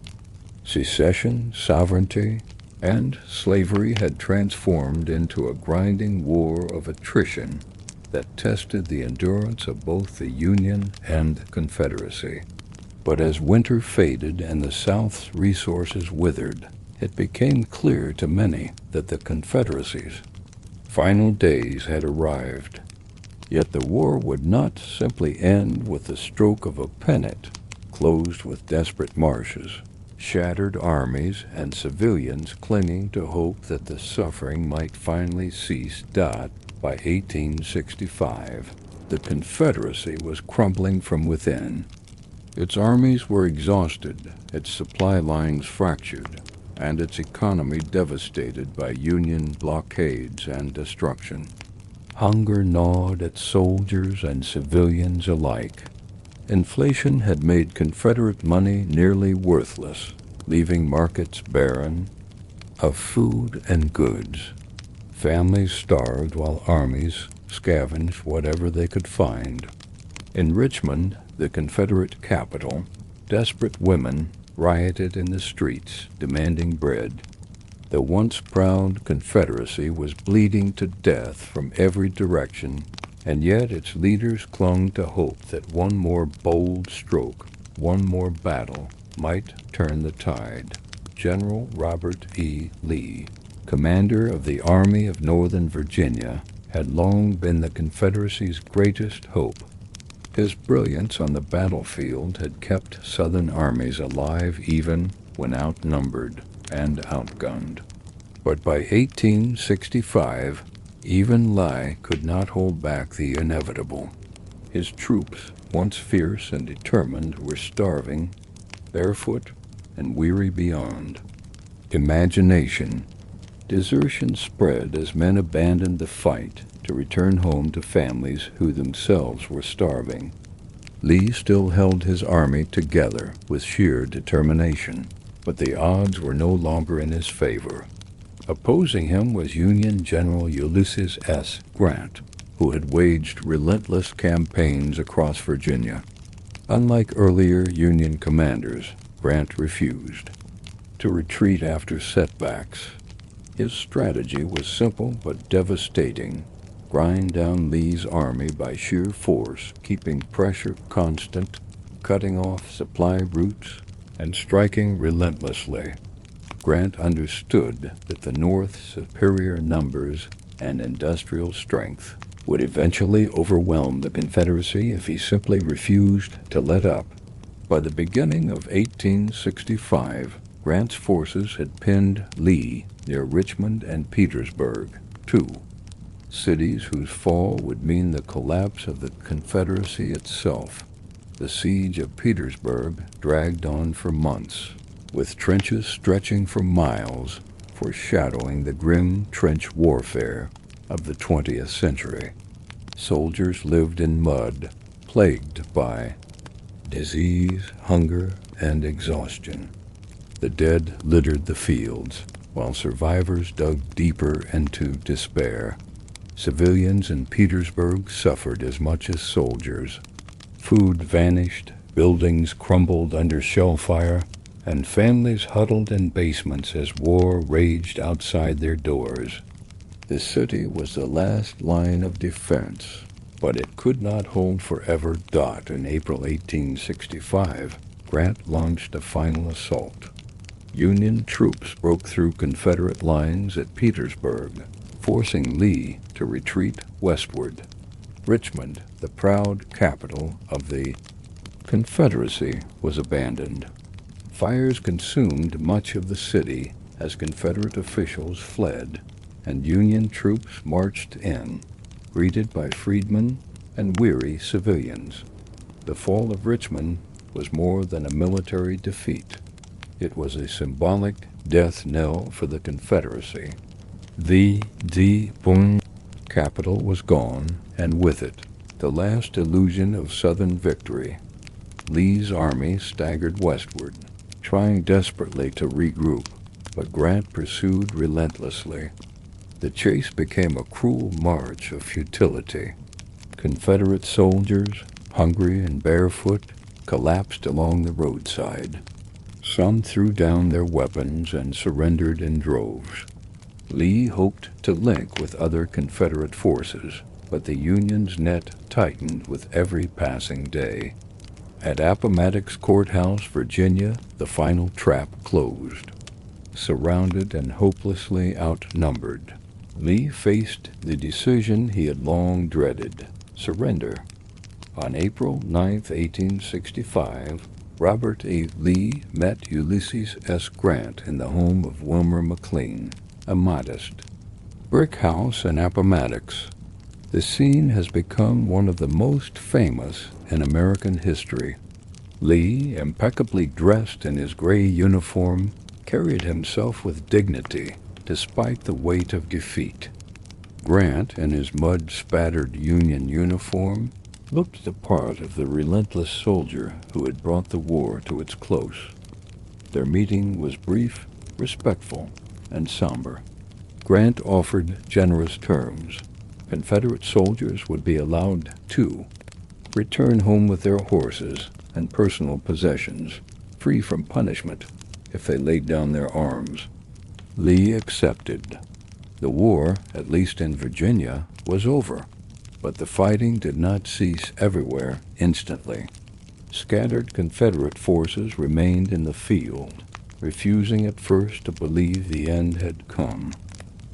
secession, sovereignty, and slavery had transformed into a grinding war of attrition that tested the endurance of both the Union and Confederacy. But as winter faded and the South's resources withered, it became clear to many that the Confederacy's final days had arrived. Yet the war would not simply end with the stroke of a pennant, closed with desperate marshes, shattered armies, and civilians clinging to hope that the suffering might finally cease. By 1865, the Confederacy was crumbling from within. Its armies were exhausted, its supply lines fractured, and its economy devastated by Union blockades and destruction. Hunger gnawed at soldiers and civilians alike. Inflation had made Confederate money nearly worthless, leaving markets barren of food and goods. Families starved while armies scavenged whatever they could find. In Richmond, the Confederate capital, desperate women rioted in the streets, demanding bread. The once proud Confederacy was bleeding to death from every direction, and yet its leaders clung to hope that one more bold stroke, one more battle, might turn the tide. General Robert E. Lee, commander of the Army of Northern Virginia, had long been the Confederacy's greatest hope. His brilliance on the battlefield had kept Southern armies alive even when outnumbered and outgunned. But by 1865, even Lee could not hold back the inevitable. His troops, once fierce and determined, were starving, barefoot, and weary beyond imagination. Desertion spread as men abandoned the fight to return home to families who themselves were starving. Lee still held his army together with sheer determination, but the odds were no longer in his favor. Opposing him was Union General Ulysses S. Grant, who had waged relentless campaigns across Virginia. Unlike earlier Union commanders, Grant refused to retreat after setbacks. His strategy was simple but devastating: grind down Lee's army by sheer force, keeping pressure constant, cutting off supply routes, and striking relentlessly. Grant understood that the North's superior numbers and industrial strength would eventually overwhelm the Confederacy if he simply refused to let up. By the beginning of 1865, Grant's forces had pinned Lee near Richmond and Petersburg, two cities whose fall would mean the collapse of the Confederacy itself. The siege of Petersburg dragged on for months, with trenches stretching for miles, foreshadowing the grim trench warfare of the 20th century. Soldiers lived in mud, plagued by disease, hunger, and exhaustion. The dead littered the fields, while survivors dug deeper into despair. Civilians in Petersburg suffered as much as soldiers. Food vanished, buildings crumbled under shell fire, and families huddled in basements as war raged outside their doors. The city was the last line of defense, but it could not hold forever. In April 1865, Grant launched a final assault. Union troops broke through Confederate lines at Petersburg, forcing Lee to retreat westward. Richmond, the proud capital of the Confederacy, was abandoned. Fires consumed much of the city as Confederate officials fled, and Union troops marched in, greeted by freedmen and weary civilians. The fall of Richmond was more than a military defeat. It was a symbolic death knell for the Confederacy. The capital was gone, and with it, the last illusion of Southern victory. Lee's army staggered westward, trying desperately to regroup, but Grant pursued relentlessly. The chase became a cruel march of futility. Confederate soldiers, hungry and barefoot, collapsed along the roadside. Some threw down their weapons and surrendered in droves. Lee hoped to link with other Confederate forces, but the Union's net tightened with every passing day. At Appomattox Courthouse, Virginia, the final trap closed. Surrounded and hopelessly outnumbered, Lee faced the decision he had long dreaded: surrender. On April 9, 1865, Robert A. Lee met Ulysses S. Grant in the home of Wilmer McLean, a modest brick house in Appomattox. The scene has become one of the most famous in American history. Lee, impeccably dressed in his gray uniform, carried himself with dignity despite the weight of defeat. Grant, in his mud-spattered Union uniform, looked the part of the relentless soldier who had brought the war to its close. Their meeting was brief, respectful, and somber. Grant offered generous terms. Confederate soldiers would be allowed to return home with their horses and personal possessions, free from punishment, if they laid down their arms. Lee accepted. The war, at least in Virginia, was over, but the fighting did not cease everywhere instantly. Scattered Confederate forces remained in the field, refusing at first to believe the end had come.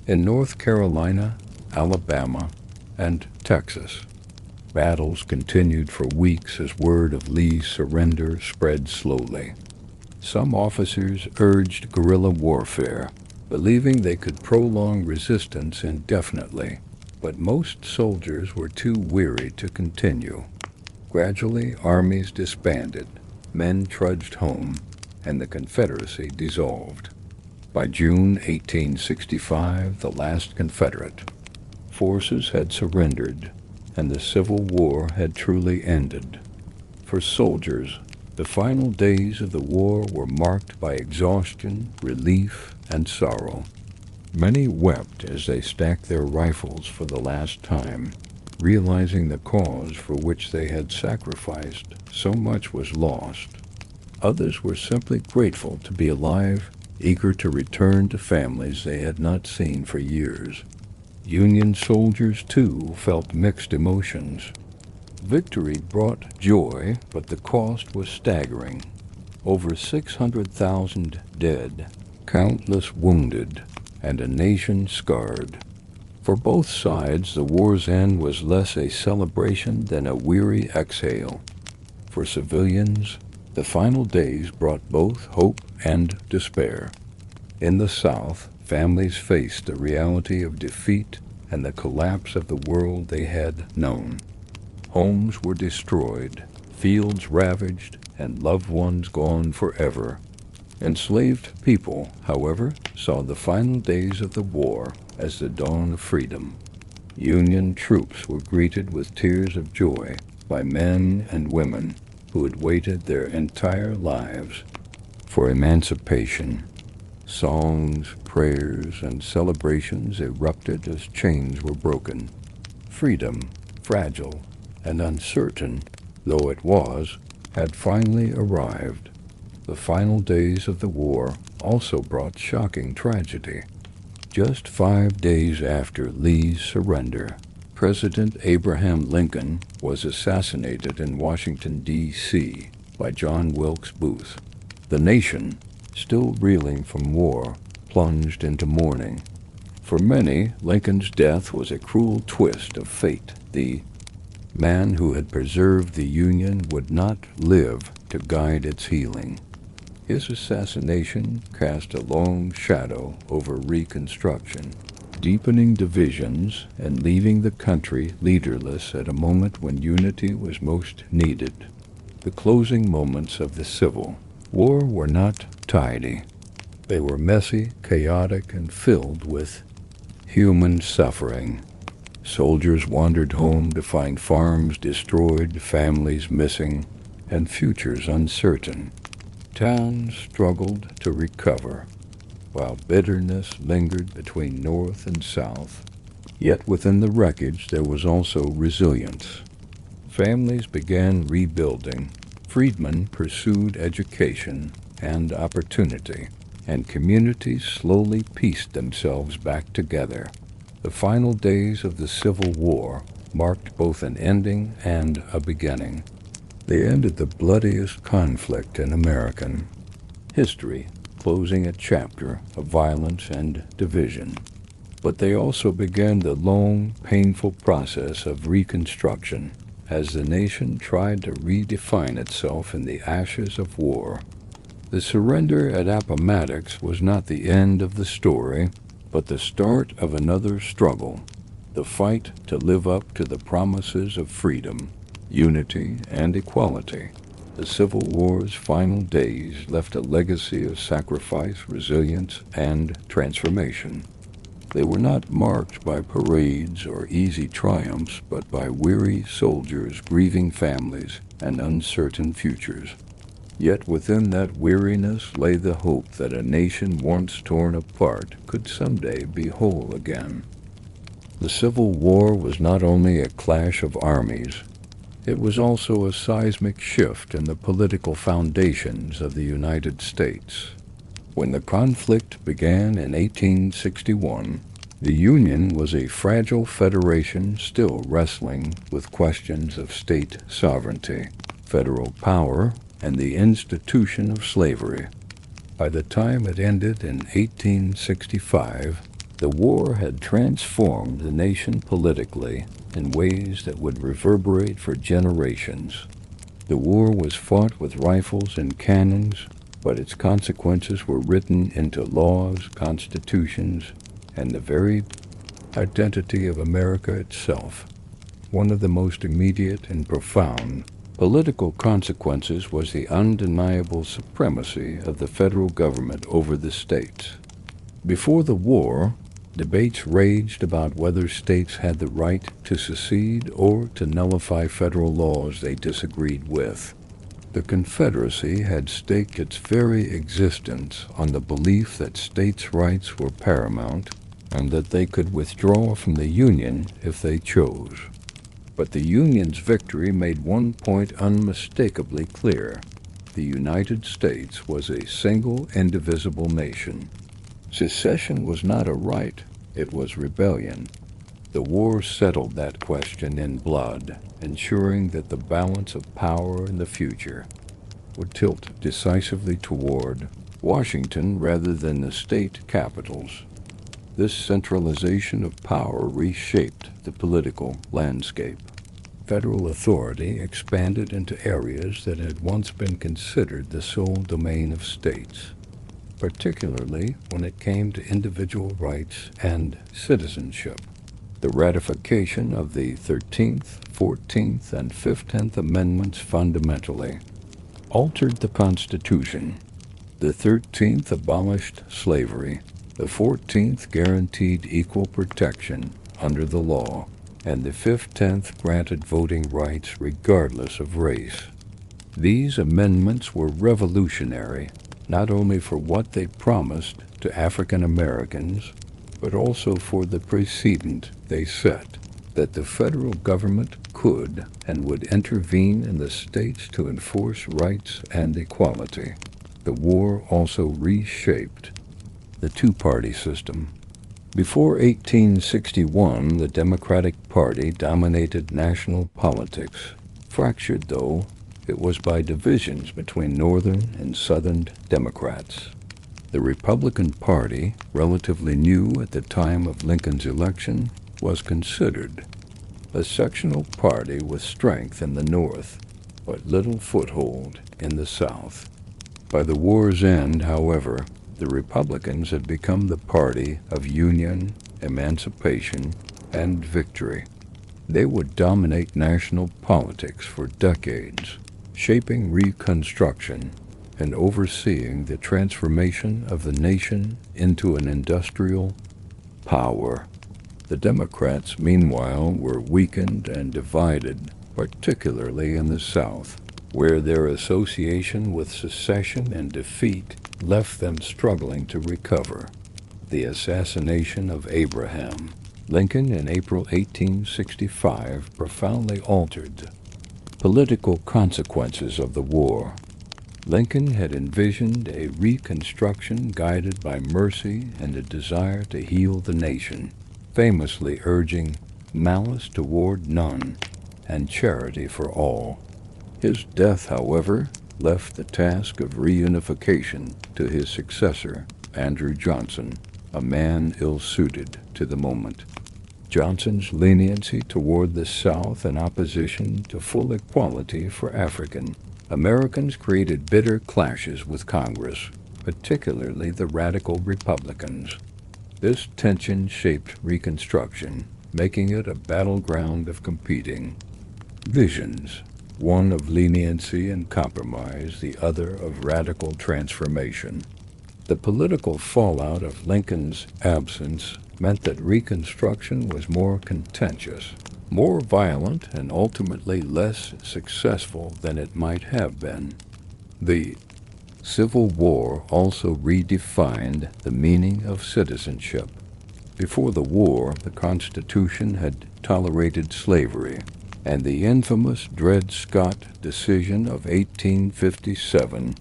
In North Carolina, Alabama, and Texas, battles continued for weeks as word of Lee's surrender spread slowly. Some officers urged guerrilla warfare, believing they could prolong resistance indefinitely, but most soldiers were too weary to continue. Gradually, armies disbanded, men trudged home, and the Confederacy dissolved. By June 1865, the last Confederate forces had surrendered, and the Civil War had truly ended. For soldiers, the final days of the war were marked by exhaustion, relief, and sorrow. Many wept as they stacked their rifles for the last time, realizing the cause for which they had sacrificed so much was lost. Others were simply grateful to be alive, eager to return to families they had not seen for years. Union soldiers, too, felt mixed emotions. Victory brought joy, but the cost was staggering. Over 600,000 dead, countless wounded, and a nation scarred. For both sides, the war's end was less a celebration than a weary exhale. For civilians, the final days brought both hope and despair. In the South, families faced the reality of defeat and the collapse of the world they had known. Homes were destroyed, fields ravaged, and loved ones gone forever. Enslaved people, however, saw the final days of the war as the dawn of freedom. Union troops were greeted with tears of joy by men and women who had waited their entire lives for emancipation. Songs, prayers, and celebrations erupted as chains were broken. Freedom, fragile and uncertain though it was, had finally arrived. The final days of the war also brought shocking tragedy. Just 5 days after Lee's surrender, President Abraham Lincoln was assassinated in Washington, D.C. by John Wilkes Booth. The nation, still reeling from war, plunged into mourning. For many, Lincoln's death was a cruel twist of fate. The man who had preserved the Union would not live to guide its healing. His assassination cast a long shadow over Reconstruction, deepening divisions and leaving the country leaderless at a moment when unity was most needed. The closing moments of the Civil War were not tidy. They were messy, chaotic, and filled with human suffering. Soldiers wandered home to find farms destroyed, families missing, and futures uncertain. Towns struggled to recover, while bitterness lingered between North and South. Yet within the wreckage there was also resilience. Families began rebuilding. Freedmen pursued education and opportunity, and communities slowly pieced themselves back together. The final days of the Civil War marked both an ending and a beginning. They ended the bloodiest conflict in American history, closing a chapter of violence and division. But they also began the long, painful process of Reconstruction as the nation tried to redefine itself in the ashes of war. The surrender at Appomattox was not the end of the story, but the start of another struggle, the fight to live up to the promises of freedom, unity, and equality. The Civil War's final days left a legacy of sacrifice, resilience, and transformation. They were not marked by parades or easy triumphs, but by weary soldiers, grieving families, and uncertain futures. Yet within that weariness lay the hope that a nation once torn apart could someday be whole again. The Civil War was not only a clash of armies, it was also a seismic shift in the political foundations of the United States. When the conflict began in 1861, the Union was a fragile federation still wrestling with questions of state sovereignty, federal power, and the institution of slavery. By the time it ended in 1865, the war had transformed the nation politically in ways that would reverberate for generations. The war was fought with rifles and cannons, but its consequences were written into laws, constitutions, and the very identity of America itself. One of the most immediate and profound political consequences was the undeniable supremacy of the federal government over the states. Before the war, debates raged about whether states had the right to secede or to nullify federal laws they disagreed with. The Confederacy had staked its very existence on the belief that states' rights were paramount and that they could withdraw from the Union if they chose. But the Union's victory made one point unmistakably clear. The United States was a single, indivisible nation. Secession was not a right, it was rebellion. The war settled that question in blood, ensuring that the balance of power in the future would tilt decisively toward Washington rather than the state capitals. This centralization of power reshaped the political landscape. Federal authority expanded into areas that had once been considered the sole domain of states, particularly when it came to individual rights and citizenship. The ratification of the 13th, 14th, and 15th Amendments fundamentally altered the Constitution. The 13th abolished slavery. The 14th guaranteed equal protection under the law, and the 15th granted voting rights regardless of race. These amendments were revolutionary, not only for what they promised to African Americans, but also for the precedent they set, that the federal government could and would intervene in the states to enforce rights and equality. The war also reshaped the two-party system. Before 1861, the Democratic Party dominated national politics. Fractured, though, it was by divisions between Northern and Southern Democrats. The Republican Party, relatively new at the time of Lincoln's election, was considered a sectional party with strength in the North, but little foothold in the South. By the war's end, however, the Republicans had become the party of union, emancipation, and victory. They would dominate national politics for decades, shaping Reconstruction and overseeing the transformation of the nation into an industrial power. The Democrats, meanwhile, were weakened and divided, particularly in the South, where their association with secession and defeat left them struggling to recover. The assassination of Abraham Lincoln in April 1865 profoundly altered the political consequences of the war. Lincoln had envisioned a reconstruction guided by mercy and a desire to heal the nation, famously urging malice toward none and charity for all. His death, however, left the task of reunification to his successor, Andrew Johnson, a man ill-suited to the moment. Johnson's leniency toward the South and opposition to full equality for African Americans created bitter clashes with Congress, particularly the radical Republicans. This tension shaped Reconstruction, making it a battleground of competing visions, one of leniency and compromise, the other of radical transformation. The political fallout of Lincoln's absence meant that Reconstruction was more contentious, more violent, and ultimately less successful than it might have been. The Civil War also redefined the meaning of citizenship. Before the war, the Constitution had tolerated slavery, and the infamous Dred Scott decision of 1857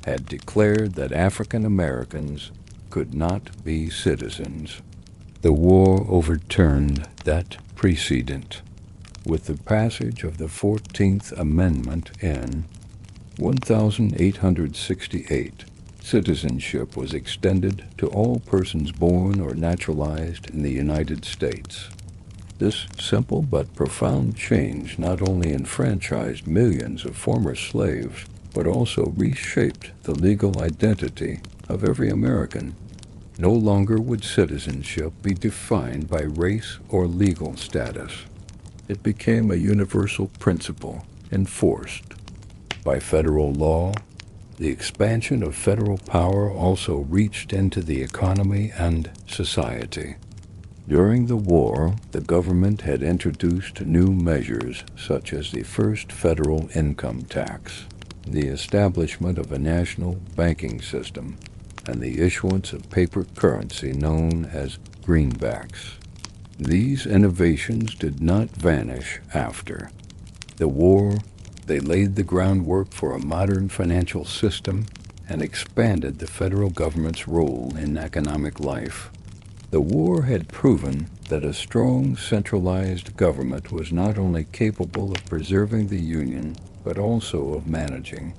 had declared that African Americans could not be citizens. The war overturned that precedent. With the passage of the 14th Amendment in 1868, citizenship was extended to all persons born or naturalized in the United States. This simple but profound change not only enfranchised millions of former slaves, but also reshaped the legal identity of every American. No longer would citizenship be defined by race or legal status. It became a universal principle enforced by federal law. The expansion of federal power also reached into the economy and society. During the war, the government had introduced new measures such as the first federal income tax, the establishment of a national banking system, and the issuance of paper currency known as greenbacks. These innovations did not vanish after the war. They laid the groundwork for a modern financial system and expanded the federal government's role in economic life. The war had proven that a strong centralized government was not only capable of preserving the Union, but also of managing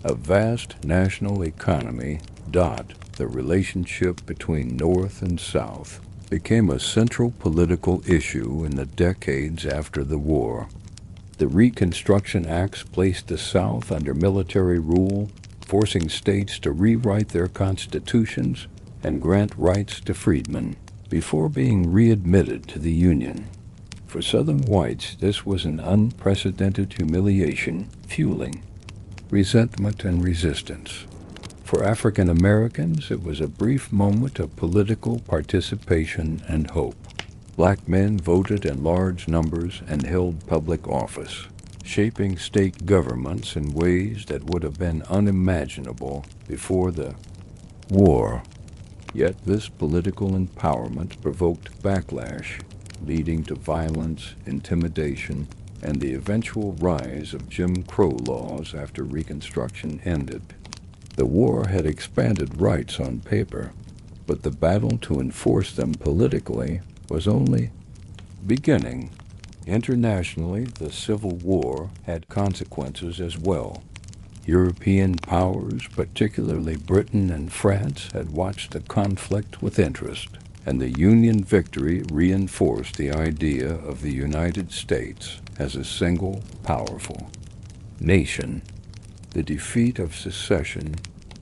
a vast national economy. The relationship between North and South became a central political issue in the decades after the war. The Reconstruction Acts placed the South under military rule, forcing states to rewrite their constitutions and grant rights to freedmen before being readmitted to the Union. For Southern whites, this was an unprecedented humiliation, fueling resentment and resistance. For African Americans, it was a brief moment of political participation and hope. Black men voted in large numbers and held public office, shaping state governments in ways that would have been unimaginable before the war. Yet this political empowerment provoked backlash, leading to violence, intimidation, and the eventual rise of Jim Crow laws after Reconstruction ended. The war had expanded rights on paper, but the battle to enforce them politically was only beginning. Internationally, the Civil War had consequences as well. European powers, particularly Britain and France, had watched the conflict with interest, and the Union victory reinforced the idea of the United States as a single, powerful nation. The defeat of secession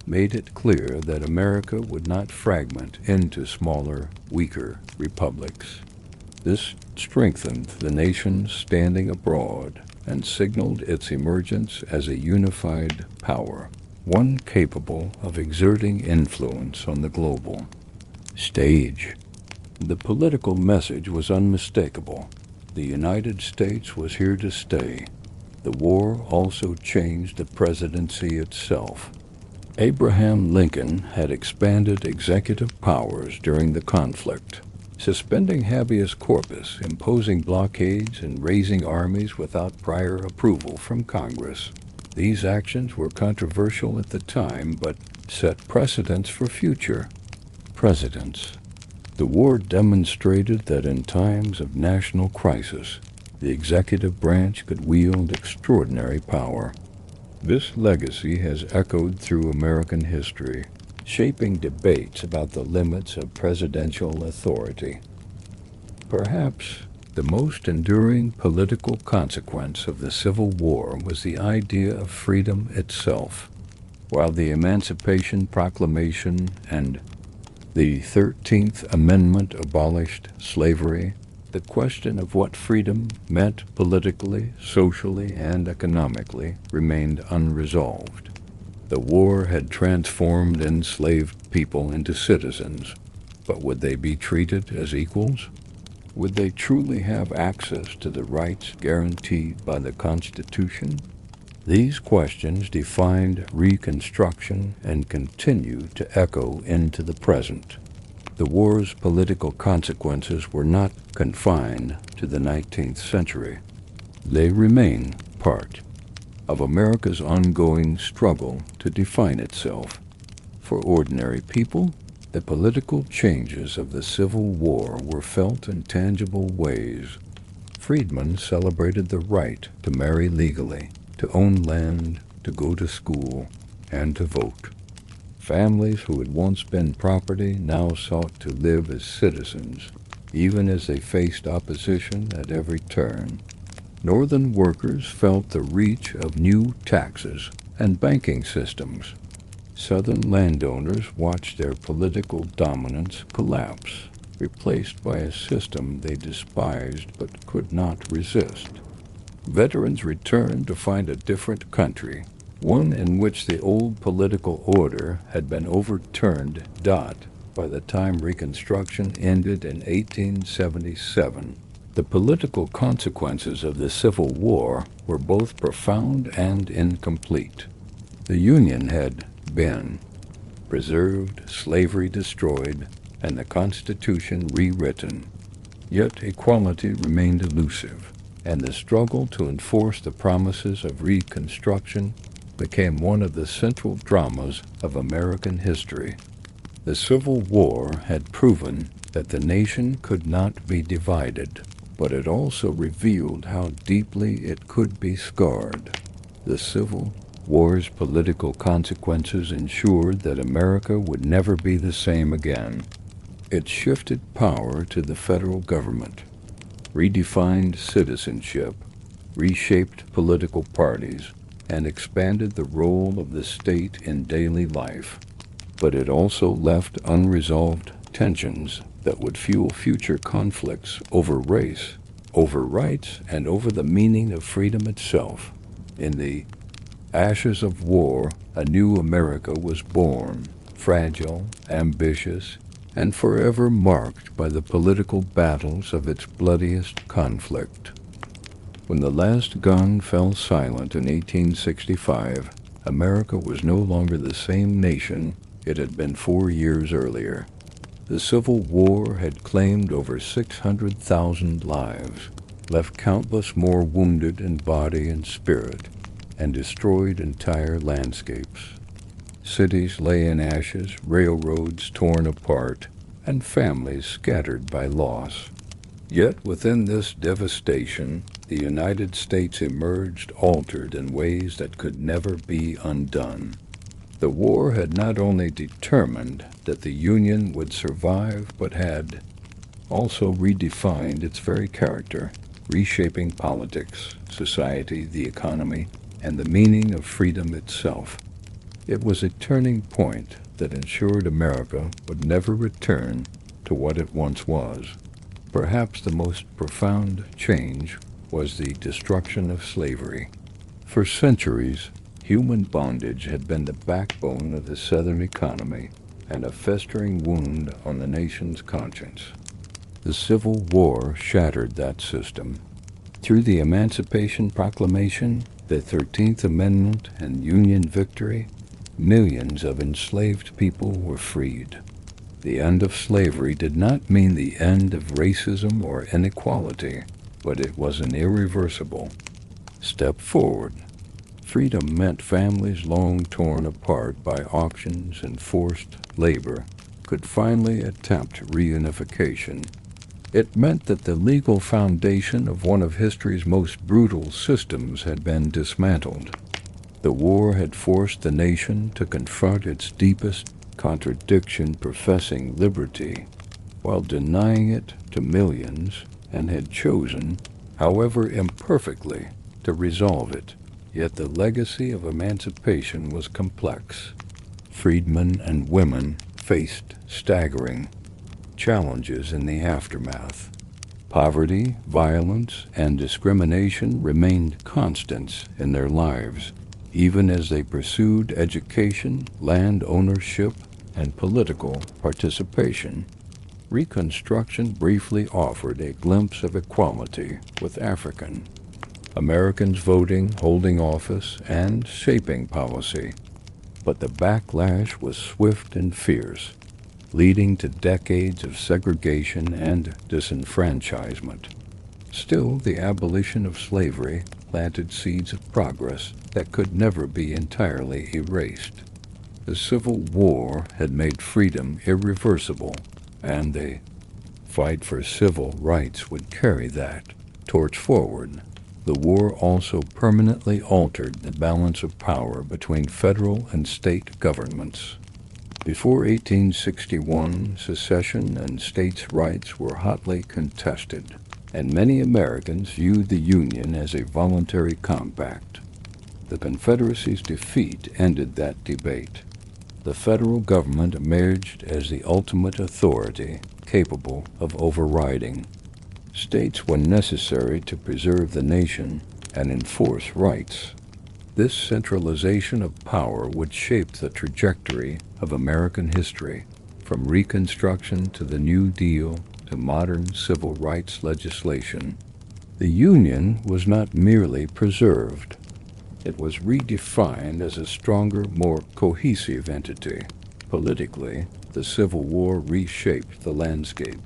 made it clear that America would not fragment into smaller, weaker republics. This strengthened the nation's standing abroad and signaled its emergence as a unified power, one capable of exerting influence on the global stage. The political message was unmistakable. The United States was here to stay. The war also changed the presidency itself. Abraham Lincoln had expanded executive powers during the conflict, suspending habeas corpus, imposing blockades, and raising armies without prior approval from Congress. These actions were controversial at the time, but set precedents for future presidents. The war demonstrated that in times of national crisis, the executive branch could wield extraordinary power. This legacy has echoed through American history, shaping debates about the limits of presidential authority. Perhaps the most enduring political consequence of the Civil War was the idea of freedom itself. While the Emancipation Proclamation and the 13th Amendment abolished slavery, the question of what freedom meant politically, socially, and economically remained unresolved. The war had transformed enslaved people into citizens, but would they be treated as equals? Would they truly have access to the rights guaranteed by the Constitution? These questions defined Reconstruction and continue to echo into the present. The war's political consequences were not confined to the 19th century. They remain part of America's ongoing struggle to define itself. For ordinary people, the political changes of the Civil War were felt in tangible ways. Freedmen celebrated the right to marry legally, to own land, to go to school, and to vote. Families who had once been property now sought to live as citizens, even as they faced opposition at every turn. Northern workers felt the reach of new taxes and banking systems. Southern landowners watched their political dominance collapse, replaced by a system they despised but could not resist. Veterans returned to find a different country, one in which the old political order had been overturned by the time Reconstruction ended in 1877. The political consequences of the Civil War were both profound and incomplete. The Union had been preserved, slavery destroyed, and the Constitution rewritten. Yet equality remained elusive, and the struggle to enforce the promises of Reconstruction became one of the central dramas of American history. The Civil War had proven that the nation could not be divided, but it also revealed how deeply it could be scarred. The Civil War's political consequences ensured that America would never be the same again. It shifted power to the federal government, redefined citizenship, reshaped political parties, and expanded the role of the state in daily life. But it also left unresolved tensions that would fuel future conflicts over race, over rights, and over the meaning of freedom itself. In the ashes of war, a new America was born, fragile, ambitious, and forever marked by the political battles of its bloodiest conflict. When the last gun fell silent in 1865, America was no longer the same nation it had been 4 years earlier. The Civil War had claimed over 600,000 lives, left countless more wounded in body and spirit, and destroyed entire landscapes. Cities lay in ashes, railroads torn apart, and families scattered by loss. Yet within this devastation, the United States emerged altered in ways that could never be undone. The war had not only determined that the Union would survive, but had also redefined its very character, reshaping politics, society, the economy, and the meaning of freedom itself. It was a turning point that ensured America would never return to what it once was. Perhaps the most profound change was the destruction of slavery. For centuries, human bondage had been the backbone of the Southern economy and a festering wound on the nation's conscience. The Civil War shattered that system. Through the Emancipation Proclamation, the 13th Amendment, and Union victory, millions of enslaved people were freed. The end of slavery did not mean the end of racism or inequality, but it was an irreversible step forward. Freedom meant families long torn apart by auctions and forced labor could finally attempt reunification. It meant that the legal foundation of one of history's most brutal systems had been dismantled. The war had forced the nation to confront its deepest contradiction, professing liberty while denying it to millions, and had chosen, however imperfectly, to resolve it. Yet the legacy of emancipation was complex. Freedmen and women faced staggering challenges in the aftermath. Poverty, violence, and discrimination remained constants in their lives, even as they pursued education, land ownership, and political participation. Reconstruction briefly offered a glimpse of equality with African Americans voting, holding office, and shaping policy. But the backlash was swift and fierce, leading to decades of segregation and disenfranchisement. Still, the abolition of slavery planted seeds of progress that could never be entirely erased. The Civil War had made freedom irreversible, and the fight for civil rights would carry that torch forward. The war also permanently altered the balance of power between federal and state governments. Before 1861, secession and states' rights were hotly contested, and many Americans viewed the Union as a voluntary compact. The Confederacy's defeat ended that debate. The federal government emerged as the ultimate authority, capable of overriding states when necessary to preserve the nation and enforce rights. This centralization of power would shape the trajectory of American history, from Reconstruction to the New Deal to modern civil rights legislation. The Union was not merely preserved. It was redefined as a stronger, more cohesive entity. Politically, the Civil War reshaped the landscape.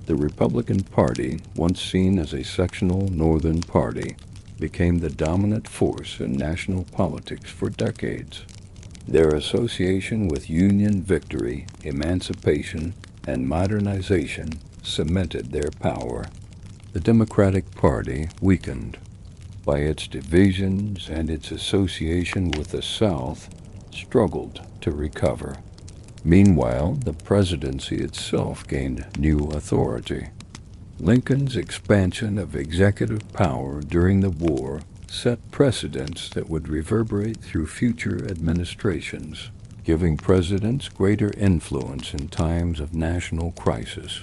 The Republican Party, once seen as a sectional Northern party, became the dominant force in national politics for decades. Their association with Union victory, emancipation, and modernization cemented their power. The Democratic Party weakened. By its divisions and its association with the South, struggled to recover. Meanwhile, the presidency itself gained new authority. Lincoln's expansion of executive power during the war set precedents that would reverberate through future administrations, giving presidents greater influence in times of national crisis.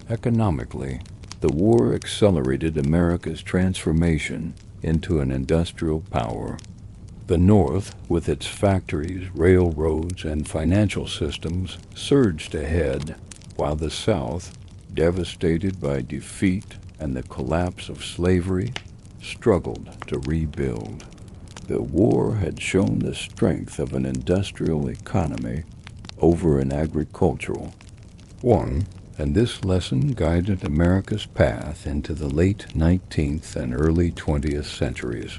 Economically, the war accelerated America's transformation into an industrial power. The North, with its factories, railroads, and financial systems, surged ahead, while the South, devastated by defeat and the collapse of slavery, struggled to rebuild. The war had shown the strength of an industrial economy over an agricultural one, and this lesson guided America's path into the late 19th and early 20th centuries.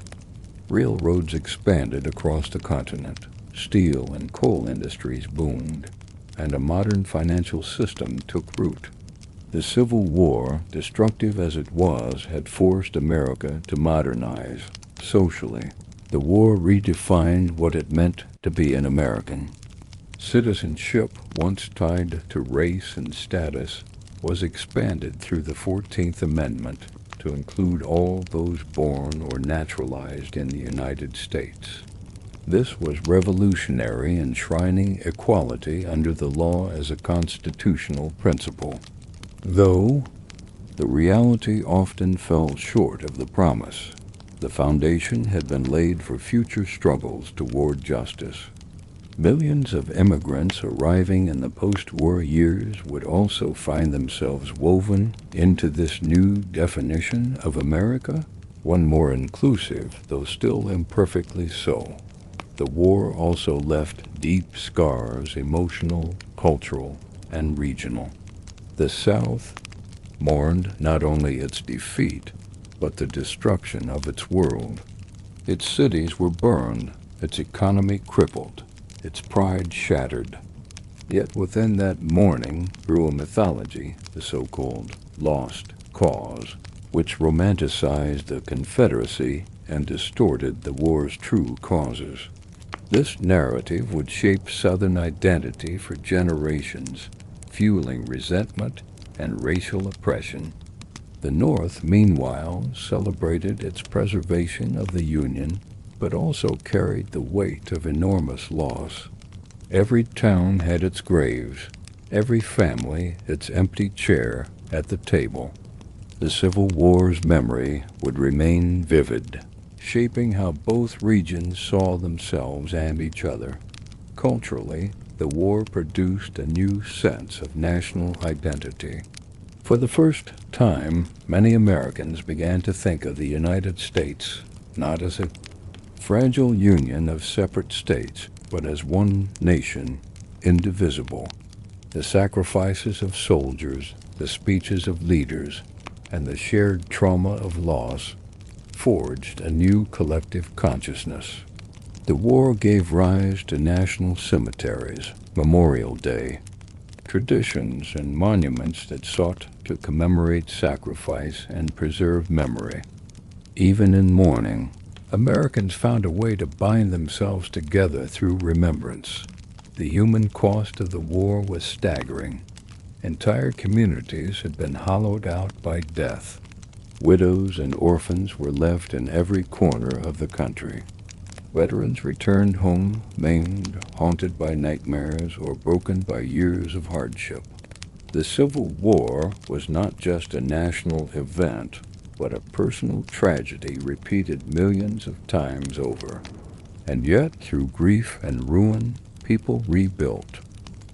Railroads expanded across the continent, steel and coal industries boomed, and a modern financial system took root. The Civil War, destructive as it was, had forced America to modernize. Socially, the war redefined what it meant to be an American. Citizenship, once tied to race and status, was expanded through the 14th Amendment to include all those born or naturalized in the United States. This was revolutionary, enshrining equality under the law as a constitutional principle. Though the reality often fell short of the promise, the foundation had been laid for future struggles toward justice. Millions of immigrants arriving in the post-war years would also find themselves woven into this new definition of America, one more inclusive, though still imperfectly so. The war also left deep scars, emotional, cultural, and regional. The South mourned not only its defeat, but the destruction of its world. Its cities were burned, its economy crippled, its pride shattered. Yet within that mourning grew a mythology, the so-called lost cause, which romanticized the Confederacy and distorted the war's true causes. This narrative would shape Southern identity for generations, fueling resentment and racial oppression. The North, meanwhile, celebrated its preservation of the Union, but also carried the weight of enormous loss. Every town had its graves, every family its empty chair at the table. The Civil War's memory would remain vivid, shaping how both regions saw themselves and each other. Culturally, the war produced a new sense of national identity. For the first time, many Americans began to think of the United States not as a fragile union of separate states, but as one nation, indivisible. The sacrifices of soldiers, the speeches of leaders, and the shared trauma of loss forged a new collective consciousness. The war gave rise to national cemeteries, Memorial Day, traditions and monuments that sought to commemorate sacrifice and preserve memory. Even in mourning, Americans found a way to bind themselves together through remembrance. The human cost of the war was staggering. Entire communities had been hollowed out by death. Widows and orphans were left in every corner of the country. Veterans returned home maimed, haunted by nightmares, or broken by years of hardship. The Civil War was not just a national event, but a personal tragedy repeated millions of times over. And yet, through grief and ruin, people rebuilt.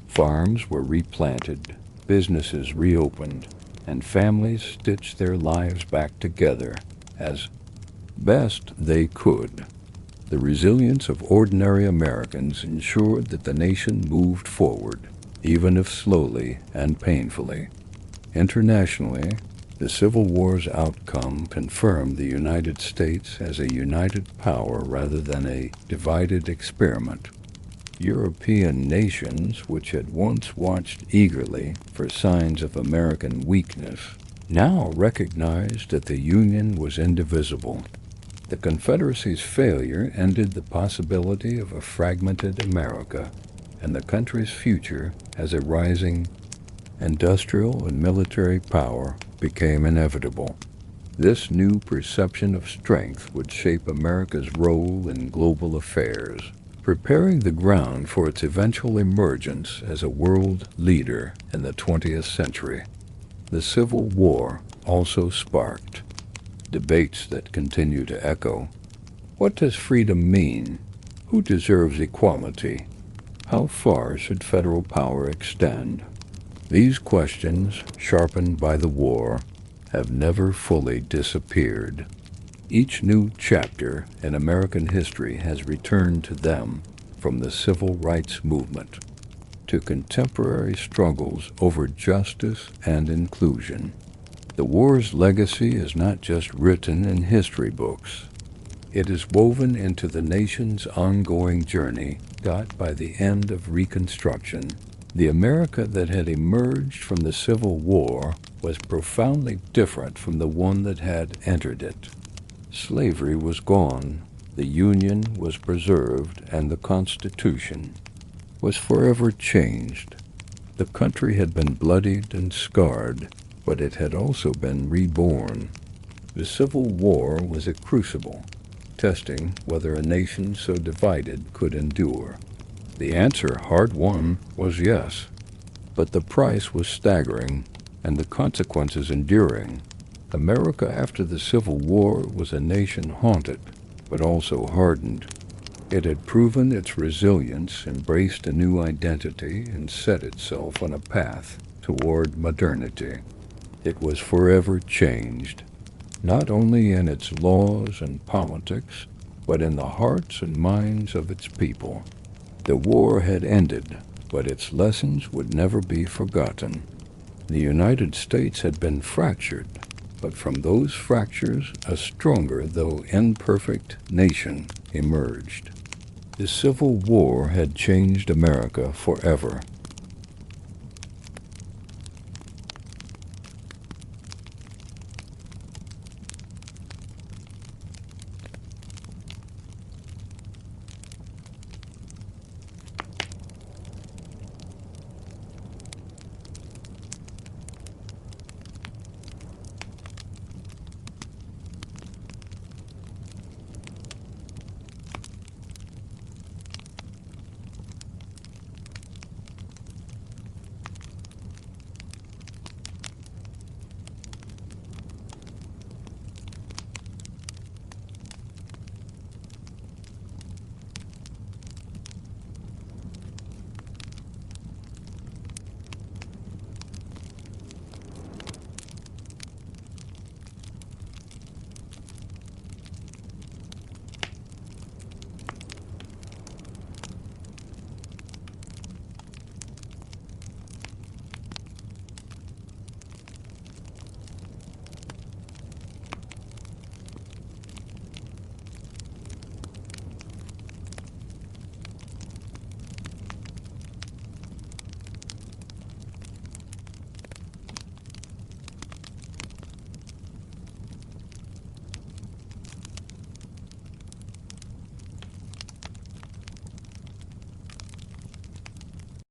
Farms were replanted, businesses reopened, and families stitched their lives back together as best they could. The resilience of ordinary Americans ensured that the nation moved forward, even if slowly and painfully. Internationally, the Civil War's outcome confirmed the United States as a united power rather than a divided experiment. European nations, which had once watched eagerly for signs of American weakness, now recognized that the Union was indivisible. The Confederacy's failure ended the possibility of a fragmented America, and the country's future as a rising industrial and military power became inevitable. This new perception of strength would shape America's role in global affairs, preparing the ground for its eventual emergence as a world leader in the 20th century. The Civil War also sparked debates that continue to echo. What does freedom mean? Who deserves equality? How far should federal power extend? These questions, sharpened by the war, have never fully disappeared. Each new chapter in American history has returned to them, from the civil rights movement to contemporary struggles over justice and inclusion. The war's legacy is not just written in history books. It is woven into the nation's ongoing journey, got by the end of Reconstruction. The America that had emerged from the Civil War was profoundly different from the one that had entered it. Slavery was gone, the Union was preserved, and the Constitution was forever changed. The country had been bloodied and scarred, but it had also been reborn. The Civil War was a crucible, testing whether a nation so divided could endure. The answer, hard-won, was yes, but the price was staggering, and the consequences enduring. America after the Civil War was a nation haunted, but also hardened. It had proven its resilience, embraced a new identity, and set itself on a path toward modernity. It was forever changed, not only in its laws and politics, but in the hearts and minds of its people. The war had ended, but its lessons would never be forgotten. The United States had been fractured, but from those fractures a stronger, though imperfect, nation emerged. The Civil War had changed America forever.